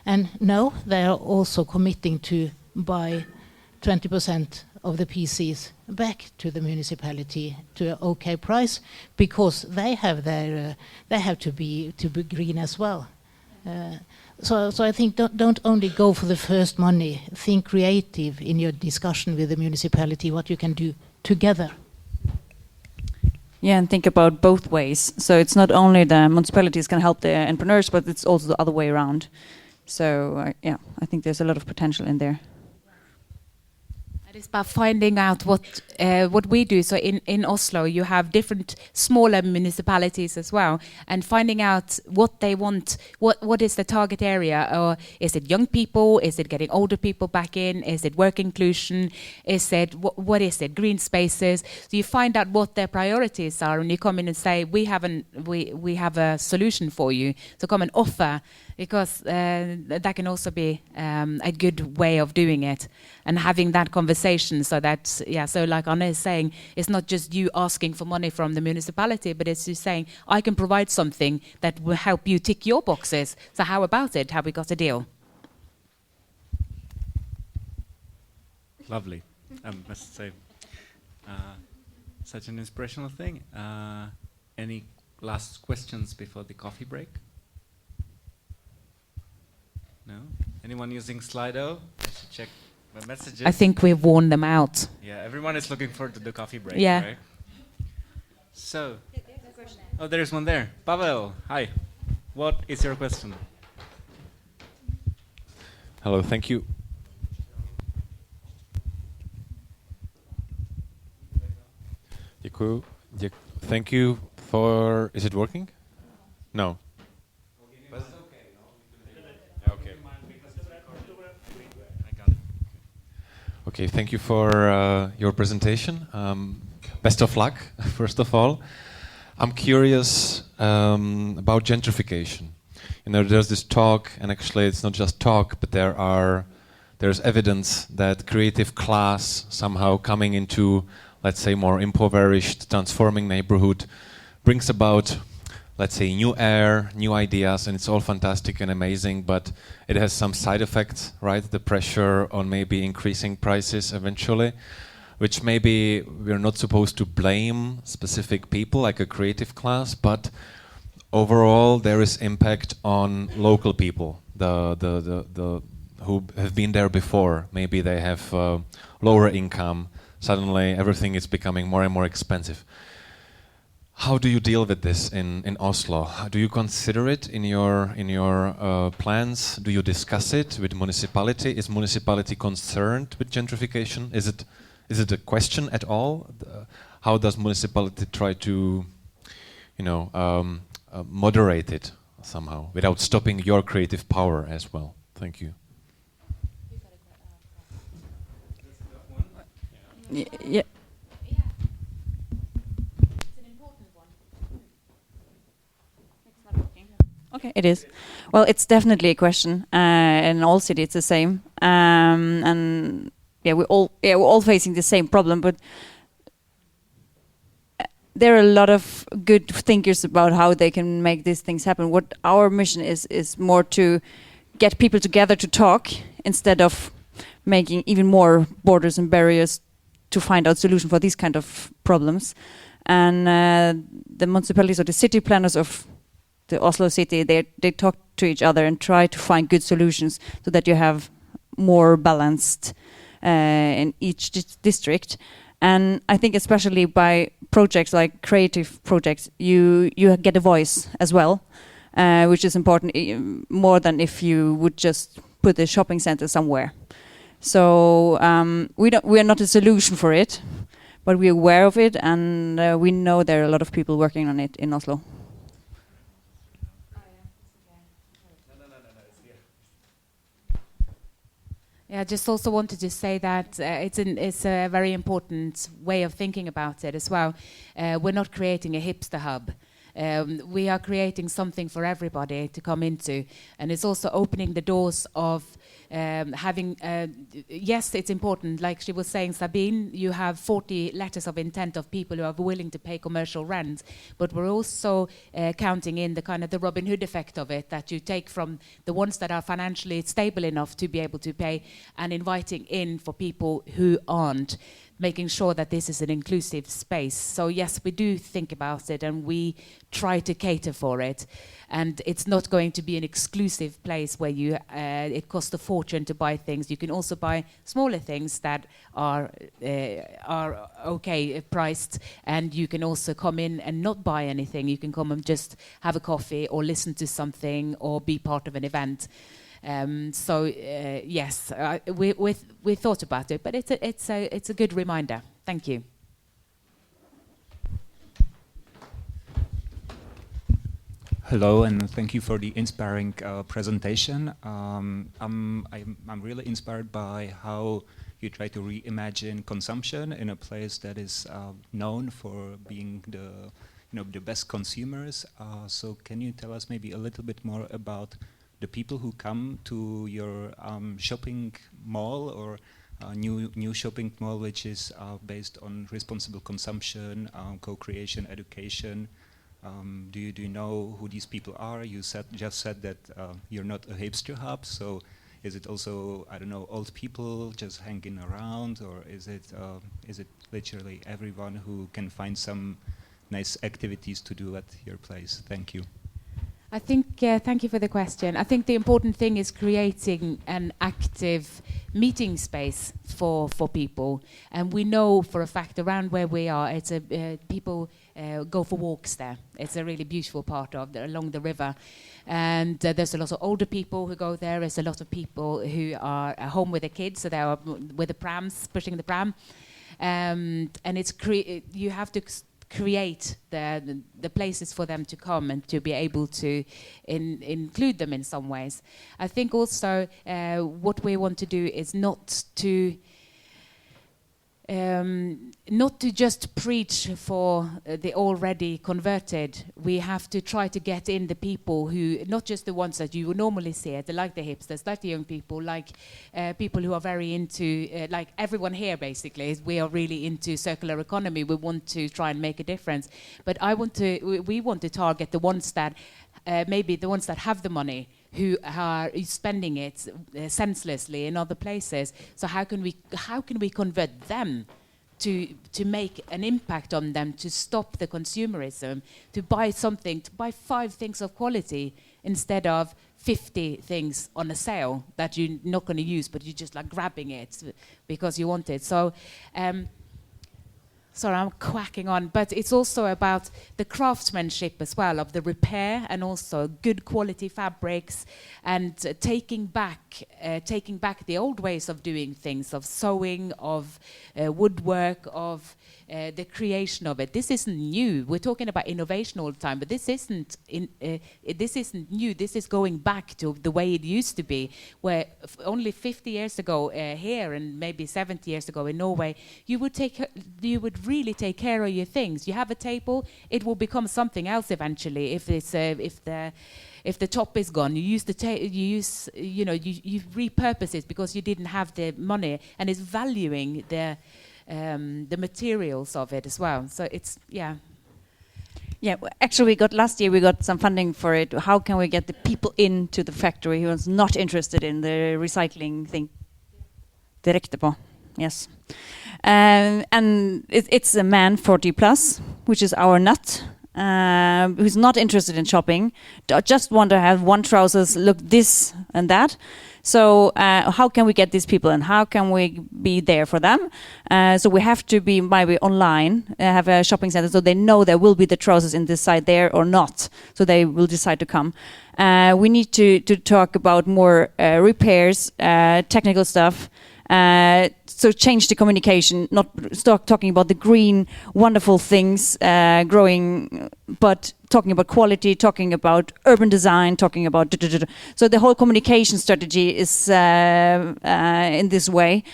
And now they are also committing to buy 20% of the PCs back to the municipality to an okay price, because they have to be green as well. So I think don't only go for the first money. Think creative in your discussion with the municipality what you can do together. Yeah, and think about both ways. So it's not only the municipalities can help the entrepreneurs, but it's also the other way around. So yeah, I think there's a lot of potential in there. It's about finding out what we do. So in Oslo, you have different smaller municipalities as well, and finding out what they want. What is the target area? Or is it young people? Is it getting older people back in? Is it work inclusion? Is it what is it? Green spaces. So you find out what their priorities are, and you come in and say, we have a solution for you. So come and offer. Because that can also be a good way of doing it, and having that conversation so that, so like Anna is saying, it's not just you asking for money from the municipality, but it's you saying, I can provide something that will help you tick your boxes. So how about it? Have we got a deal? Lovely, I must say. Such an inspirational thing. Any last questions before the coffee break? No? Anyone using Slido? I should check my messages. I think we've worn them out. Yeah, everyone is looking forward to the coffee break, yeah. Right? So, oh, there's one there. Pavel, hi. What is your question? Hello, thank you. Děkuju. Thank you for... Is it working? No. Okay, thank you for your presentation. Best of luck, first of all. I'm curious about gentrification. You know, there's this talk, and actually it's not just talk, but there's evidence that creative class somehow coming into, let's say, more impoverished, transforming neighborhood brings about, let's say, new air, new ideas, and it's all fantastic and amazing, but it has some side effects, right? The pressure on maybe increasing prices eventually, which maybe we're not supposed to blame specific people like a creative class, but overall there is impact on local people, the who have been there before. Maybe they have lower income. Suddenly everything is becoming more and more expensive. How do you deal with this in Oslo? Do you consider it in your plans? Do you discuss it with municipality? Is municipality concerned with gentrification? Is it a question at all? How does municipality try to, moderate it somehow without stopping your creative power as well? Thank you. Yeah. Okay, it is. Well, it's definitely a question. In all cities, it's the same. And yeah, we're all facing the same problem. But there are a lot of good thinkers about how they can make these things happen. What our mission is more to get people together to talk instead of making even more borders and barriers to find out solution for these kind of problems. And the municipalities or the city planners of the Oslo city, they talk to each other and try to find good solutions so that you have more balanced in each district. And I think especially by projects like creative projects, you get a voice as well. which is important more than if you would just put a shopping center somewhere. So we are not a solution for it, but we're aware of it, and we know there are a lot of people working on it in Oslo. Yeah, I just also wanted to say that it's a very important way of thinking about it as well. We're not creating a hipster hub. We are creating something for everybody to come into, and it's also opening the doors of having, yes, it's important, like she was saying, Sabine, you have 40 letters of intent of people who are willing to pay commercial rent, but we're also counting in the kind of the Robin Hood effect of it, that you take from the ones that are financially stable enough to be able to pay, and inviting in for people who aren't, making sure that this is an inclusive space. So yes, we do think about it, and we try to cater for it. And it's not going to be an exclusive place where you it costs a fortune to buy things. You can also buy smaller things that are okay priced, and you can also come in and not buy anything. You can come and just have a coffee or listen to something or be part of an event. So yes, we thought about it, but it's a good reminder. Thank you. Hello, and thank you for the inspiring presentation. I'm really inspired by how you try to reimagine consumption in a place that is known for being the best consumers. So can you tell us maybe a little bit more about the people who come to your shopping mall, or new shopping mall, which is based on responsible consumption, co-creation, education? Do you know who these people are? You just said that you're not a hipster hub, so is it also, I don't know, old people just hanging around, or is it literally everyone who can find some nice activities to do at your place? Thank you. I think, thank you for the question. I think the important thing is creating an active meeting space for people. And we know for a fact around where we are, it's people go for walks there. It's a really beautiful part along the river. And there's a lot of older people who go there. There's a lot of people who are at home with their kids, so they are with the prams, pushing the pram. And it's you have to create the places for them to come and to be able to include them in some ways. I think also what we want to do is not to just preach for the already converted. We have to try to get in the people who, not just the ones that you would normally see it, like the hipsters, like the young people, like people who are very into, like everyone here basically, we are really into circular economy. We want to try and make a difference. But we want to target the ones that, maybe the ones that have the money, who are spending it senselessly in other places. So how can we convert them to make an impact on them, to stop the consumerism, to buy 5 things of quality instead of 50 things on a sale that you're not going to use, but you're just like grabbing it because you want it. So sorry, I'm quacking on, but it's also about the craftsmanship as well, of the repair, and also good quality fabrics, and taking back the old ways of doing things, of sewing, of woodwork, of the creation of it. This isn't new. We're talking about innovation all the time, but this isn't new. This is going back to the way it used to be, where only 50 years ago here, and maybe 70 years ago in Norway, you would really take care of your things. You have a table, it will become something else eventually. If the top is gone, you repurpose it because you didn't have the money, and it's valuing the materials of it as well. So it's actually last year we got some funding for it. How can we get the people into the factory who is not interested in the recycling thing? Direkte på. Yes. And it's a man 40 plus, which is our nut. who's not interested in shopping, just want to have one trousers, look this and that. So how can we get these people and how can we be there for them? So we have to be maybe online, have a shopping center so they know there will be the trousers in this side there or not. So they will decide to come. We need to talk about more repairs, technical stuff. So change the communication, not start talking about the green, wonderful things growing, but talking about quality, talking about urban design, talking about... So the whole communication strategy is in this way.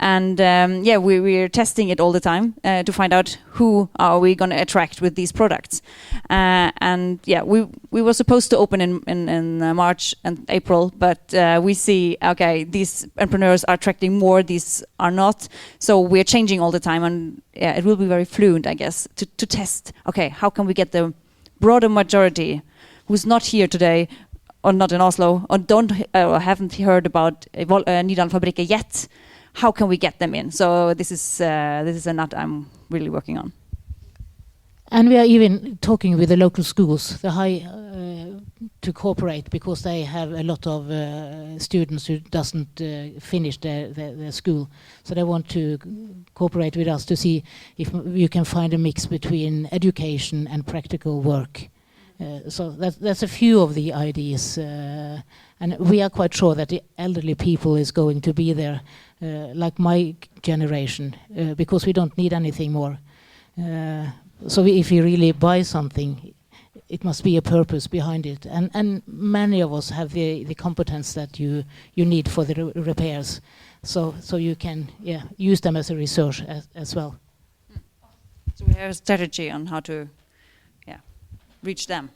And we're testing it all the time to find out who are we going to attract with these products. We were supposed to open in March and April, but we see, okay, these entrepreneurs are attracting more, these are not. So we're changing all the time, and it will be very fluent, I guess, to test, okay, how can we get the broader majority who's not here today, or not in Oslo, or haven't heard about Nydalen-fabrikken yet. How can we get them in? So this is a nut I'm really working on. And we are even talking with the local schools, to cooperate, because they have a lot of students who doesn't finish their school. So they want to cooperate with us to see if you can find a mix between education and practical work. So that's a few of the ideas. And we are quite sure that the elderly people is going to be there, like my generation, because we don't need anything more. So if you really buy something, it must be a purpose behind it. And many of us have the competence that you need for the repairs. So you can use them as a resource as well. So we have a strategy on how to reach them.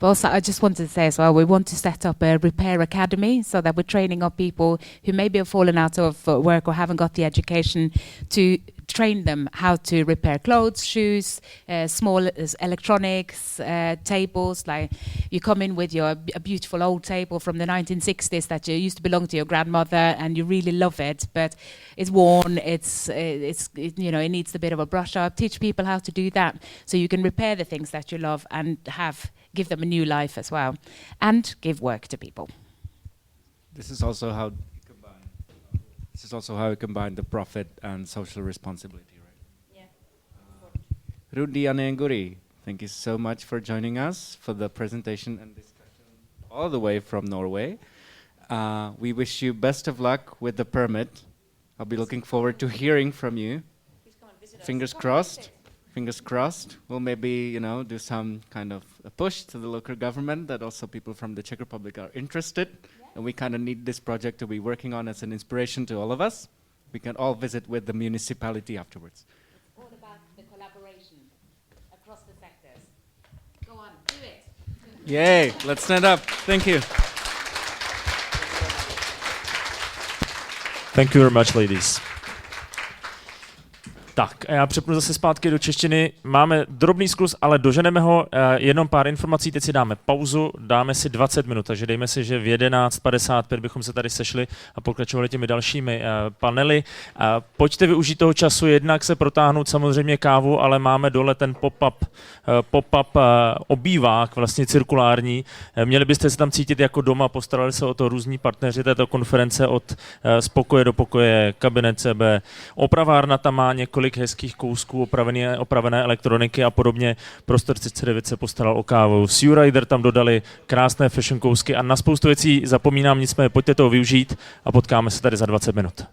But also, I just wanted to say as well, we want to set up a repair academy so that we're training up people who maybe have fallen out of work or haven't got the education, to train them how to repair clothes, shoes, small electronics, tables. Like you come in with a beautiful old table from the 1960s that used to belong to your grandmother, and you really love it, but it's worn. It needs a bit of a brush up. Teach people how to do that, so you can repair the things that you love and give them a new life as well, and give work to people. This is also how we combine the profit and social responsibility, right? Yeah. Rudi and Guri, thank you so much for joining us for the presentation and discussion all the way from Norway. We wish you best of luck with the permit. I'll be looking forward to hearing from you. Fingers crossed. Fingers crossed. We'll maybe, do some kind of a push to the local government that also people from the Czech Republic are interested. Yeah. And we kind of need this project to be working on as an inspiration to all of us. We can all visit with the municipality afterwards. It's all about the collaboration across the sectors. Go on, do it. Yay, let's stand up. Thank you. Thank you very much, ladies. Tak, já přepnu zase zpátky do češtiny. Máme drobný skluz, ale doženeme ho. Jenom pár informací, teď si dáme pauzu, dáme si 20 minut, takže dejme si, že v 11:55 bychom se tady sešli a pokračovali těmi dalšími panely. Pojďte využít toho času, jednak se protáhnout samozřejmě kávu, ale máme dole ten pop-up obývák, vlastně cirkulární. Měli byste se tam cítit jako doma, postarali se o to různí partneři této konference, od spokoje do pokoje, kabinet CB, opravárna tam má několik hezkých kousků opravené elektroniky a podobně. Prostor 39 se postaral o kávu. Seawrider tam dodali krásné fashion kousky a na spoustu věcí zapomínám, nicméně pojďte toho využít a potkáme se tady za 20 minut.